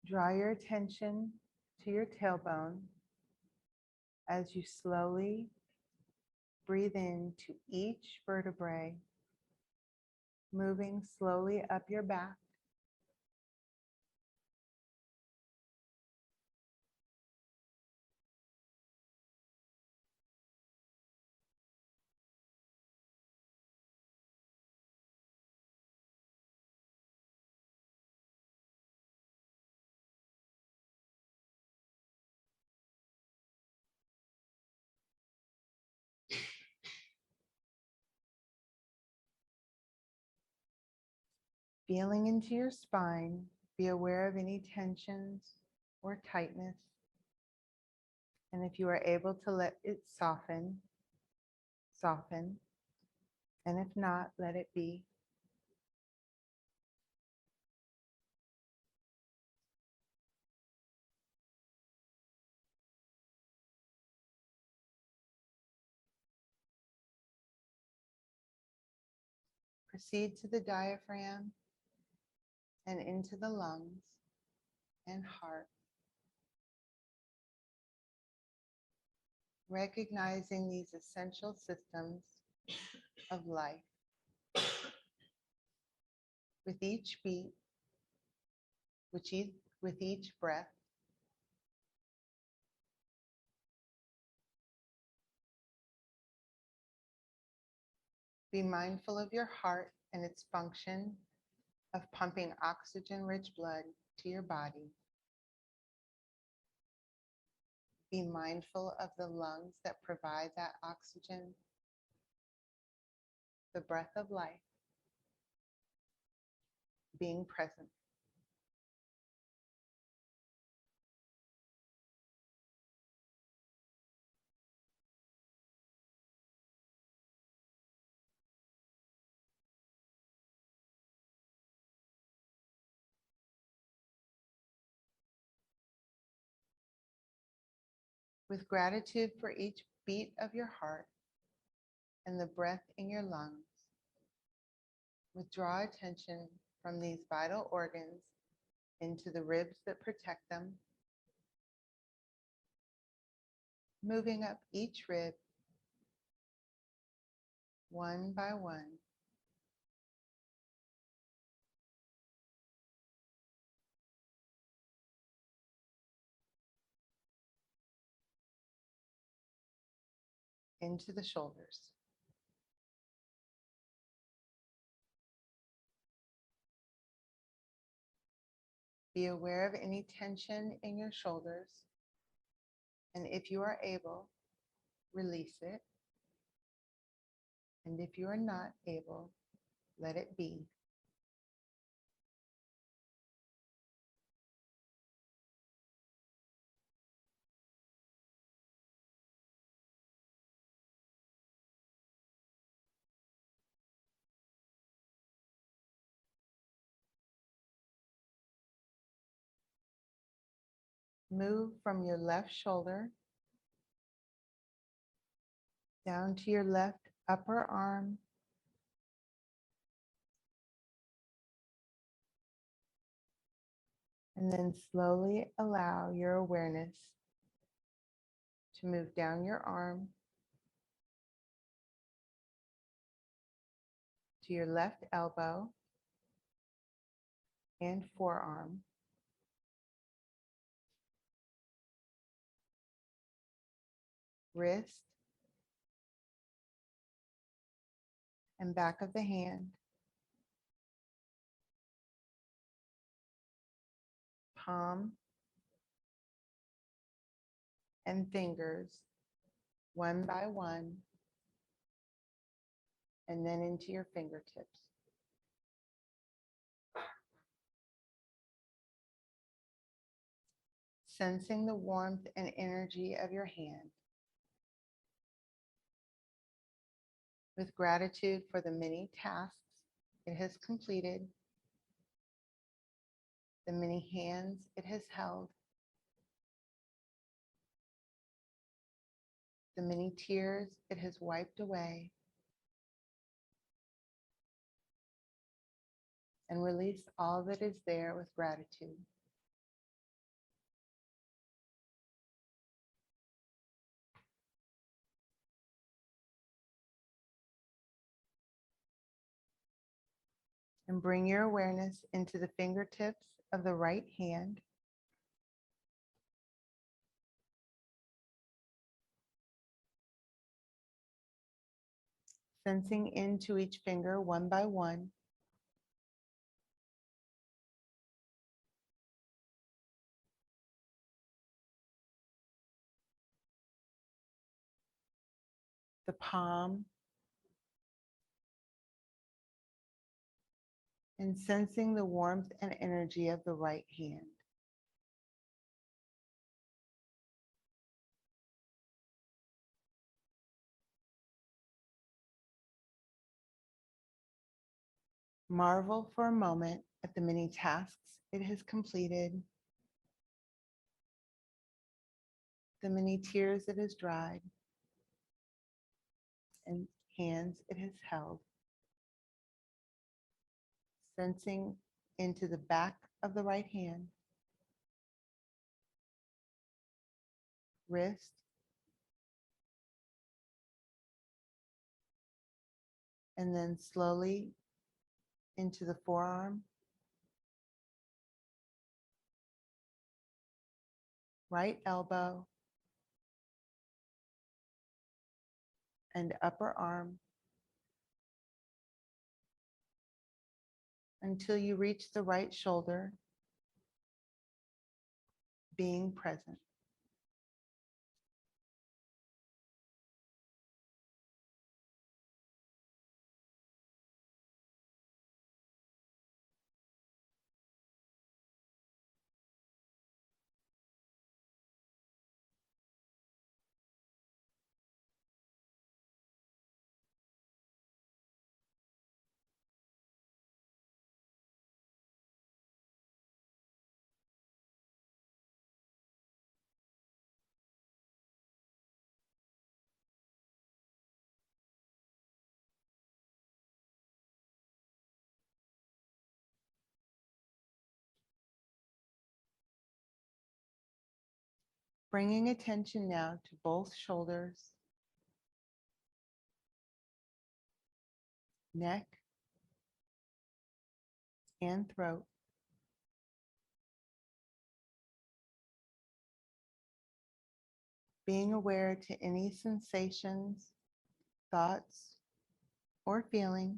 Draw your attention to your tailbone as you slowly breathe into each vertebrae, moving slowly up your back. Feeling into your spine, be aware of any tensions or tightness. And if you are able to let it soften, soften. And if not, let it be. proceed to the diaphragm and into the lungs and heart. Recognizing these essential systems of life. With each beat, with each breath, be mindful of your heart and its function of pumping oxygen-rich blood to your body. Be mindful of the lungs that provide that oxygen, the breath of life, being present. With gratitude for each beat of your heart and the breath in your lungs, withdraw attention from these vital organs into the ribs that protect them, moving up each rib one by one. Into the shoulders. Be aware of any tension in your shoulders, and if you are able, release it. And if you are not able, let it be. Move from your left shoulder down to your left upper arm, and then slowly allow your awareness to move down your arm to your left elbow and forearm. Wrist and back of the hand, palm and fingers, one by one, and then into your fingertips. Sensing the warmth and energy of your hand. With gratitude for the many tasks it has completed, the many hands it has held, the many tears it has wiped away, and release all that is there with gratitude. And bring your awareness into the fingertips of the right hand. Sensing into each finger one by one. The palm. And sensing the warmth and energy of the right hand. Marvel for a moment at the many tasks it has completed, the many tears it has dried, and hands it has held. Sensing into the back of the right hand, wrist, and then slowly into the forearm, right elbow, and upper arm until you reach the right shoulder, being present. Bringing attention now to both shoulders, neck, and throat. Being aware to any sensations, thoughts, or feelings.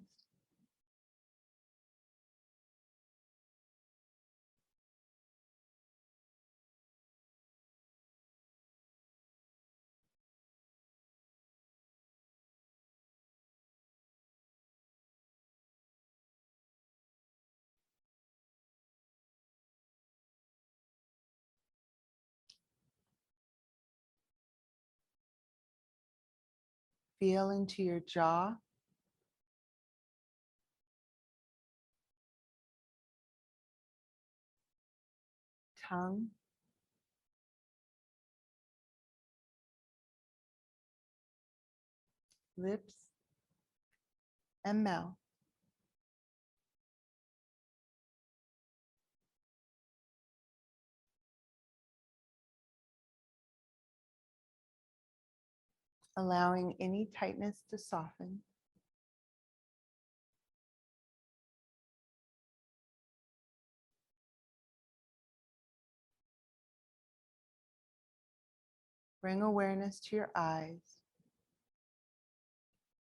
Feel into your jaw, tongue, lips, and mouth. Allowing any tightness to soften. Bring awareness to your eyes.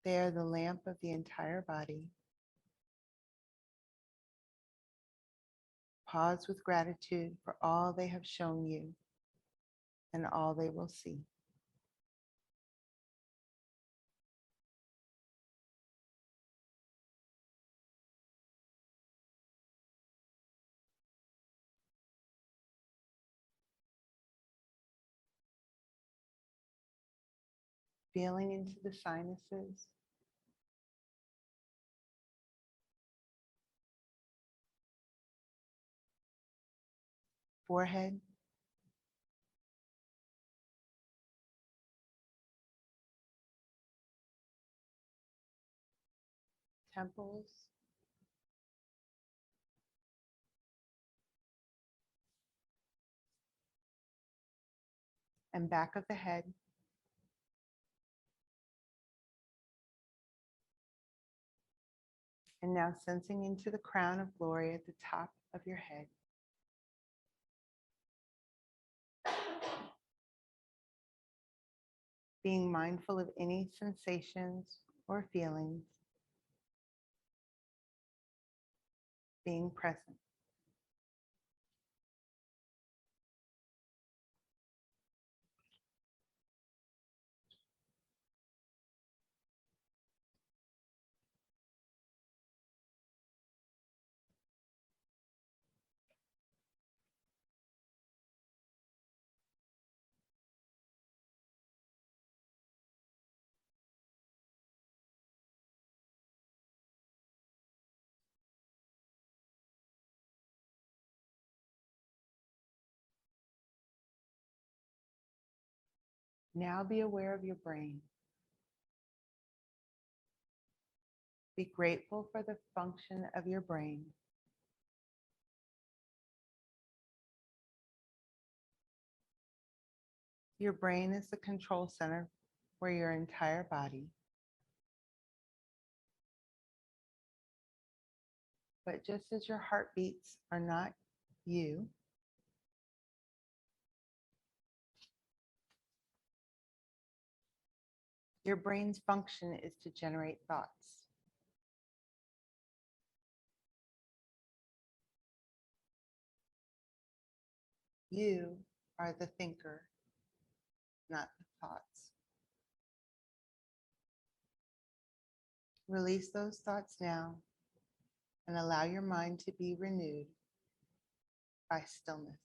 They are the lamp of the entire body. Pause with gratitude for all they have shown you and all they will see. Feeling into the sinuses, forehead, temples, and back of the head. And now sensing into the crown of glory at the top of your head. Being mindful of any sensations or feelings. Being present. Now be aware of your brain. Be grateful for the function of your brain. Your brain is the control center for your entire body. But just as your heartbeats are not you, your brain's function is to generate thoughts. You are the thinker, not the thoughts. Release those thoughts now and allow your mind to be renewed by stillness.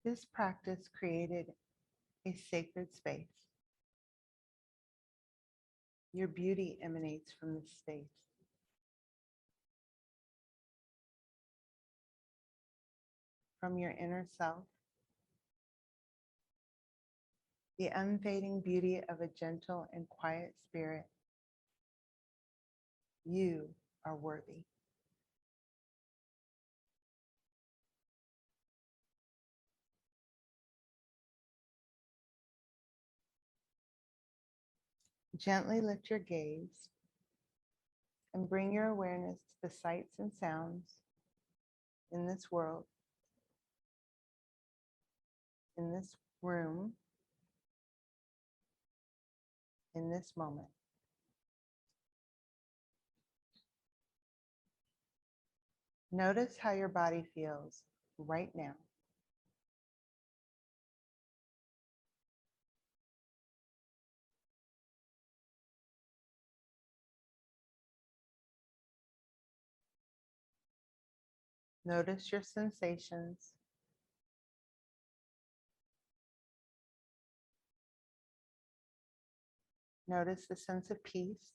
This practice created a sacred space. Your beauty emanates from this space. From your inner self, the unfading beauty of a gentle and quiet spirit. You are worthy. Gently lift your gaze and bring your awareness to the sights and sounds in this world, in this room, in this moment. Notice how your body feels right now. Notice your sensations. Notice the sense of peace.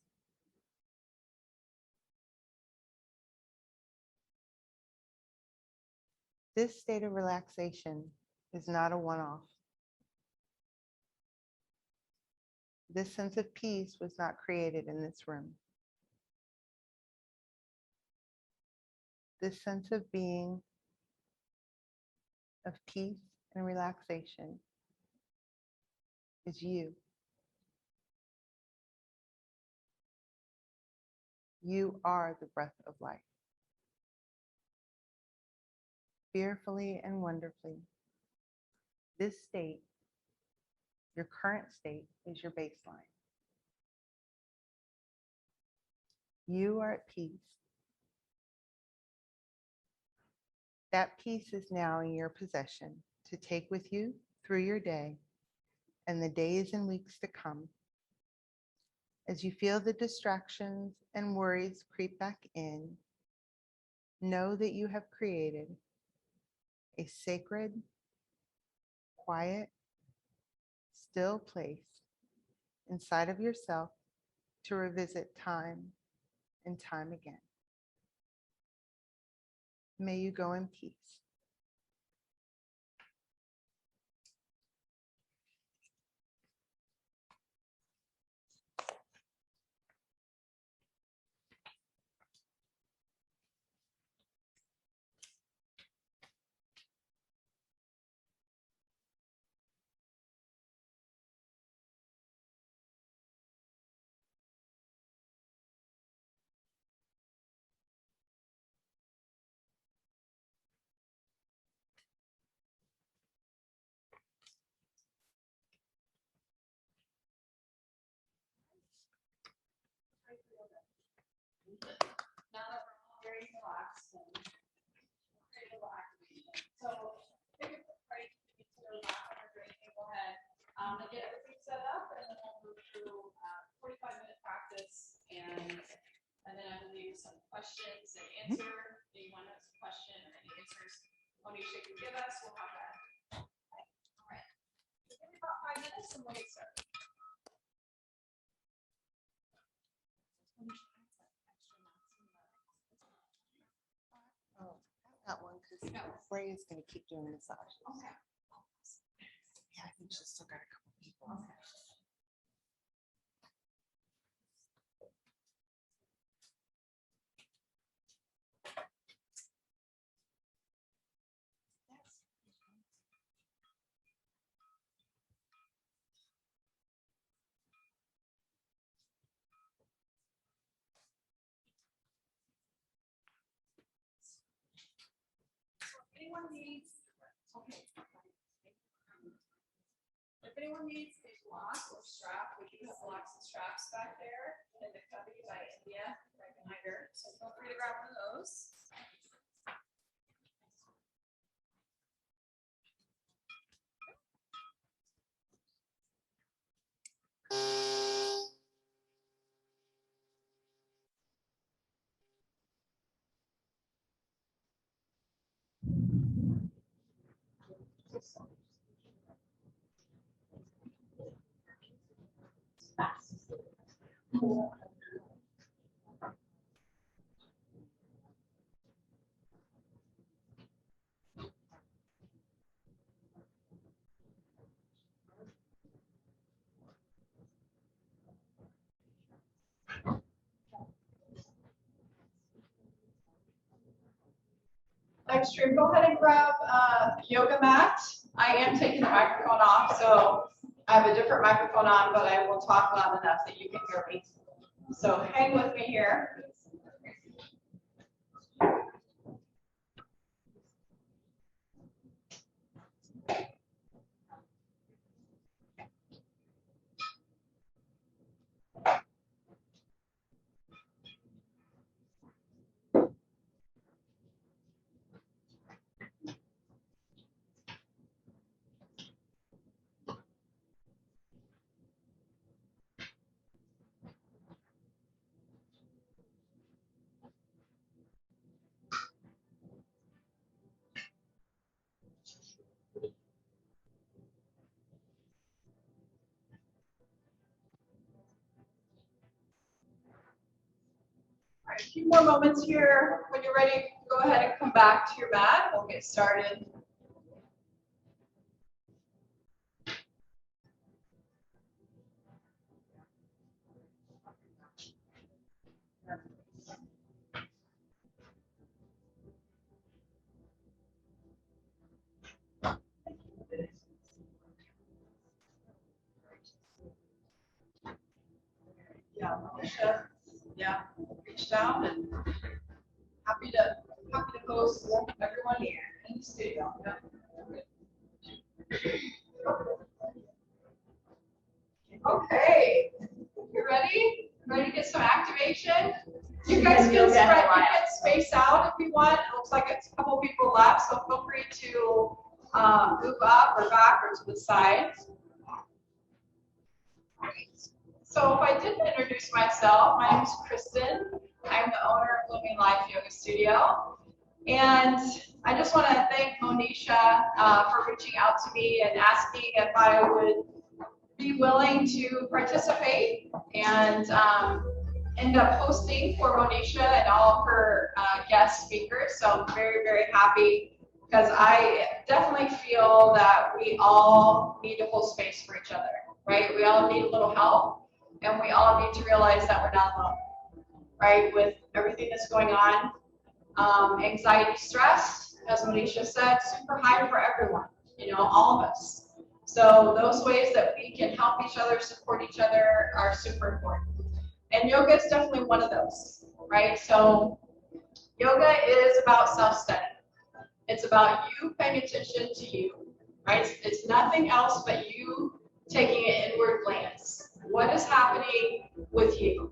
This state of relaxation is not a one-off. This sense of peace was not created in this room. This sense of being, of peace and relaxation is you. You are the breath of life. Fearfully and wonderfully, this state, your current state, is your baseline. You are at peace. That peace is now in your possession to take with you through your day and the days and weeks to come. As you feel the distractions and worries creep back in, know that you have created a sacred, quiet, still place inside of yourself to revisit time and time again. May you go in peace. Now that we're all very relaxed and create a little activation. So take a quick break into the lap on our drink table head to get everything set up, and then we'll move through 45-minute practice, and then I will leave some questions and answer. Do you want to ask a question or any answers? Monisha can give us. We'll have that. Okay. All right. Give me about 5 minutes and we'll get started. Oh, that one, because Ray is going to keep doing massages. Okay. Yeah, I think she's still got a couple people. Okay. Anyone needs, okay. If anyone needs a block or strap, we do have blocks and straps back there in the cubby by India, right behind her. So feel free to grab one of those. Next stream, go ahead and grab a yoga mat. I am taking the microphone off, so I have a different microphone on, but I will talk loud enough that you can hear me. So hang with me here. All right, a few more moments here. When you're ready, go ahead and come back to your mat. We'll get started. Yeah, Alicia, yeah, reach down and happy to host everyone here in the studio. Yeah. Okay, you ready? Ready to get some activation? You guys can spread, you can space out if you want. It looks like it's a couple people left, so feel free to move up or back or to the side. So if I didn't introduce myself, my name is Kristen. I'm the owner of Blooming Life Yoga Studio. And I just want to thank Monisha for reaching out to me and asking if I would be willing to participate and end up hosting for Monisha and all of her guest speakers. So I'm very, very happy because I definitely feel that we all need to hold space for each other, right? We all need a little help, and we all need to realize that we're not alone, right? With everything that's going on, anxiety, stress, as Monisha said, super high for everyone, you know, all of us. So those ways that we can help each other, support each other are super important. And yoga is definitely one of those, right? So yoga is about self-study. It's about you paying attention to you, right? It's nothing else but you taking an inward glance. What is happening with you,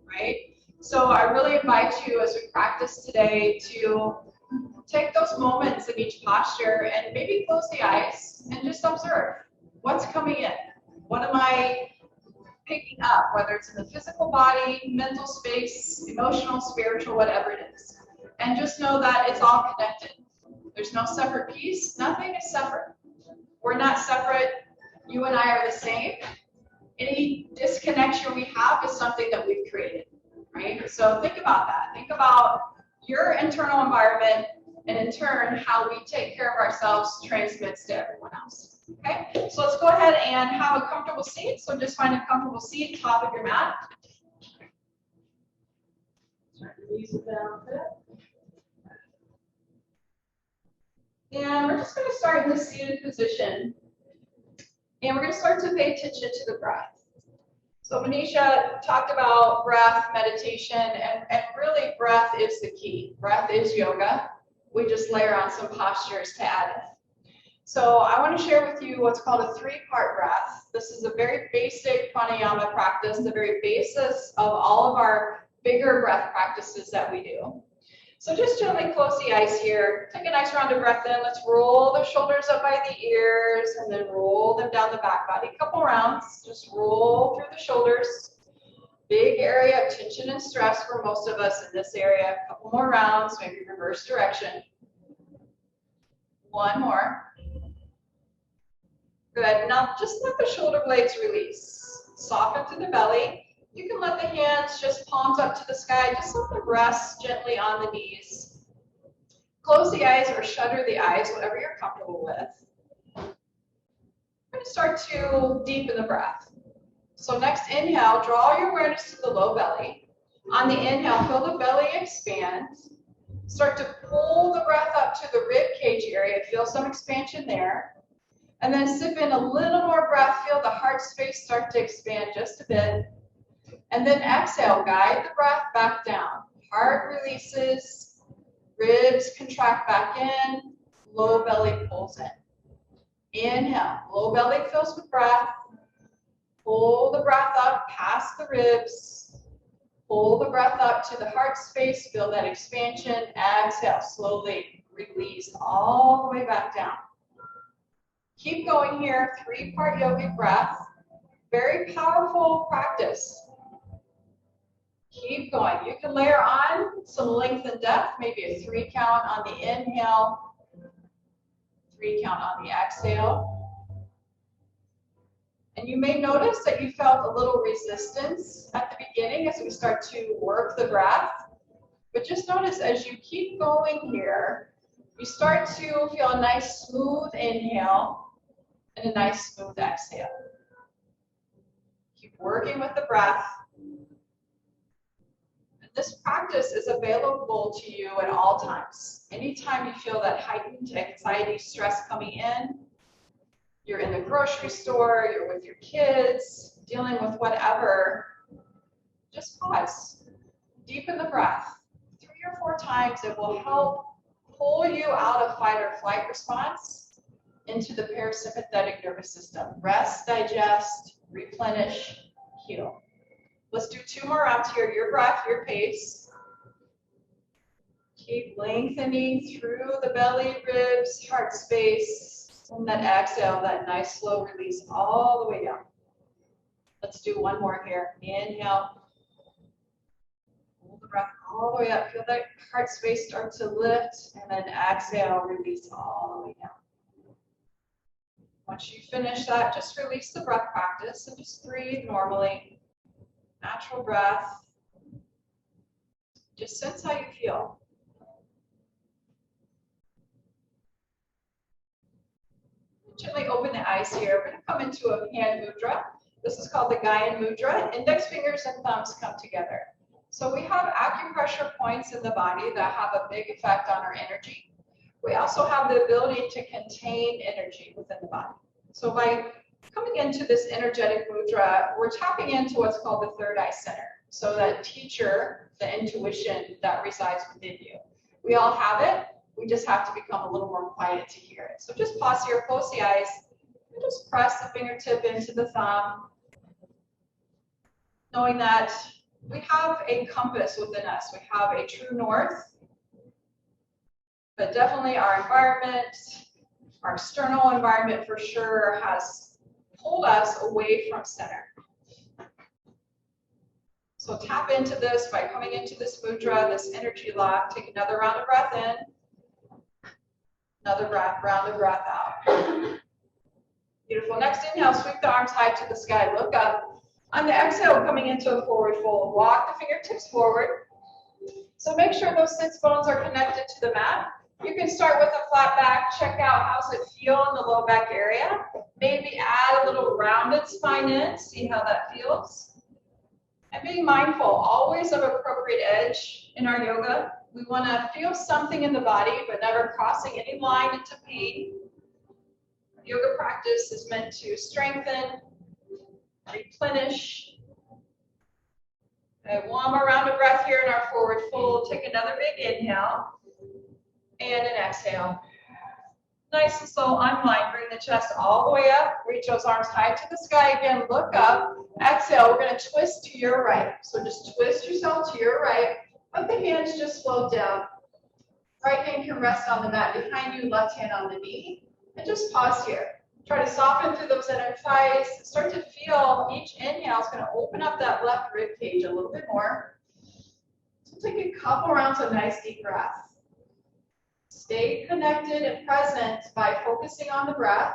right? So I really invite you as we practice today to take those moments in each posture and maybe close the eyes and just observe what's coming in. What am I picking up, whether it's in the physical body, mental space, emotional, spiritual, whatever it is. And just know that it's all connected. There's no separate piece. Nothing is separate. We're not separate. You and I are the same. Any disconnection we have is something that we've created, right? So think about that. Think about your internal environment, and in turn, how we take care of ourselves transmits to everyone else. Okay, so let's go ahead and have a comfortable seat. So just find a comfortable seat, top of your mat. Knees down a bit. And we're just going to start in the seated position. And we're going to start to pay attention to the breath. So Manisha talked about breath, meditation, and really breath is the key. Breath is yoga. We just layer on some postures to add it. So I want to share with you what's called a 3-part breath. This is a very basic pranayama practice, the very basis of all of our bigger breath practices that we do. So just gently close the eyes here. Take a nice round of breath in. Let's roll the shoulders up by the ears and then roll them down the back body. A couple rounds. Just roll through the shoulders. Big area of tension and stress for most of us in this area. A couple more rounds, maybe reverse direction. One more. Good. Now just let the shoulder blades release. Soften through the belly. You can let the hands just palms up to the sky. Just let them rest gently on the knees. Close the eyes or shutter the eyes, whatever you're comfortable with. We're going to start to deepen the breath. So next inhale, draw your awareness to the low belly. On the inhale, feel the belly expand. Start to pull the breath up to the rib cage area. Feel some expansion there. And then sip in a little more breath. Feel the heart space start to expand just a bit. And then exhale, guide the breath back down. Heart releases, ribs contract back in, low belly pulls in. Inhale, low belly fills with breath. Pull the breath up past the ribs. Pull the breath up to the heart space, feel that expansion. Exhale, slowly release all the way back down. Keep going here, 3-part yogic breath. Very powerful practice. Keep going. You can layer on some length and depth, maybe a 3 count on the inhale, 3 count on the exhale. And you may notice that you felt a little resistance at the beginning as we start to work the breath. But just notice as you keep going here, you start to feel a nice smooth inhale and a nice smooth exhale. Keep working with the breath. This practice is available to you at all times. Anytime you feel that heightened anxiety, stress coming in, you're in the grocery store, you're with your kids, dealing with whatever, just pause. Deepen the breath. 3 or 4 times, it will help pull you out of fight or flight response into the parasympathetic nervous system. Rest, digest, replenish, heal. Let's do 2 more rounds here. Your breath, your pace. Keep lengthening through the belly, ribs, heart space. And then exhale, that nice slow release all the way down. Let's do one more here. Inhale. Hold the breath all the way up. Feel that heart space start to lift, and then exhale, release all the way down. Once you finish that, just release the breath practice and just breathe normally. Natural breath. Just sense how you feel. Gently open the eyes here. We're going to come into a hand mudra. This is called the Gyan Mudra. Index fingers and thumbs come together. So we have acupressure points in the body that have a big effect on our energy. We also have the ability to contain energy within the body. So by coming into this energetic mudra, we're tapping into what's called the third eye center. So that teacher, the intuition that resides within you. We all have it. We just have to become a little more quiet to hear it. So just pause here, close the eyes, and just press the fingertip into the thumb, knowing that we have a compass within us. We have a true north, but definitely our environment, our external environment for sure has pulled us away from center. So tap into this by coming into this mudra, this energy lock. Take another round of breath in. Another round of breath out. Beautiful. Next inhale, sweep the arms high to the sky. Look up. On the exhale, coming into a forward fold. Walk the fingertips forward. So make sure those sits bones are connected to the mat. You can start with a flat back. Check out how's it feel in the low back area. Maybe add a little rounded spine in. See how that feels. And being mindful always of appropriate edge in our yoga. We want to feel something in the body, but never crossing any line into pain. Yoga practice is meant to strengthen, replenish. Okay, one more round of breath here in our forward fold. Take another big inhale and an exhale. Nice and slow, unwind. Bring the chest all the way up. Reach those arms high to the sky again. Look up. Exhale. We're going to twist to your right. So just twist yourself to your right. Let the hands just float down. Right hand can rest on the mat behind you, left hand on the knee. And just pause here. Try to soften through those inner thighs. Start to feel each inhale is going to open up that left rib cage a little bit more. So take a couple rounds of nice deep breath. Stay connected and present by focusing on the breath.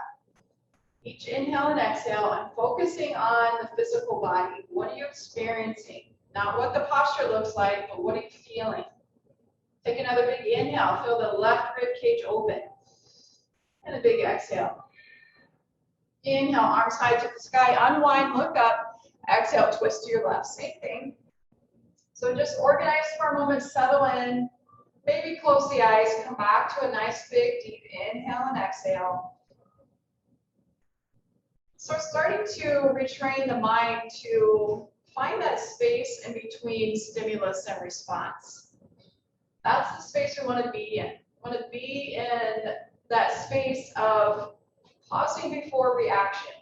Each inhale and exhale and focusing on the physical body. What are you experiencing? Not what the posture looks like, but what are you feeling? Take another big inhale. Feel the left rib cage open. And a big exhale. Inhale, arms high to the sky. Unwind, look up. Exhale, twist to your left. Same thing. So just organize for a moment, settle in. Maybe close the eyes. Come back to a nice big deep inhale and exhale. So starting to retrain the mind to find that space in between stimulus and response. That's the space we want to be in. We want to be in that space of pausing before reaction.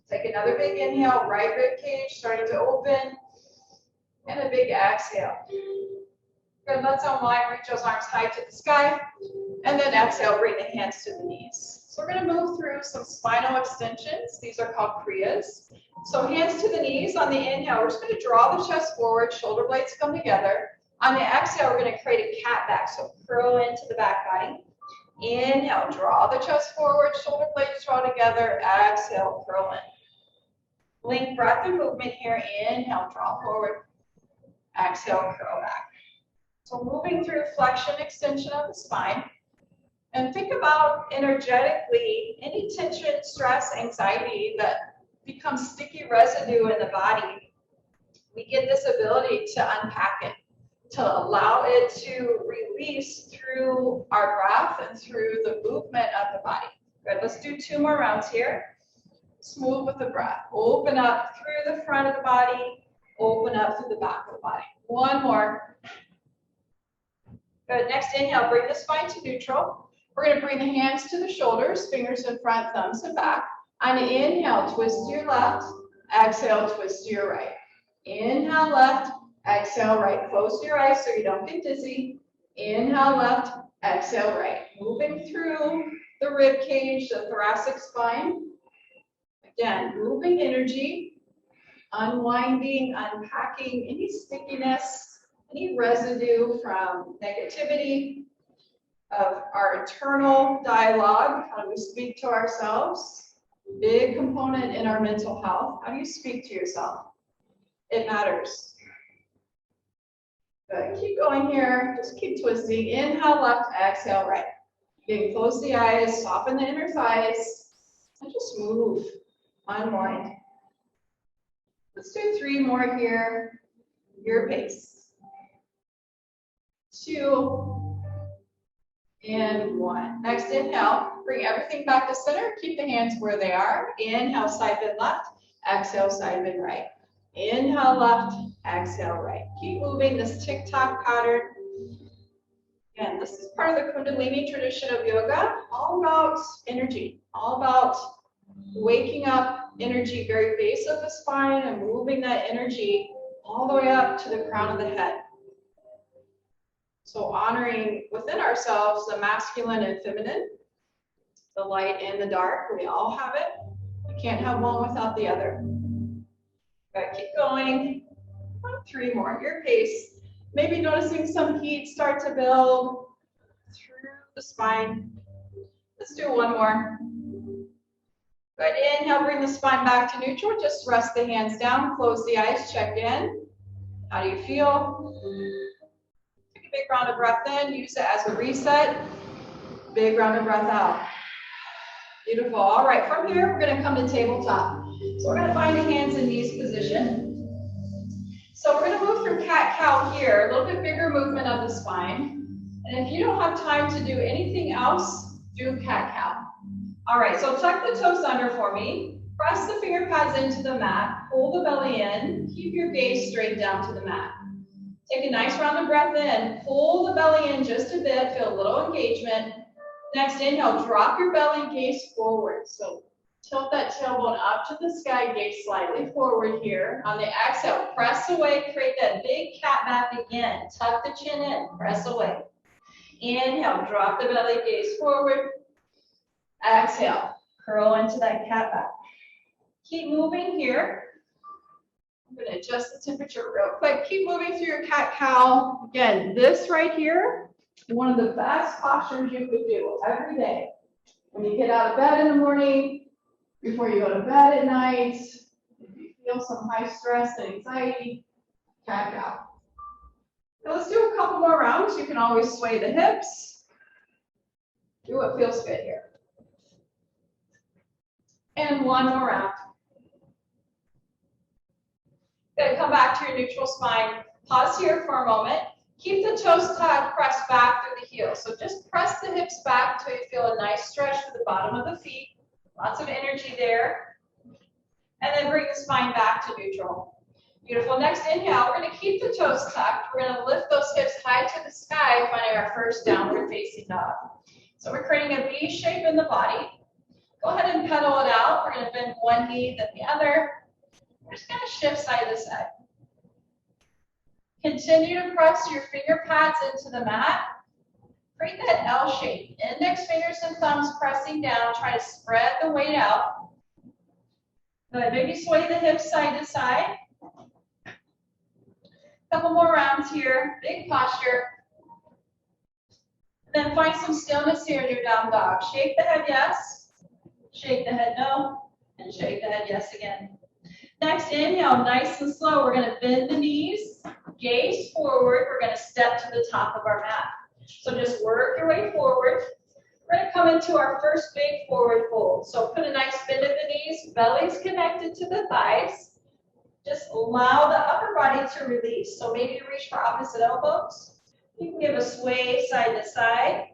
Take another big inhale, right rib cage starting to open, and a big exhale. Good, let's unwind, reach those arms high to the sky, and then exhale, bring the hands to the knees. So we're going to move through some spinal extensions. These are called kriyas. So hands to the knees. On the inhale, we're just going to draw the chest forward, shoulder blades come together. On the exhale, we're going to create a cat back, so curl into the back body. Inhale, draw the chest forward, shoulder blades draw together. Exhale, curl in. Link breath and movement here. Inhale, draw forward. Exhale, curl back. So moving through flexion, extension of the spine. And think about energetically any tension, stress, anxiety that becomes sticky residue in the body. We get this ability to unpack it, to allow it to release through our breath and through the movement of the body. Good, let's do 2 more rounds here. Smooth with the breath. Open up through the front of the body, open up through the back of the body. 1 more. Good, next inhale, bring the spine to neutral. We're going to bring the hands to the shoulders, fingers in front, thumbs in back. On the inhale, twist to your left. Exhale, twist to your right. Inhale left, exhale right. Close your eyes so you don't get dizzy. Inhale left, exhale right. Moving through the rib cage, the thoracic spine. Again, moving energy unwinding, unpacking any stickiness, any residue from negativity, of our internal dialogue, how do we speak to ourselves? Big component in our mental health. How do you speak to yourself? It matters. Good. Keep going here. Just keep twisting. Inhale left, exhale right. Again, close the eyes, soften the inner thighs, and just move. Unwind. Let's do 3 more here. Your pace. 2 and 1. Next inhale. Bring everything back to center. Keep the hands where they are. Inhale, side bend left. Exhale, side bend right. Inhale left, exhale right. Keep moving this tick-tock pattern. Again, this is part of the Kundalini tradition of yoga, all about energy, all about waking up energy, very base of the spine, and moving that energy all the way up to the crown of the head. So honoring within ourselves the masculine and feminine, the light and the dark. We all have it. You can't have one without the other. But keep going. 3 more. Your pace. Maybe noticing some heat start to build through the spine. Let's do 1 more. Good. Inhale, bring the spine back to neutral. Just rest the hands down. Close the eyes. Check in. How do you feel? Take a big round of breath in. Use it as a reset. Big round of breath out. Beautiful. All right. From here, we're going to come to tabletop. So we're going to find a hands and knees position. So we're going to move through cat-cow here, a little bit bigger movement of the spine. And if you don't have time to do anything else, do cat-cow. All right, so tuck the toes under for me. Press the finger pads into the mat. Pull the belly in. Keep your gaze straight down to the mat. Take a nice round of breath in. Pull the belly in just a bit. Feel a little engagement. Next inhale, drop your belly, gaze forward. So tilt that tailbone up to the sky, gaze slightly forward here. On the exhale, press away, create that big cat back again. Tuck the chin in, press away. Inhale, drop the belly, gaze forward. Exhale, curl into that cat back. Keep moving here. I'm going to adjust the temperature real quick. Keep moving through your cat-cow. Again, this right here is one of the best postures you could do every day. When you get out of bed in the morning, before you go to bed at night, if you feel some high stress and anxiety, cat-cow. Now let's do a couple more rounds. You can always sway the hips. Do what feels good here. And 1 more round. Good, come back to your neutral spine. Pause here for a moment. Keep the toes tucked, press back through the heels. So just press the hips back until you feel a nice stretch to the bottom of the feet. Lots of energy there. And then bring the spine back to neutral. Beautiful. Next inhale, we're going to keep the toes tucked. We're going to lift those hips high to the sky, finding our first downward facing dog. So we're creating a V shape in the body. Go ahead and pedal it out. We're going to bend one knee, then the other. We're just going to shift side to side. Continue to press your finger pads into the mat. Create that L shape. Index fingers and thumbs pressing down. Try to spread the weight out. Good. Maybe sway the hips side to side. Couple more rounds here. Big posture. Then find some stillness here in your down dog. Shake the head yes. Shake the head no. And shake the head yes again. Next inhale, nice and slow. We're going to bend the knees. Gaze forward. We're going to step to the top of our mat. So just work your way forward. We're going to come into our first big forward fold. So put a nice bend at the knees. Belly's connected to the thighs. Just allow the upper body to release. So maybe reach for opposite elbows. You can give a sway side to side.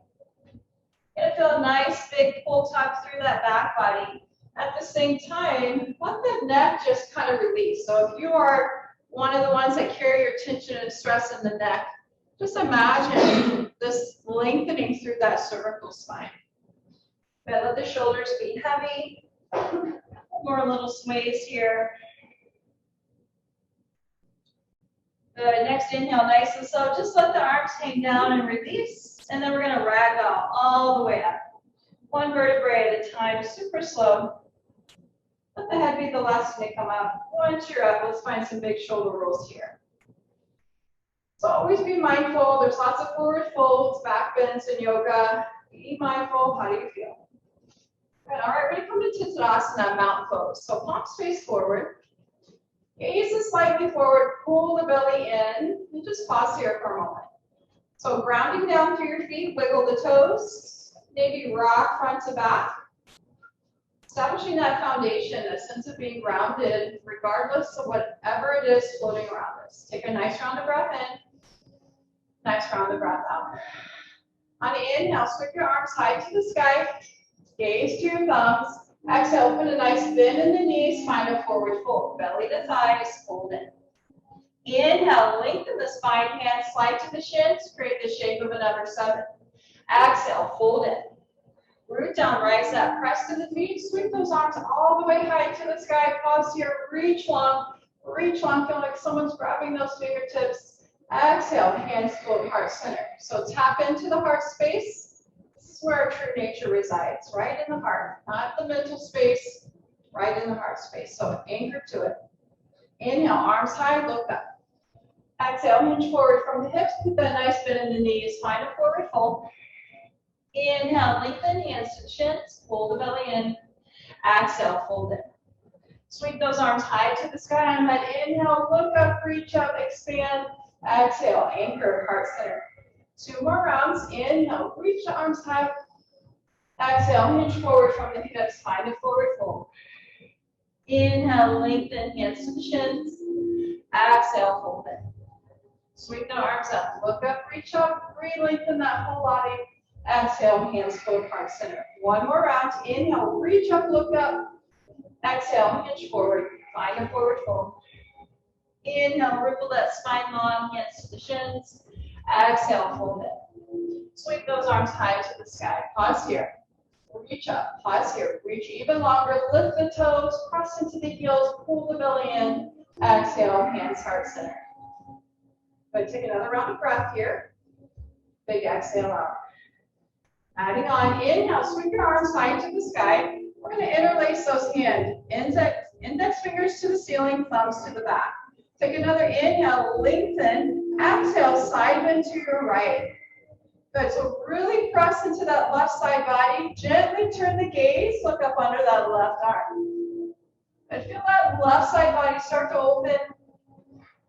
You're going to feel a nice big pull tuck through that back body. At the same time, let the neck just kind of release. So if you are one of the ones that carry your tension and stress in the neck, just imagine this lengthening through that cervical spine. But let the shoulders be heavy. More little sways here. Good. Next inhale, nice and slow. Just let the arms hang down and release. And then we're going to ragdoll all the way up. One vertebrae at a time, super slow. Let the head be the last thing to come up. Once you're up, let's find some big shoulder rolls here. So always be mindful. There's lots of forward folds, back bends in yoga. Be mindful. How do you feel? Good. All right, we're going to come to Tadasana, mountain pose. So palms face forward. Gaze is slightly forward. Pull the belly in. And just pause here for a moment. So grounding down through your feet. Wiggle the toes. Maybe rock front to back. Establishing that foundation, a sense of being grounded, regardless of whatever it is floating around us. Take a nice round of breath in. Nice round of breath out. On the inhale, sweep your arms high to the sky. Gaze to your thumbs. Exhale, put a nice bend in the knees. Find a forward fold. Belly to thighs, fold in. Inhale, lengthen the spine. Hands slide to the shins. Create the shape of a number 7. Exhale, fold in. Root down, rise up. Press to the feet. Sweep those arms all the way high to the sky. Pause here. Reach long. Reach long. Feel like someone's grabbing those fingertips. Exhale, hands float heart center. So tap into the heart space. This is where our true nature resides, right in the heart, not the mental space, right in the heart space. So anchor to it. Inhale, arms high, look up. Exhale, hinge forward from the hips. Put that nice bend in the knees. Find a forward fold. Inhale, lengthen, hands to the shins. Pull the belly in. Exhale, fold in. Sweep those arms high to the sky on that inhale. Look up, reach up, expand. Exhale, anchor, heart center. 2 more rounds. Inhale, reach the arms high. Exhale, hinge forward from the hips. Find a forward fold. Inhale, lengthen, hands to the shins. Exhale, fold in. Sweep the arms up. Look up, reach up, re-lengthen that whole body. Exhale, hands float heart center. 1 more round. Inhale, reach up, look up. Exhale, hinge forward. Find a forward fold. Inhale, ripple that spine long, hands to the shins. Exhale, fold it. Sweep those arms high to the sky. Pause here. Reach up. Pause here. Reach even longer. Lift the toes. Press into the heels. Pull the belly in. Exhale, hands heart center. Good. Take another round of breath here. Big exhale out. Adding on. Inhale. Sweep your arms high to the sky. We're going to interlace those hands. Index fingers to the ceiling. Thumbs to the back. Take another inhale, lengthen. Exhale, side bend to your right. Good, so really press into that left side body. Gently turn the gaze, look up under that left arm. And feel that left side body start to open.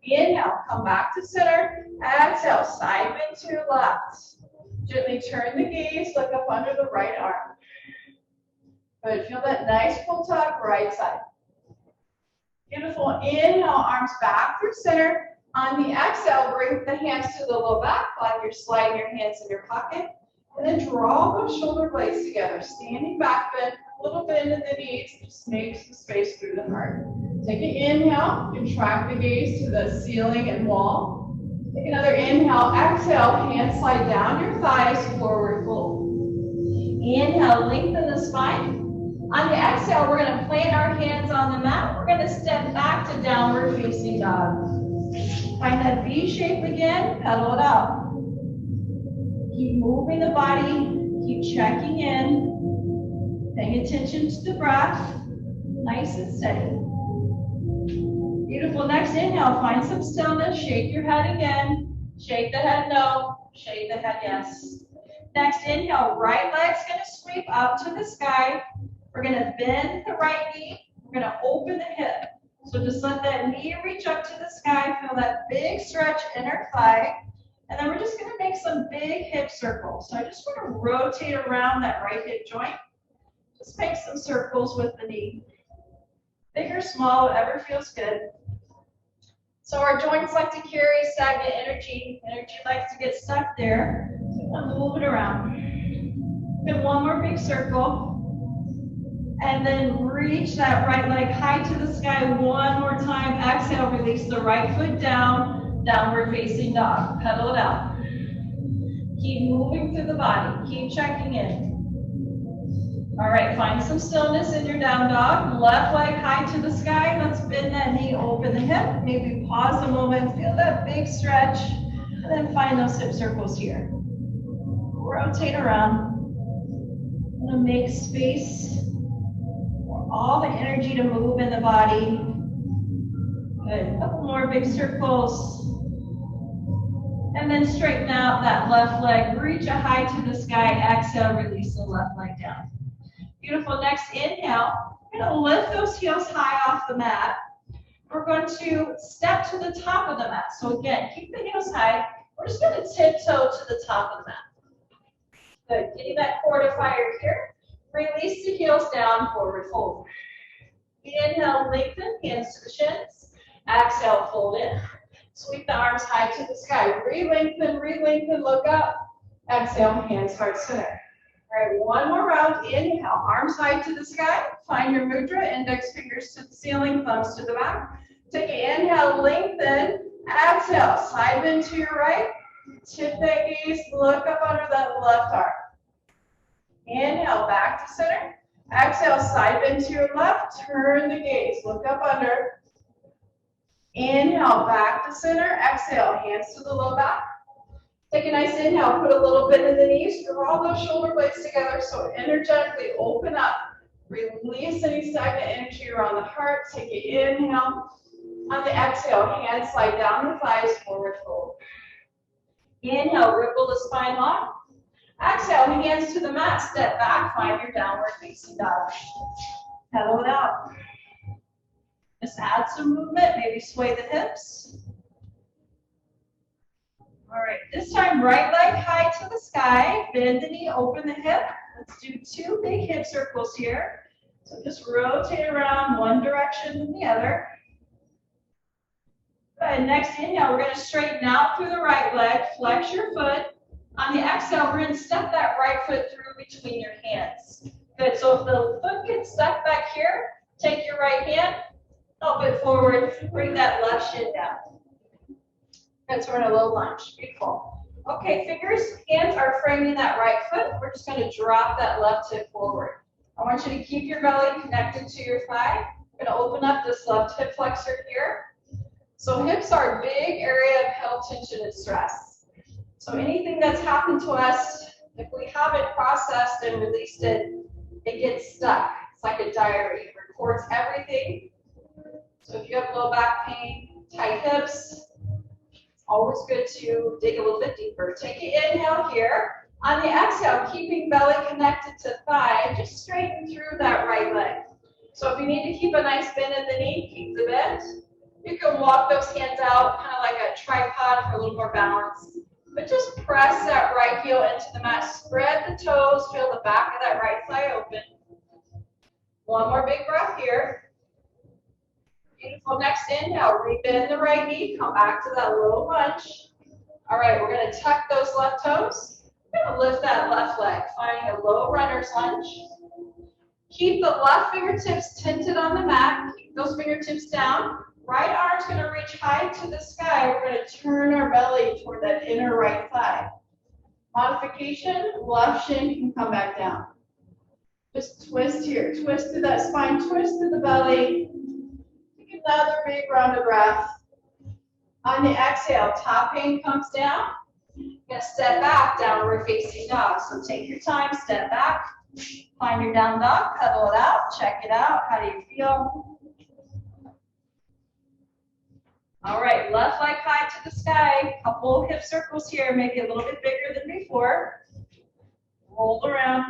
Inhale, come back to center. Exhale, side bend to your left. Gently turn the gaze, look up under the right arm. Good, feel that nice full tuck, right side. Beautiful. Inhale, arms back through center. On the exhale, bring the hands to the low back, like you're sliding your hands in your pocket. And then draw those shoulder blades together. Standing back bend, a little bend in the knees. Just make some space through the heart. Take an inhale, contract the gaze to the ceiling and wall. Take another inhale, exhale, hands slide down your thighs, forward fold. Inhale, lengthen the spine. On the exhale, we're going to plant our hands on the mat. We're going to step back to downward facing dog. Find that V shape again, pedal it out. Keep moving the body, keep checking in, paying attention to the breath, nice and steady. Beautiful, next inhale, find some stillness, shake your head again, shake the head no, shake the head yes. Next inhale, right leg's going to sweep up to the sky. We're going to bend the right knee. We're going to open the hip. So just let that knee reach up to the sky. Feel that big stretch inner thigh. And then we're just going to make some big hip circles. So I just want to rotate around that right hip joint. Just make some circles with the knee. Big or small, whatever feels good. So our joints like to carry stagnant energy. Energy likes to get stuck there. So I'm going to move it around. Get 1 more big circle. And then reach that right leg high to the sky 1 more time. Exhale, release the right foot down, downward facing dog. Pedal it out. Keep moving through the body. Keep checking in. All right, find some stillness in your down dog. Left leg high to the sky. Let's bend that knee, open the hip. Maybe pause a moment, feel that big stretch, and then find those hip circles here. Rotate around. I'm gonna make space for all the energy to move in the body. Good, couple more big circles. And then straighten out that left leg, reach a high to the sky, exhale, release the left leg down. Beautiful, next inhale, we're gonna lift those heels high off the mat. We're going to step to the top of the mat. So again, keep the heels high. We're just gonna tiptoe to the top of the mat. Good, getting that core to fire here. Release the heels down, forward fold. Inhale, lengthen, hands to the shins. Exhale, fold in. Sweep the arms high to the sky. Re-lengthen, look up. Exhale, hands heart center. All right, one more round. Inhale, arms high to the sky. Find your mudra, index fingers to the ceiling, thumbs to the back. Take an inhale, lengthen. Exhale, side bend to your right. Tip that gaze, look up under that left arm. Inhale, back to center. Exhale, side bend to your left. Turn the gaze, look up under. Inhale, back to center. Exhale, hands to the low back. Take a nice inhale, put a little bit in the knees, draw those shoulder blades together, so energetically open up. Release any stagnant energy around the heart. Take an inhale. On the exhale, hands slide down the thighs, forward fold. Inhale, ripple the spine long. Exhale, hands to the mat, step back, find your downward facing dog. Pedal it out. Just add some movement, maybe sway the hips. All right, this time right leg high to the sky, bend the knee, open the hip. Let's do 2 big hip circles here. So just rotate around one direction and the other. Good, next inhale, we're gonna straighten out through the right leg, flex your foot. On the exhale, we're gonna step that right foot through between your hands. Good, so if the foot gets stuck back here, take your right hand, help it forward, bring that left shin down. Good, so we're in a low lunge, beautiful. Okay, fingers, hands are framing that right foot. We're just gonna drop that left hip forward. I want you to keep your belly connected to your thigh. We're gonna open up this left hip flexor here. So hips are a big area of held tension and stress. So anything that's happened to us, if we haven't processed and released it, it gets stuck. It's like a diary. It records everything. So if you have low back pain, tight hips, it's always good to dig a little bit deeper. Take an inhale here. On the exhale, keeping belly connected to thigh, just straighten through that right leg. So if you need to keep a nice bend in the knee, keep the bend. You can walk those hands out, kind of like a tripod for a little more balance. But just press that right heel into the mat. Spread the toes, feel the back of that right thigh open. One more big breath here. Beautiful. Next inhale, rebend the right knee, come back to that low lunge. All right, we're going to tuck those left toes. We're going to lift that left leg, finding a low runner's lunge. Keep the left fingertips tented on the mat. Keep those fingertips down. Right arm's going to reach high to the sky. We're going to turn our belly toward that inner right thigh. Modification, left shin can come back down. Just twist here. Twist to that spine, twist to the belly. Take another big round of breath. On the exhale, top hand comes down. You're going to step back, downward facing dog. So take your time, step back. Find your down dog, pedal it out, check it out. How do you feel? All right, left leg high to the sky. Couple hip circles here, maybe a little bit bigger than before. Roll around.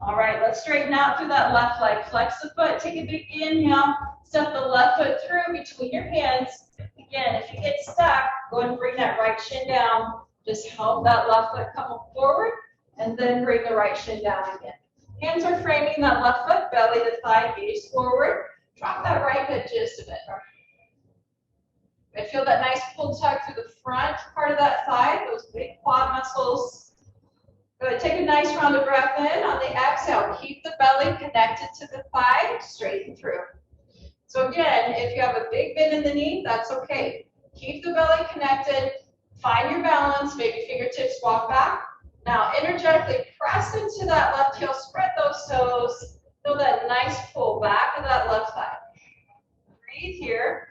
All right, let's straighten out through that left leg. Flex the foot, take a big inhale. Step the left foot through between your hands. Again, if you get stuck, go ahead and bring that right shin down. Just help that left foot come forward, and then bring the right shin down again. Hands are framing that left foot, belly to thigh, gaze forward. Drop that right foot just a bit. I feel that nice pull tug through the front part of that thigh, those big quad muscles. Good, take a nice round of breath in. On the exhale, keep the belly connected to the thigh, straighten through. So again, if you have a big bend in the knee, that's okay. Keep the belly connected, find your balance, maybe fingertips walk back. Now energetically press into that left heel, spread those toes. Feel that nice pull back of that left thigh. Breathe here.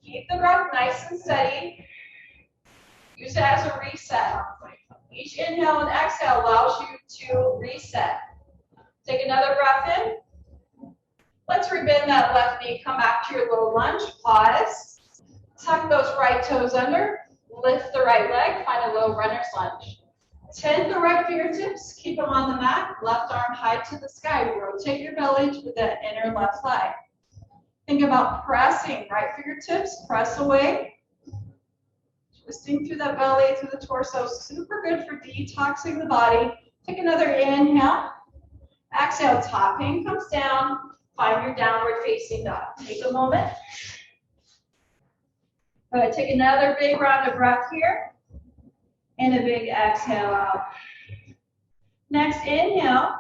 Keep the breath nice and steady. Use it as a reset. Each inhale and exhale allows you to reset. Take another breath in. Let's rebend that left knee. Come back to your little lunge. Pause. Tuck those right toes under. Lift the right leg. Find a low runner's lunge. Tend the right fingertips. Keep them on the mat. Left arm high to the sky. Rotate your belly to the inner left thigh. Think about pressing. Right fingertips. Press away. Twisting through that belly, through the torso. Super good for detoxing the body. Take another inhale. Exhale. Top hand comes down. Find your downward facing dog. Take a moment. Take another big round of breath here. And a big exhale out. Next inhale,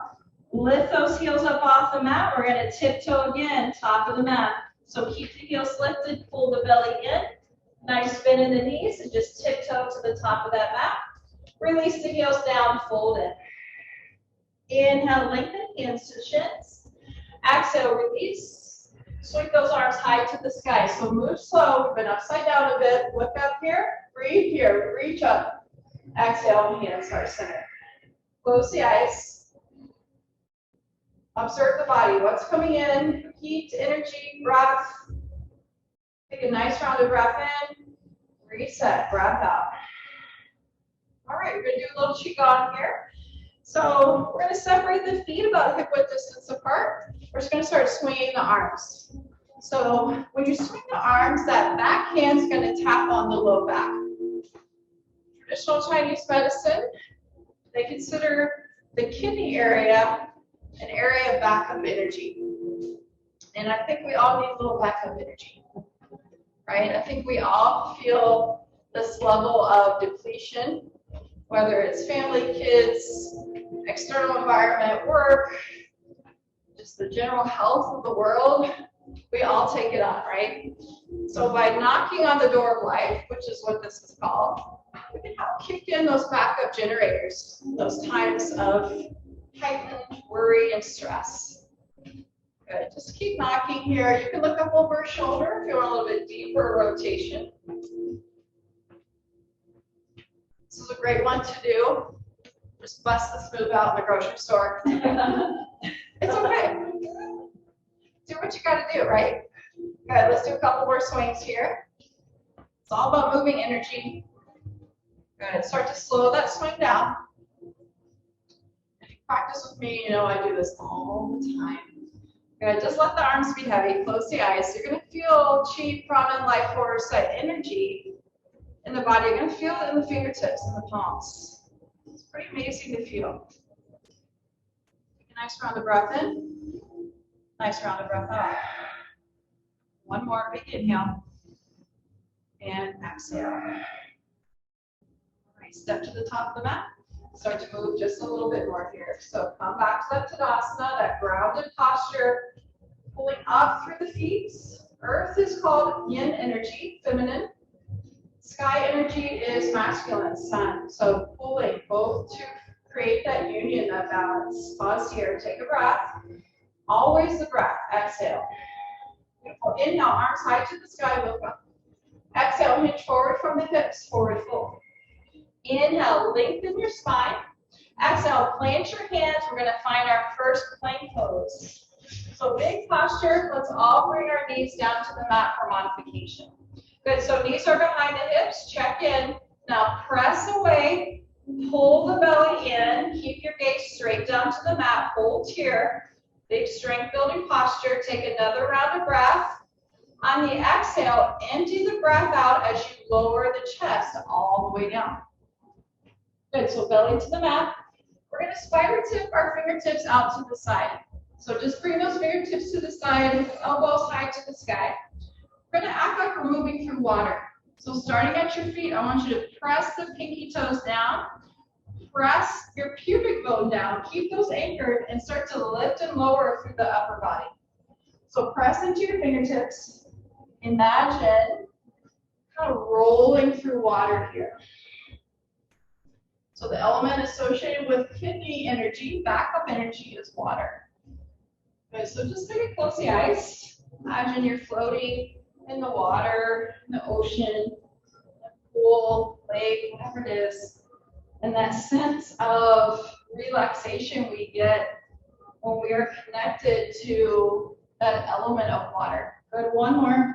lift those heels up off the mat. We're going to tiptoe again, top of the mat. So keep the heels lifted, pull the belly in. Nice bend in the knees and just tiptoe to the top of that mat. Release the heels down, fold in. Inhale, lengthen, hands to shins. Exhale, release. Sweep those arms high to the sky. So move slow. We've been upside down a bit. Look up here. Breathe here. Reach up. Exhale, hands heart center. Close the eyes. Observe the body. What's coming in? Heat, energy, breath. Take a nice round of breath in. Reset, breath out. All right, we're going to do a little qigong here. So we're going to separate the feet about hip width distance apart. We're just going to start swinging the arms. So when you swing the arms, that back hand's going to tap on the low back. Traditional Chinese medicine, they consider the kidney area an area of backup energy. And I think we all need a little backup energy, right? I think we all feel this level of depletion, whether it's family, kids, external environment, work, just the general health of the world. We all take it on, right? So by knocking on the door of life, which is what this is called, we can help kick in those backup generators, those times of heightened worry and stress. Good. Just keep knocking here. You can look up over your shoulder if you want a little bit deeper rotation. This is a great one to do. Just bust this move out in the grocery store. It's okay. Do what you got to do, right? Good. Let's do a couple more swings here. It's all about moving energy. Good. Start to slow that swing down. If you practice with me, you know I do this all the time. Good. Just let the arms be heavy. Close the eyes. You're going to feel chi, prana, life force, that energy in the body. You're going to feel it in the fingertips and the palms. It's pretty amazing to feel. Take a nice round of breath in. Nice round of breath out. One more big inhale. And exhale. Step to the top of the mat. Start to move just a little bit more here. So come back to that Tadasana, that grounded posture, pulling up through the feet. Earth is called yin energy, feminine. Sky energy is masculine, sun. So pulling both to create that union, that balance. Pause here, take a breath. Always the breath. Exhale. Beautiful. Inhale, arms high to the sky, look up. Exhale, hinge forward from the hips, forward fold. Inhale, lengthen your spine. Exhale, plant your hands. We're going to find our first plank pose. So big posture. Let's all bring our knees down to the mat for modification. Good. So knees are behind the hips. Check in. Now press away. Pull the belly in. Keep your gaze straight down to the mat. Hold here. Big strength building posture. Take another round of breath. On the exhale, empty the breath out as you lower the chest all the way down. Good, so belly to the mat. We're going to spider tip our fingertips out to the side. So just bring those fingertips to the side, elbows high to the sky. We're going to act like we're moving through water. So starting at your feet, I want you to press the pinky toes down. Press your pubic bone down. Keep those anchored and start to lift and lower through the upper body. So press into your fingertips. Imagine kind of rolling through water here. So the element associated with kidney energy, backup energy, is water. Okay, so just maybe close the eyes. Imagine you're floating in the water, in the ocean, a pool, lake, whatever it is. And that sense of relaxation we get when we are connected to that element of water. Good, one more.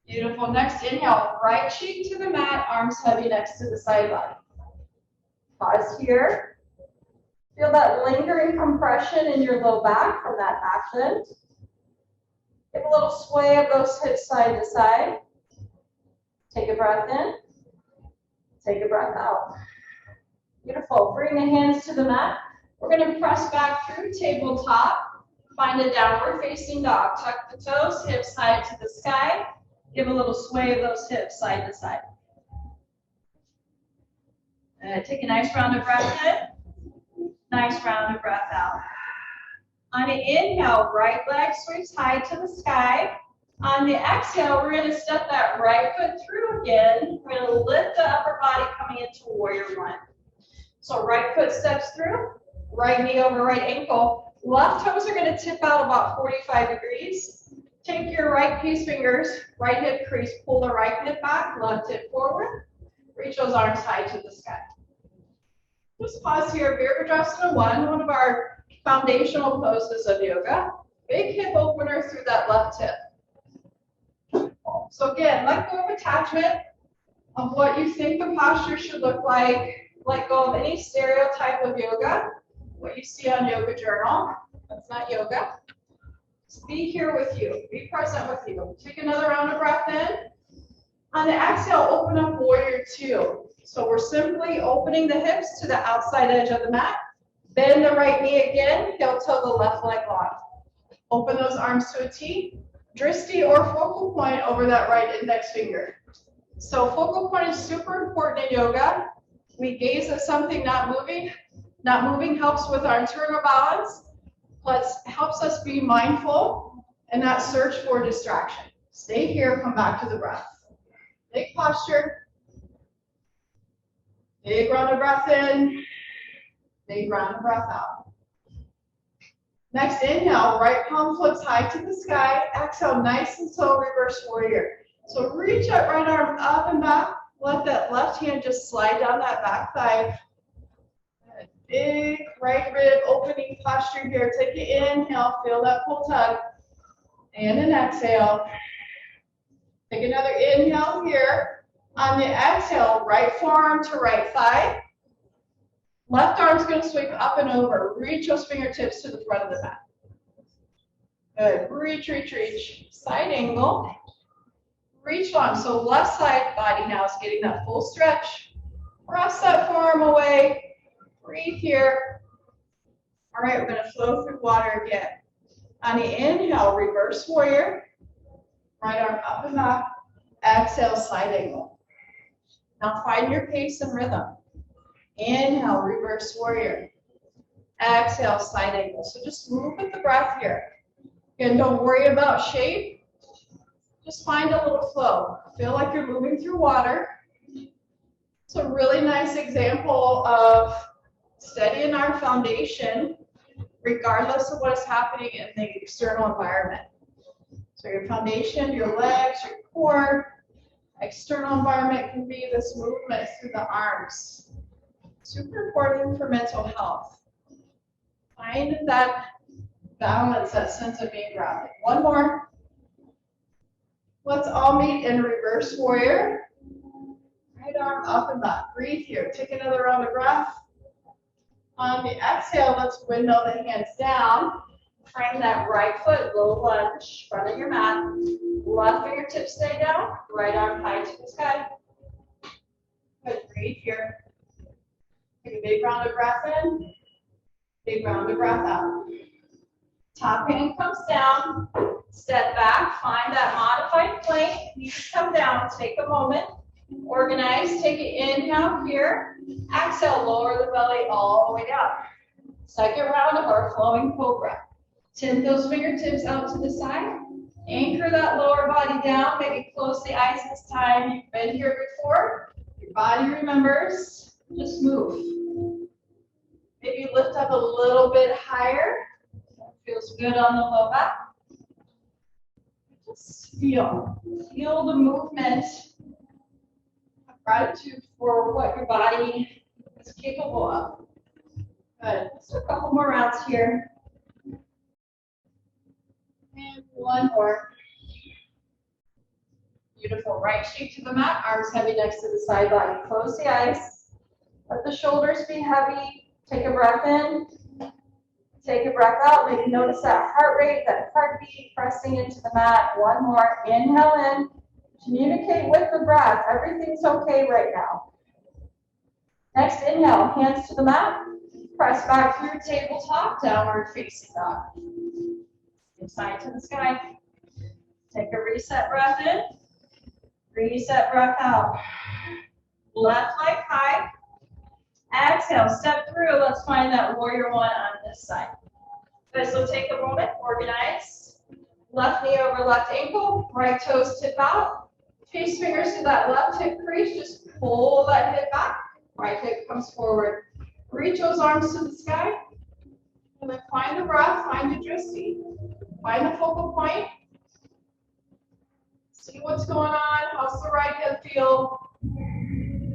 Beautiful. Next, inhale, right cheek to the mat, arms heavy next to the side body. Pause here. Feel that lingering compression in your low back from that back bend. Give a little sway of those hips side to side. Take a breath in. Take a breath out. Beautiful. Bring the hands to the mat. We're going to press back through tabletop. Find a downward facing dog. Tuck the toes, hips high to the sky. Give a little sway of those hips side to side. Take a nice round of breath in. Nice round of breath out. On the inhale, right leg sweeps high to the sky. On the exhale, we're going to step that right foot through again. We're going to lift the upper body coming into warrior one. So right foot steps through, right knee over right ankle. Left toes are going to tip out about 45 degrees. Take your right peace fingers, right hip crease, pull the right hip back, left hip forward. Reach those arms high to the sky. Just pause here, Virabhadrasana 1, one of our foundational poses of yoga. Big hip opener through that left hip. So again, let go of attachment of what you think the posture should look like. Let go of any stereotype of yoga, what you see on Yoga Journal. That's not yoga. Just be here with you. Be present with you. Take another round of breath in. On the exhale, open up warrior two. So we're simply opening the hips to the outside edge of the mat. Bend the right knee again. Heel toe the left leg long. Open those arms to a T. Drishti or focal point over that right index finger. So focal point is super important in yoga. We gaze at something not moving. Not moving helps with our internal balance, plus helps us be mindful and not search for distraction. Stay here, come back to the breath. Big posture. Big round of breath in. Big round of breath out. Next, inhale, right palm flips high to the sky. Exhale, nice and slow, reverse warrior. So reach that right arm up and back. Let that left hand just slide down that back thigh. Big right rib opening posture here. Take an inhale, feel that full tug. And an exhale. Take another inhale here. On the exhale, right forearm to right thigh. Left arm's going to sweep up and over. Reach those fingertips to the front of the mat. Good. Reach, reach, reach. Side angle. Reach long. So left side body now is getting that full stretch. Press that forearm away. Breathe here. All right, we're going to flow through water again. On the inhale, reverse warrior. Right arm up and back. Exhale, side angle. Now find your pace and rhythm. Inhale, reverse warrior. Exhale, side angle. So just move with the breath here. Again, don't worry about shape. Just find a little flow. Feel like you're moving through water. It's a really nice example of steadying our foundation regardless of what is happening in the external environment. So your foundation, your legs, your core. External environment can be this movement through the arms. Super important for mental health. Find that balance, that sense of being grounded. One more. Let's all meet in reverse warrior. Right arm up and back. Breathe here. Take another round of breath. On the exhale, let's window the hands down. Frame that right foot, low lunge, front of your mat. Left fingertips stay down. Right arm high to the sky. Good. Breathe here. Take a big round of breath in. Big round of breath out. Top hand comes down. Step back. Find that modified plank. Knees come down. Take a moment. Organize. Take an inhale here. Exhale. Lower the belly all the way down. Second round of our flowing cobra. Tip those fingertips out to the side. Anchor that lower body down. Maybe close the eyes this time. You've been here before. Your body remembers. Just move. Maybe lift up a little bit higher. Feels good on the low back. Just feel the movement. Gratitude for what your body is capable of. Good. Let's do a couple more rounds here. And one more. Beautiful. Right cheek to the mat, arms heavy next to the side body. Close the eyes. Let the shoulders be heavy. Take a breath in. Take a breath out. Maybe notice that heart rate, that heartbeat pressing into the mat. One more. Inhale in. Communicate with the breath. Everything's okay right now. Next, inhale. Hands to the mat. Press back through tabletop, downward facing dog. Side to the sky. Take a reset breath in. Reset breath out. Left leg high. Exhale, step through. Let's find that warrior one on this side. Good, so take a moment, organize. Left knee over left ankle, right toes tip out. Face fingers to that left hip crease, just pull that hip back. Right hip comes forward. Reach those arms to the sky. And then find the breath, find the drishti. Find the focal point. See what's going on. How's the right hip feel?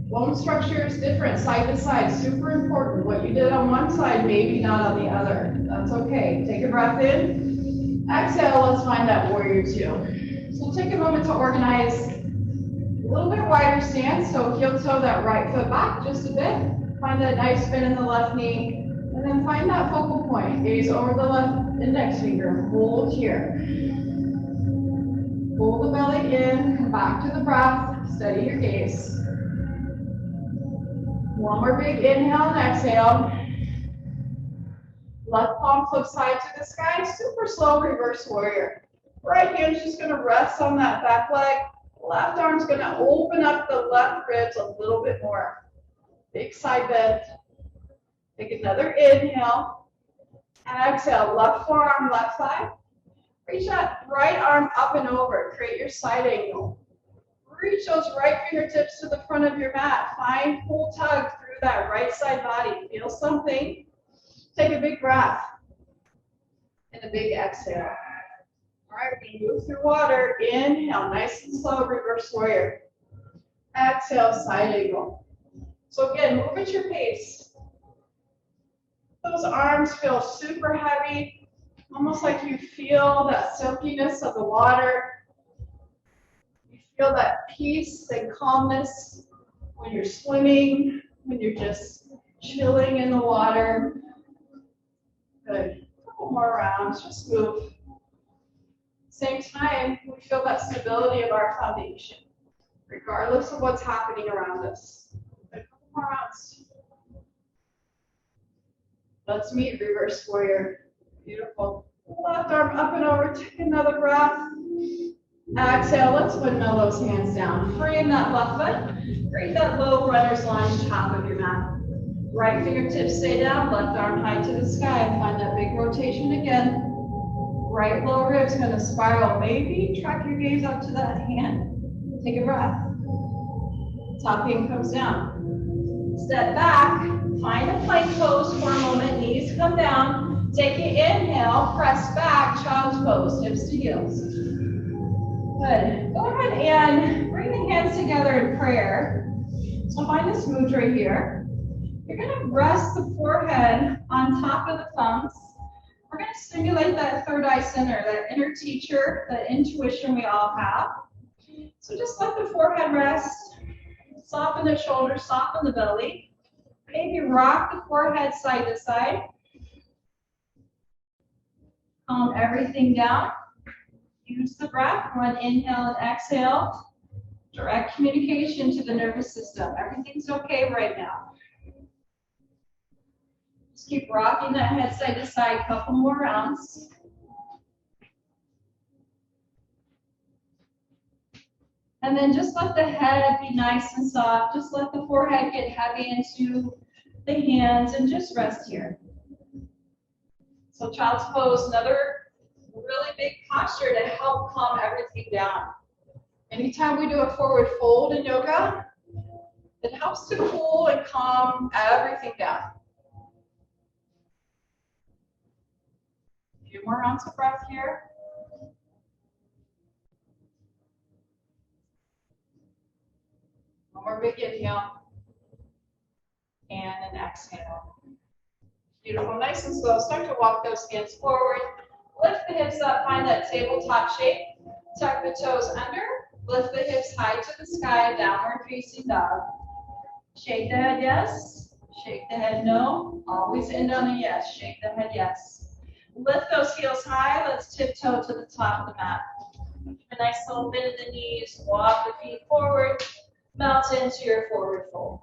Bone structure is different side to side. Super important. What you did on one side, maybe not on the other. That's okay. Take a breath in. Exhale. Let's find that warrior two. So take a moment to organize a little bit wider stance. So heel toe that right foot back just a bit. Find that nice bend in the left knee. And then find that focal point. Gaze over the left index finger. Hold here. Pull the belly in. Come back to the breath. Steady your gaze. One more big inhale and exhale. Left palm flip side to the sky. Super slow reverse warrior. Right hand's just going to rest on that back leg. Left arm's going to open up the left ribs a little bit more. Big side bend. Take another inhale. And exhale. Left forearm, left thigh. Reach that right arm up and over. Create your side angle. Reach those right fingertips to the front of your mat. Find full tug through that right side body. Feel something. Take a big breath. And a big exhale. All right, we're going to move through water. Inhale, nice and slow, reverse warrior. Exhale, side angle. So again, move at your pace. Those arms feel super heavy, almost like you feel that silkiness of the water. Feel that peace and calmness when you're swimming, when you're just chilling in the water. Good. A couple more rounds, just move. Same time, we feel that stability of our foundation, regardless of what's happening around us. A couple more rounds. Let's meet reverse warrior. Beautiful. Left arm up and over, take another breath. Exhale, let's windmill those hands down. Frame that left foot. Create that low runner's lunge, top of your mat. Right fingertips stay down, left arm high to the sky. Find that big rotation again. Right lower rib's going to spiral. Maybe track your gaze up to that hand. Take a breath. Top hand comes down. Step back. Find a plank pose for a moment. Knees come down. Take an inhale. Press back. Child's pose. Hips to heels. Good. Go ahead and bring the hands together in prayer. So find this mudra here. You're going to rest the forehead on top of the thumbs. We're going to stimulate that third eye center, that inner teacher, that intuition we all have. So just let the forehead rest. Soften the shoulders, soften the belly. Maybe rock the forehead side to side. Calm everything down. Use the breath, one inhale and exhale. Direct communication to the nervous system. Everything's okay right now. Just keep rocking that head side to side, couple more rounds. And then just let the head be nice and soft. Just let the forehead get heavy into the hands and just rest here. So child's pose, another really big posture to help calm everything down. Anytime we do a forward fold in yoga, it helps to cool and calm everything down. A few more rounds of breath here. One more big inhale and an exhale. Beautiful, nice and slow. Start to walk those hands forward. Lift the hips up, find that tabletop shape. Tuck the toes under. Lift the hips high to the sky, downward facing dog. Shake the head yes. Shake the head no. Always end on a yes. Shake the head yes. Lift those heels high. Let's tiptoe to the top of the mat. A nice little bend in the knees. Walk the feet forward. Melt into your forward fold.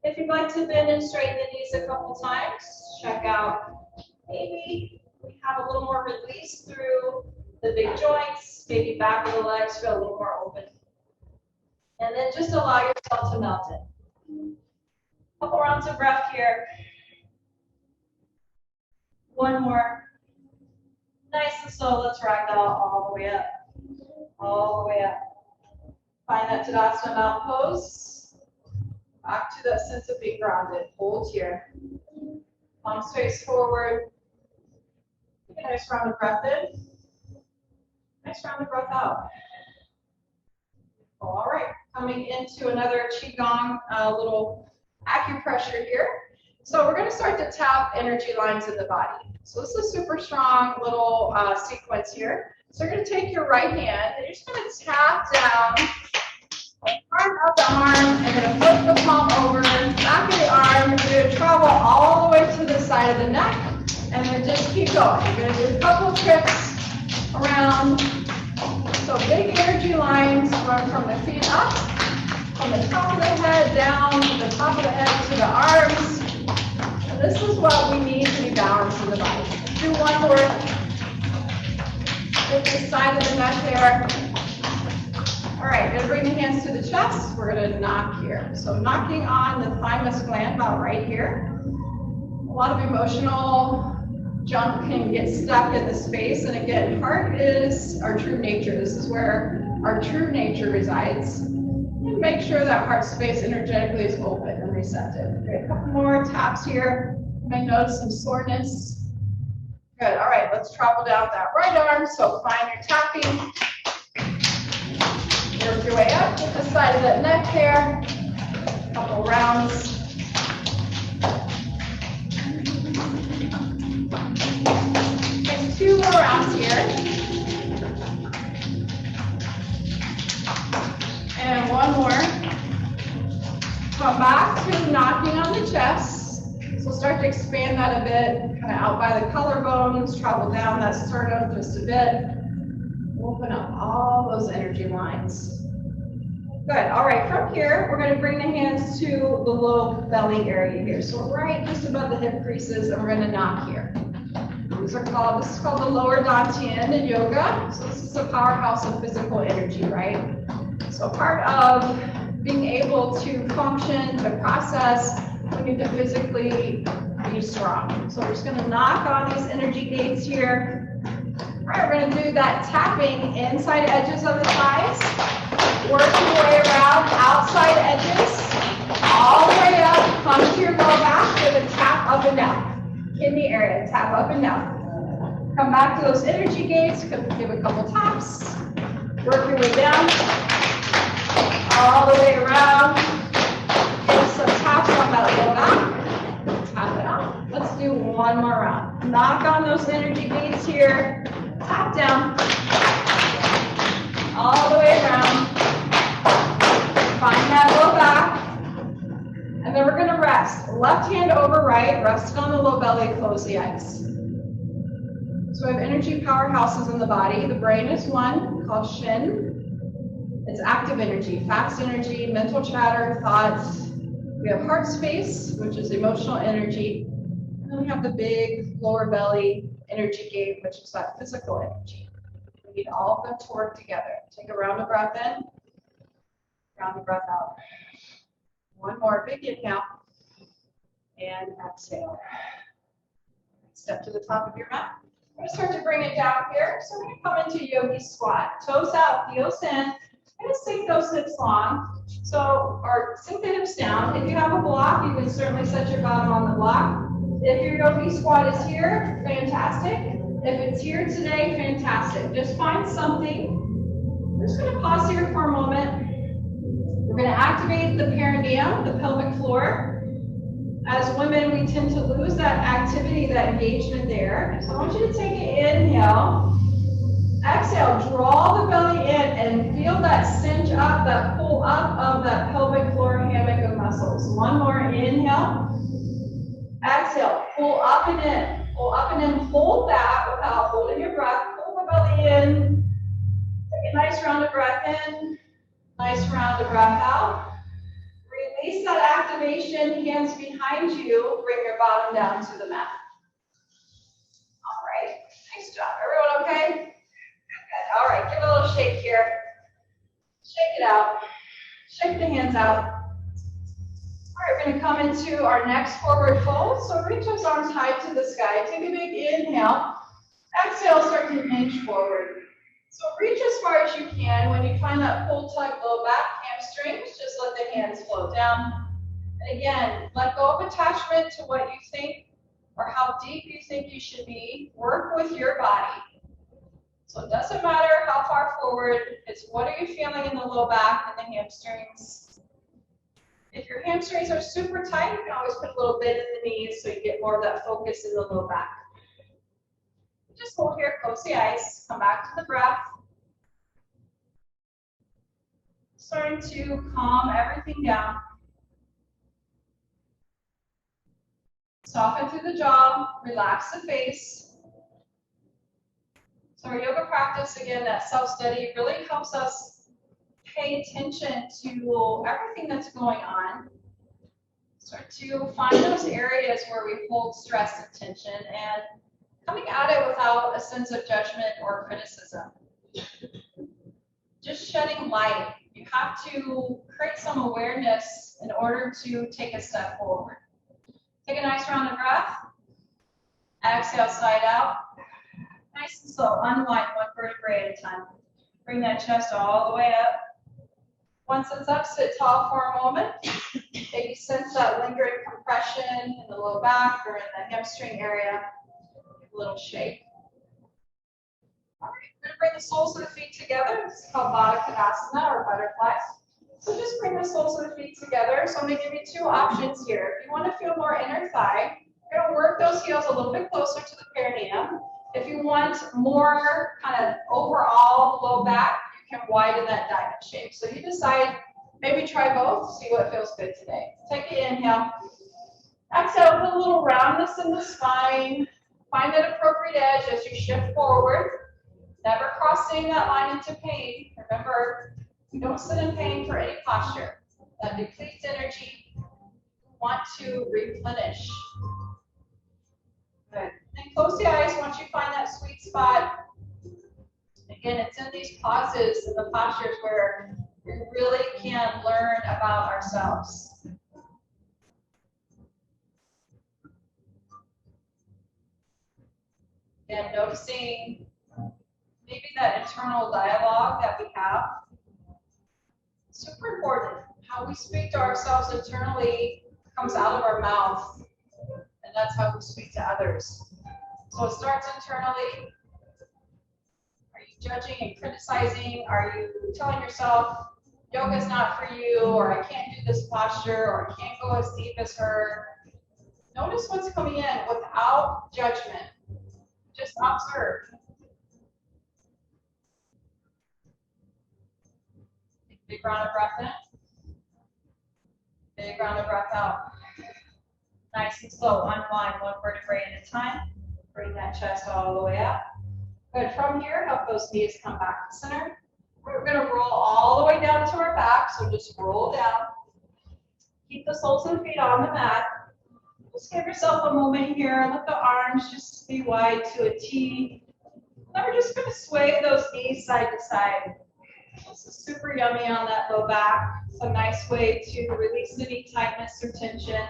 If you'd like to bend and straighten the knees a couple times, check out maybe we have a little more release through the big joints, maybe back of the legs feel a little more open. And then just allow yourself to melt it. Couple rounds of breath here. One more. Nice and slow. Let's ragdoll all the way up. All the way up. Find that Tadasana Mount pose. Back to that sense of being grounded. Hold here. Palms face forward. Take a nice round of breath in. Nice round of breath out. All right. Coming into another Qigong little acupressure here. So we're going to start to tap energy lines in the body. So this is a super strong little sequence here. So you're going to take your right hand and you're just going to tap down front of the arm and then flip the palm over, back of the arm. You're going to travel all the way to the side of the neck and then just keep going. You're going to do a couple of trips around. So big energy lines run from the feet up, from the top of the head down, from the top of the head to the arms. And this is what we need to be balanced in the body. Do one more. Hit the side of the neck there. All right, going to bring the hands to the chest. We're going to knock here. So knocking on the thymus gland about right here. A lot of emotional junk can get stuck in the space. And again, heart is our true nature. This is where our true nature resides. And make sure that heart space energetically is open and receptive. Okay, a couple more taps here. You may notice some soreness. Good. All right, let's travel down that right arm. So find your tapping. Work your way up to the side of that neck there. Couple rounds. And 2 more rounds here. And 1 more. Come back to knocking on the chest. So start to expand that a bit, kind of out by the collarbones, travel down that sternum just a bit. Open up all those energy lines. Good. All right, from here, we're going to bring the hands to the low belly area here. So right just above the hip creases, and we're going to knock here. This is called the lower dantian in yoga. So this is a powerhouse of physical energy, right? So part of being able to function, to process, we need to physically be strong. So we're just going to knock on these energy gates here. All right, we're going to do that tapping inside edges of the thighs. Work your way around outside edges, all the way up, come to your low back with a tap up and down. Kidney area, tap up and down. Come back to those energy gates, give a couple taps. Work your way down, all the way around. Give some taps on that low back. Tap it out. Let's do 1 more round. Knock on those energy gates here. Tap down. All the way around. Find that low back. And then we're going to rest. Left hand over right, resting on the low belly, close the eyes. So we have energy powerhouses in the body. The brain is one, called Shin. It's active energy, fast energy, mental chatter, thoughts. We have heart space, which is emotional energy. And then we have the big lower belly energy gate, which is that physical energy. We need all of them to work together. Take a round of breath in, round of breath out. 1 more big inhale and exhale. Step to the top of your mat. I'm going to start to bring it down here. So we're going to come into yogi squat. Toes out, heels in. I'm going to sink those hips long. Or sink the hips down. If you have a block, you can certainly set your bottom on the block. If your yogi squat is here, fantastic. If it's here today, fantastic. Just find something. We're just going to pause here for a moment. We're going to activate the perineum, the pelvic floor. As women, we tend to lose that activity, that engagement there. So I want you to take an inhale. Exhale, draw the belly in and feel that cinch up, that pull up of that pelvic floor hammock of muscles. One more, inhale. Exhale, pull up and in. Pull up and in, hold that without holding your breath. Pull the belly in. Take a nice round of breath in. Nice round of breath out. Release that activation, hands behind you. Bring your bottom down to the mat. All right, nice job. Everyone okay? Good. All right, give it a little shake here. Shake it out. Shake the hands out. All right, we're going to come into our next forward fold. So reach those arms high to the sky. Take a big inhale. Exhale, start to hinge forward. So reach as far as you can. When you find that pull, tug, low back, hamstrings, just let the hands float down. And again, let go of attachment to what you think or how deep you think you should be. Work with your body. So it doesn't matter how far forward, it's what are you feeling in the low back and the hamstrings. If your hamstrings are super tight, you can always put a little bit in the knees so you get more of that focus in the low back. Just hold here, close the eyes, come back to the breath. Starting to calm everything down. Soften through the jaw, relax the face. So our yoga practice, again, that self-study really helps us pay attention to everything that's going on. Start to find those areas where we hold stress and tension and coming at it without a sense of judgment or criticism. Just shedding light. You have to create some awareness in order to take a step forward. Take a nice round of breath. Exhale, side out. Nice and slow. Unwind one vertebrae at a time. Bring that chest all the way up. Once it's up, sit tall for a moment. Maybe sense that lingering compression in the low back or in the hamstring area. A little shake. All right, we're going to bring the soles of the feet together. This is called Baddha Konasana or butterflies. So just bring the soles of the feet together. So I'm going to give you two options here. If you want to feel more inner thigh, you're going to work those heels a little bit closer to the perineum. If you want more kind of overall low back, you can widen that diamond shape. So you decide, maybe try both, see what feels good today. Take an inhale. Exhale, put a little roundness in the spine. Find that appropriate edge as you shift forward. Never crossing that line into pain. Remember, you don't sit in pain for any posture. That depletes energy. You want to replenish. Good. And close the eyes once you find that sweet spot. Again, it's in these pauses and the postures where we really can learn about ourselves. And noticing maybe that internal dialogue that we have. Super important. How we speak to ourselves internally comes out of our mouth, and that's how we speak to others. So it starts internally. Are you judging and criticizing? Are you telling yourself, yoga's not for you, or I can't do this posture, or I can't go as deep as her? Notice what's coming in without judgment. Just observe. Big round of breath in. Big round of breath out. Nice and slow. Unwind one vertebrae at a time. Bring that chest all the way up. Good. From here, help those knees come back to center. We're going to roll all the way down to our back. So just roll down. Keep the soles of the feet on the mat. Just give yourself a moment here. Let the arms just be wide to a T. Then we're just going to sway those knees side to side. This is super yummy on that low back. It's a nice way to release any tightness or tension.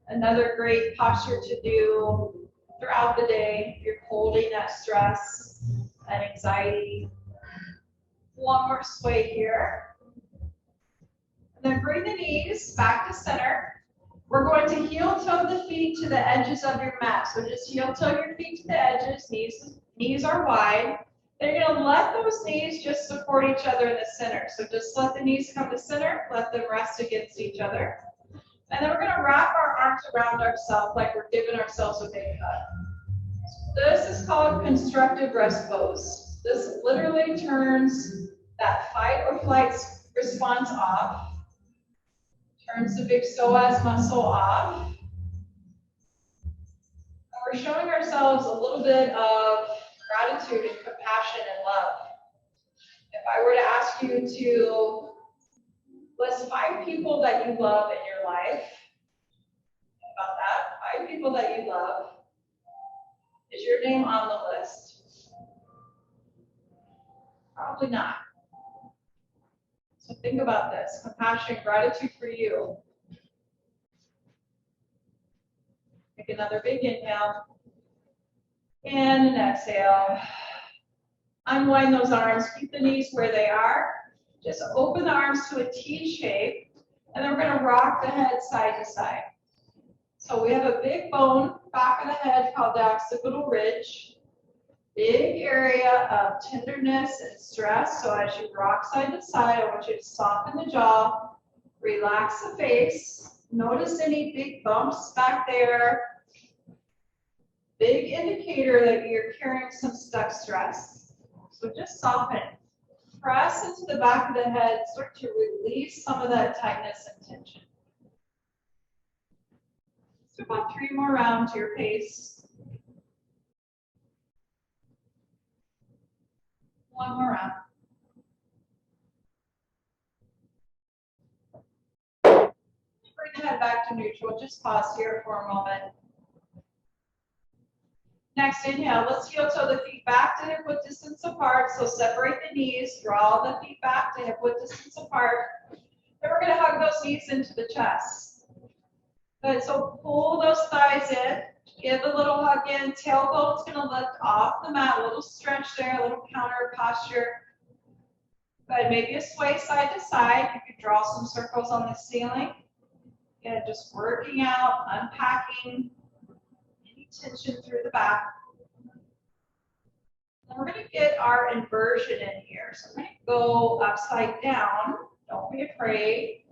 Another great posture to do throughout the day if you're holding that stress and anxiety. One more sway here. And then bring the knees back to center. We're going to heel toe the feet to the edges of your mat. So just heel toe your feet to the edges. Knees are wide. Then you're going to let those knees just support each other in the center. So just let the knees come to center. Let them rest against each other. And then we're gonna wrap our arms around ourselves like we're giving ourselves a big hug. This is called constructive rest pose. This literally turns that fight or flight response off, turns the big psoas muscle off. And we're showing ourselves a little bit of gratitude and compassion and love. If I were to ask you to list 5 people that you love in your life, think about that, 5 people that you love, is your name on the list? Probably not. So think about this, compassion, gratitude for you. Take another big inhale and an exhale. Unwind those arms, keep the knees where they are. Just open the arms to a T shape, and then we're gonna rock the head side to side. So we have a big bone, back of the head called the occipital ridge. Big area of tenderness and stress. So as you rock side to side, I want you to soften the jaw, relax the face. Notice any big bumps back there. Big indicator that you're carrying some stuck stress. So just soften. Press into the back of the head, start to release some of that tightness and tension. So about 3 more rounds to your pace. 1 more round. Bring the head back to neutral. Just pause here for a moment. Next inhale, let's heel toe the feet back to hip width distance apart. So separate the knees, draw the feet back to hip width distance apart. Then we're going to hug those knees into the chest. Good, so pull those thighs in, give a little hug in, tailbone's going to lift off the mat, a little stretch there, a little counter posture. Good, maybe a sway side to side. You could draw some circles on the ceiling. Good, just working out, unpacking tension through the back. Then we're going to get our inversion in here. So we're going to go upside down. Don't be afraid.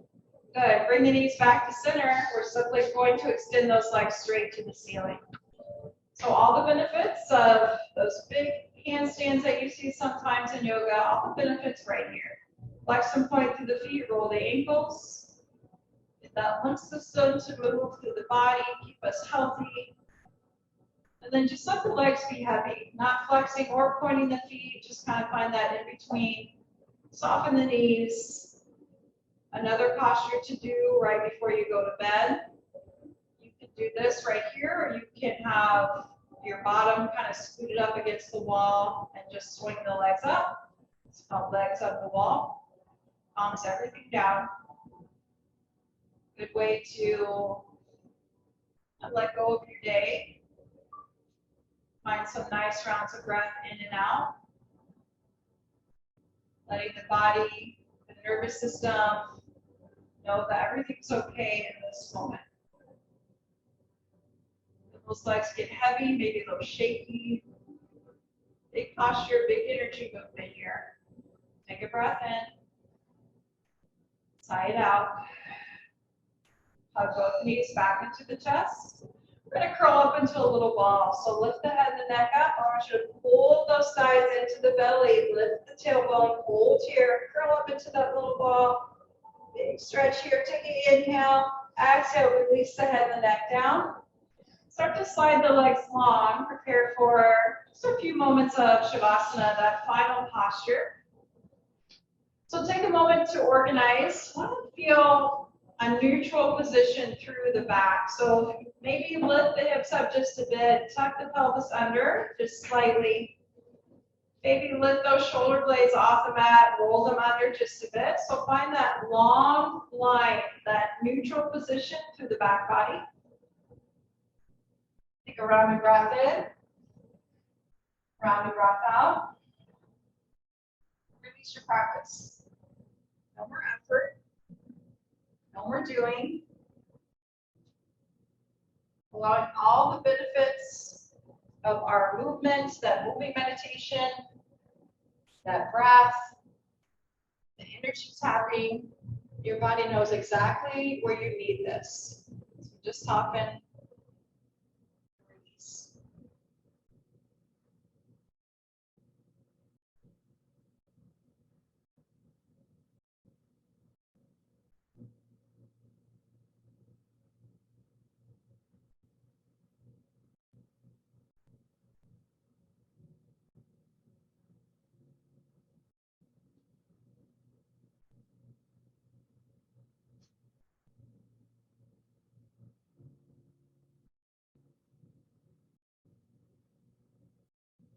Good. Bring the knees back to center. We're simply going to extend those legs straight to the ceiling. So all the benefits of those big handstands that you see sometimes in yoga, all the benefits right here. Flex and point through the feet, roll the ankles. Get that lymph system to move through the body, keep us healthy. And then just let the legs be heavy, not flexing or pointing the feet, just kind of find that in between. Soften the knees. Another posture to do right before you go to bed. You can do this right here, or you can have your bottom kind of scooted up against the wall and just swing the legs up. It's called legs up the wall. Palms everything down. Good way to let go of your day. Find some nice rounds of breath in and out. Letting the body, the nervous system know that everything's okay in this moment. If those legs get heavy, maybe a little shaky. Big posture, big energy movement here. Take a breath in. Sigh it out. Hug both knees back into the chest. We're going to curl up into a little ball. So lift the head and the neck up. I want you to pull those thighs into the belly. Lift the tailbone. Hold here. Curl up into that little ball. Big stretch here. Take an inhale. Exhale. Release the head and the neck down. Start to slide the legs long. Prepare for just a few moments of Shavasana, that final posture. So take a moment to organize. I want to feel a neutral position through the back. So maybe lift the hips up just a bit, tuck the pelvis under just slightly. Maybe lift those shoulder blades off the mat, roll them under just a bit. So find that long line, that neutral position through the back body. Take a rounded breath in, rounded breath out. Release your practice. No more effort. No more doing. Allowing all the benefits of our movement, that moving meditation, that breath, the energy tapping Your body knows exactly where you need this. So just soften. Release.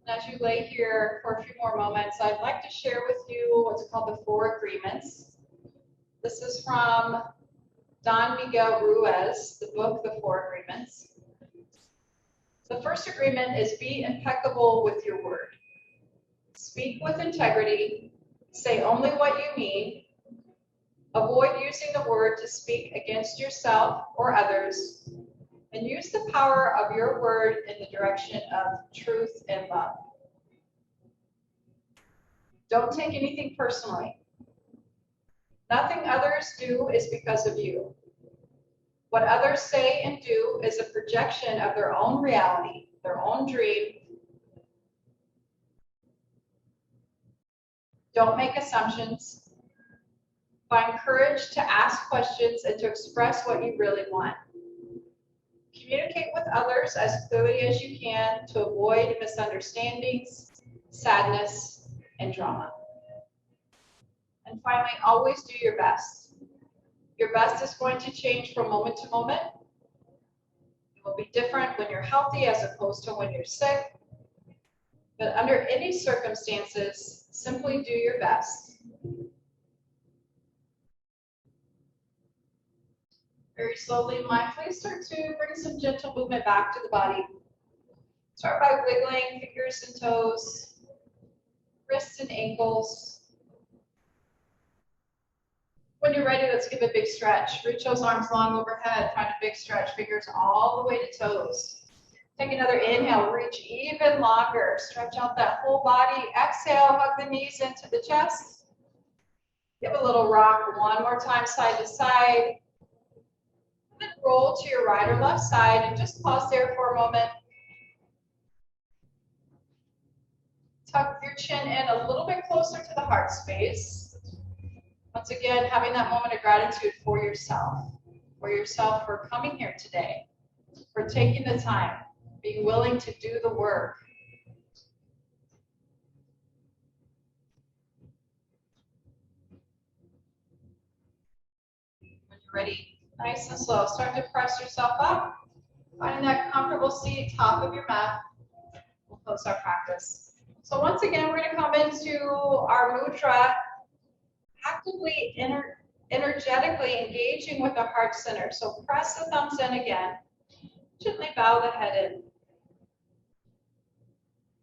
As you lay here for a few more moments, I'd like to share with you what's called the 4 agreements. This is from Don Miguel Ruiz, the book, The 4 Agreements. The first agreement is be impeccable with your word. Speak with integrity. Say only what you mean. Avoid using the word to speak against yourself or others. And use the power of your word in the direction of truth and love. Don't take anything personally. Nothing others do is because of you. What others say and do is a projection of their own reality, their own dream. Don't make assumptions. Find courage to ask questions and to express what you really want. Communicate with others as clearly as you can to avoid misunderstandings, sadness, and drama. And finally, always do your best. Your best is going to change from moment to moment. It will be different when you're healthy as opposed to when you're sick. But under any circumstances, simply do your best. Very slowly, mindfully start to bring some gentle movement back to the body. Start by wiggling fingers and toes, wrists and ankles. When you're ready, let's give a big stretch. Reach those arms long overhead. Find a big stretch, fingers all the way to toes. Take another inhale, reach even longer. Stretch out that whole body. Exhale, hug the knees into the chest. Give a little rock one more time, side to side. And then roll to your right or left side and just pause there for a moment. Tuck your chin in a little bit closer to the heart space. Once again, having that moment of gratitude for yourself for coming here today, for taking the time, being willing to do the work. When you're ready, nice and slow, start to press yourself up, finding that comfortable seat, top of your mat. We'll close our practice. So once again, we're going to come into our mudra, actively, energetically engaging with the heart center. So press the thumbs in again. Gently bow the head in.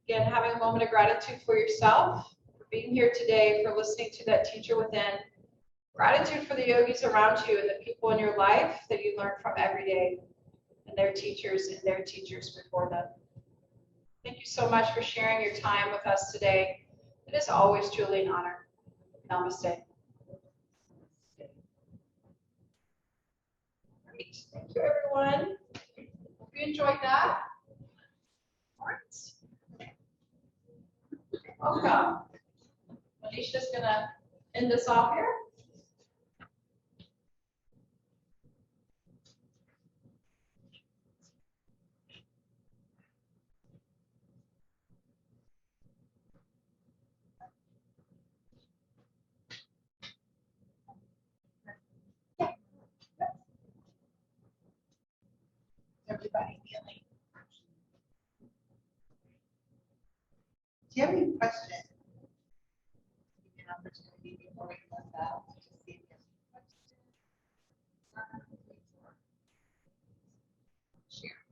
Again, having a moment of gratitude for yourself, for being here today, for listening to that teacher within. Gratitude for the yogis around you and the people in your life that you learn from every day, and their teachers before them. Thank you so much for sharing your time with us today. It is always truly an honor. Namaste. Great. Thank you, everyone. Hope you enjoyed that. All right. Welcome. Manisha's going to end us off here. Everybody feeling? Do you have any questions? An opportunity before we close out to see if you have any questions. Share.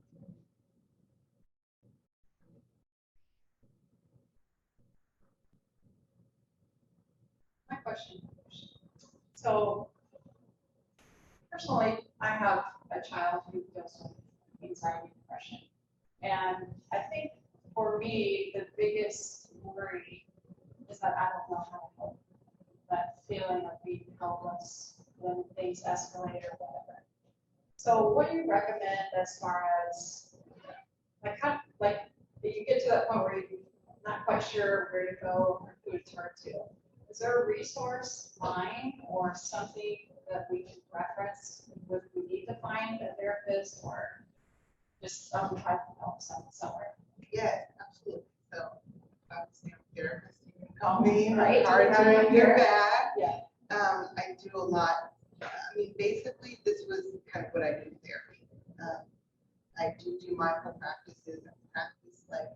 My question. So, personally, I have a child who deals with anxiety and depression. And I think for me, the biggest worry is that I don't know how to help. That feeling of being helpless, the escalate or whatever. So what do you recommend as far as, like, how, like, if you get to that point where you're not quite sure where to go or who to turn to? Is there a resource line or something that we can reference? Would we need to find a therapist or just some type of help somewhere? Yeah, absolutely. So, obviously, I'm a therapist. You can call me. Right. Hard to get back. Yeah. I do a lot. I mean, basically, this was kind of what I do in therapy. I do mindful practices and practice like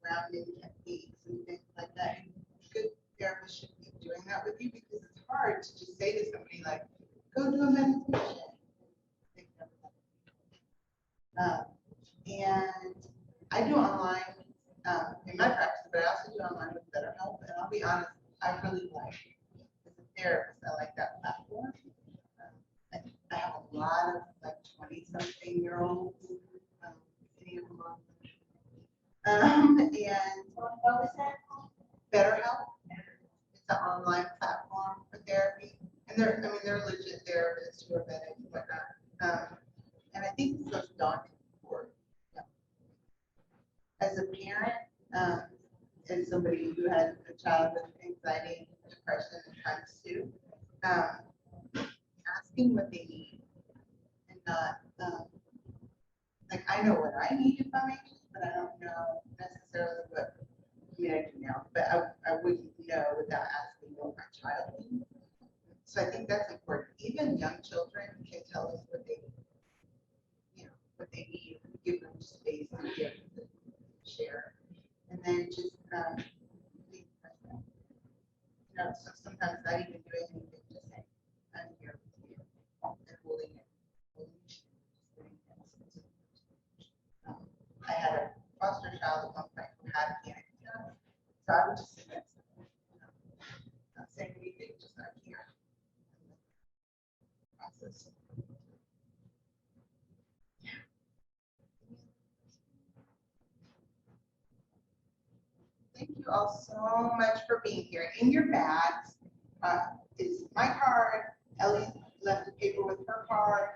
grounding techniques and things like that. And good therapists should be doing that with you because it's hard to just say to somebody like, go do a meditation. And I do online in my practice, but I also do online with BetterHelp. And I'll be honest, I really like, as a therapist, I like that platform. I have a lot of like 20-something-year-olds, many of them on. And What was that called? BetterHelp, it's an online platform for therapy. And they're legit therapists who are vetted and whatnot. And I think it's so daunting for, as a parent, and somebody who has a child with anxiety, depression, and times two, asking what they need and not, like, I know what I need if I'm anxious, but I don't know necessarily what, I mean, I do now, but I wouldn't know without asking what my child needs. So I think that's important. Even young children can tell us what they need, what they need, give them space to give them, share. And then just being present. So sometimes not even doing anything, just saying, I'm here with you, and holding it. I had a foster child at one point who had a panic attack, so I would just sit next to him, not saying anything, just I'm here. Process. Thank you all so much for being here. In your bags is my card. Ellie left the paper with her card.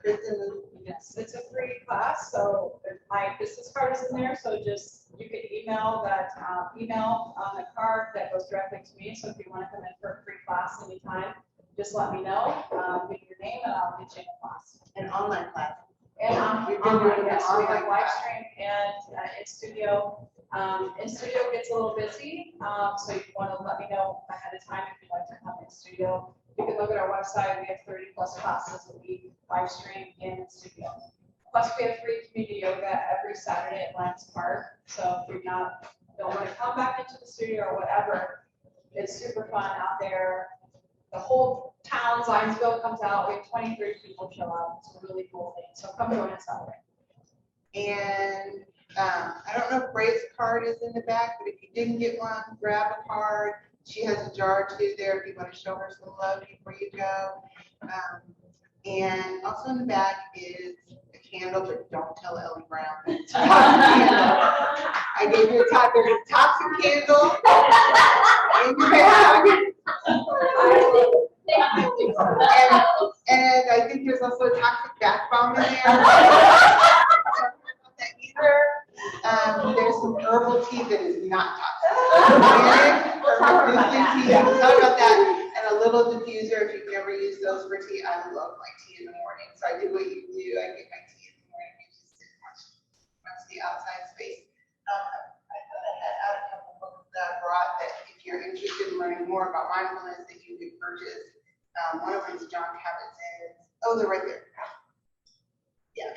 Kristen, Yes, it's a free class, so my business card is in there, so just, you can email that, email on the card that goes directly to me, so if you want to come in for a free class anytime, just let me know, give your name, and I'll get you in a class. an online class. And You've been doing online, yes, we have online live class. stream and in studio. In studio gets a little busy, so you want to let me know ahead of time if you'd like to come in studio. You can look at our website, we have 30+ classes a week, live stream in studio. Plus we have free community yoga every Saturday at Lions Park. So if you're don't want to come back into the studio or whatever, it's super fun out there. The whole town, Zionsville comes out, we have 23 people show up. It's a really cool thing. So come join us out there. And I don't know if Ray's card is in the back, but if you didn't get one, grab a card. She has a jar too there if you want to show her some love before you go. And also in the back is a candle, but don't tell Ellie Brown. It's a toxic candle. I gave you there's a toxic candle in your bag. And I think there's also a toxic bath bomb in there. There's some herbal tea that is not toxic. We'll talk about that. And a little diffuser if you've never used those for tea. I love my tea in the morning. So I do what you do. I get my tea in the morning. I just sit and watch the outside space. I thought I had out a couple books that I brought that if you're interested in learning more about mindfulness that you could purchase. One of them is John Kabat-Zinn's. Oh, they're right there. Yeah.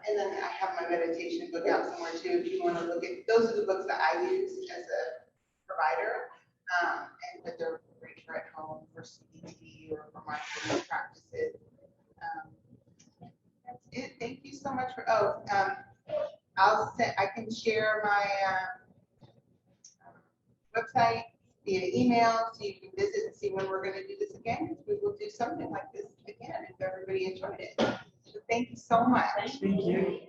And then I have my meditation book out somewhere too. If you want to look at, those are the books that I use as a provider, and but they're great for at home for CBT or for mindfulness practices. That's it. Thank you so much for. I can share my website via email so you can visit and see when we're going to do this again. We will do something like this again if everybody enjoyed it. So thank you so much. Thank you.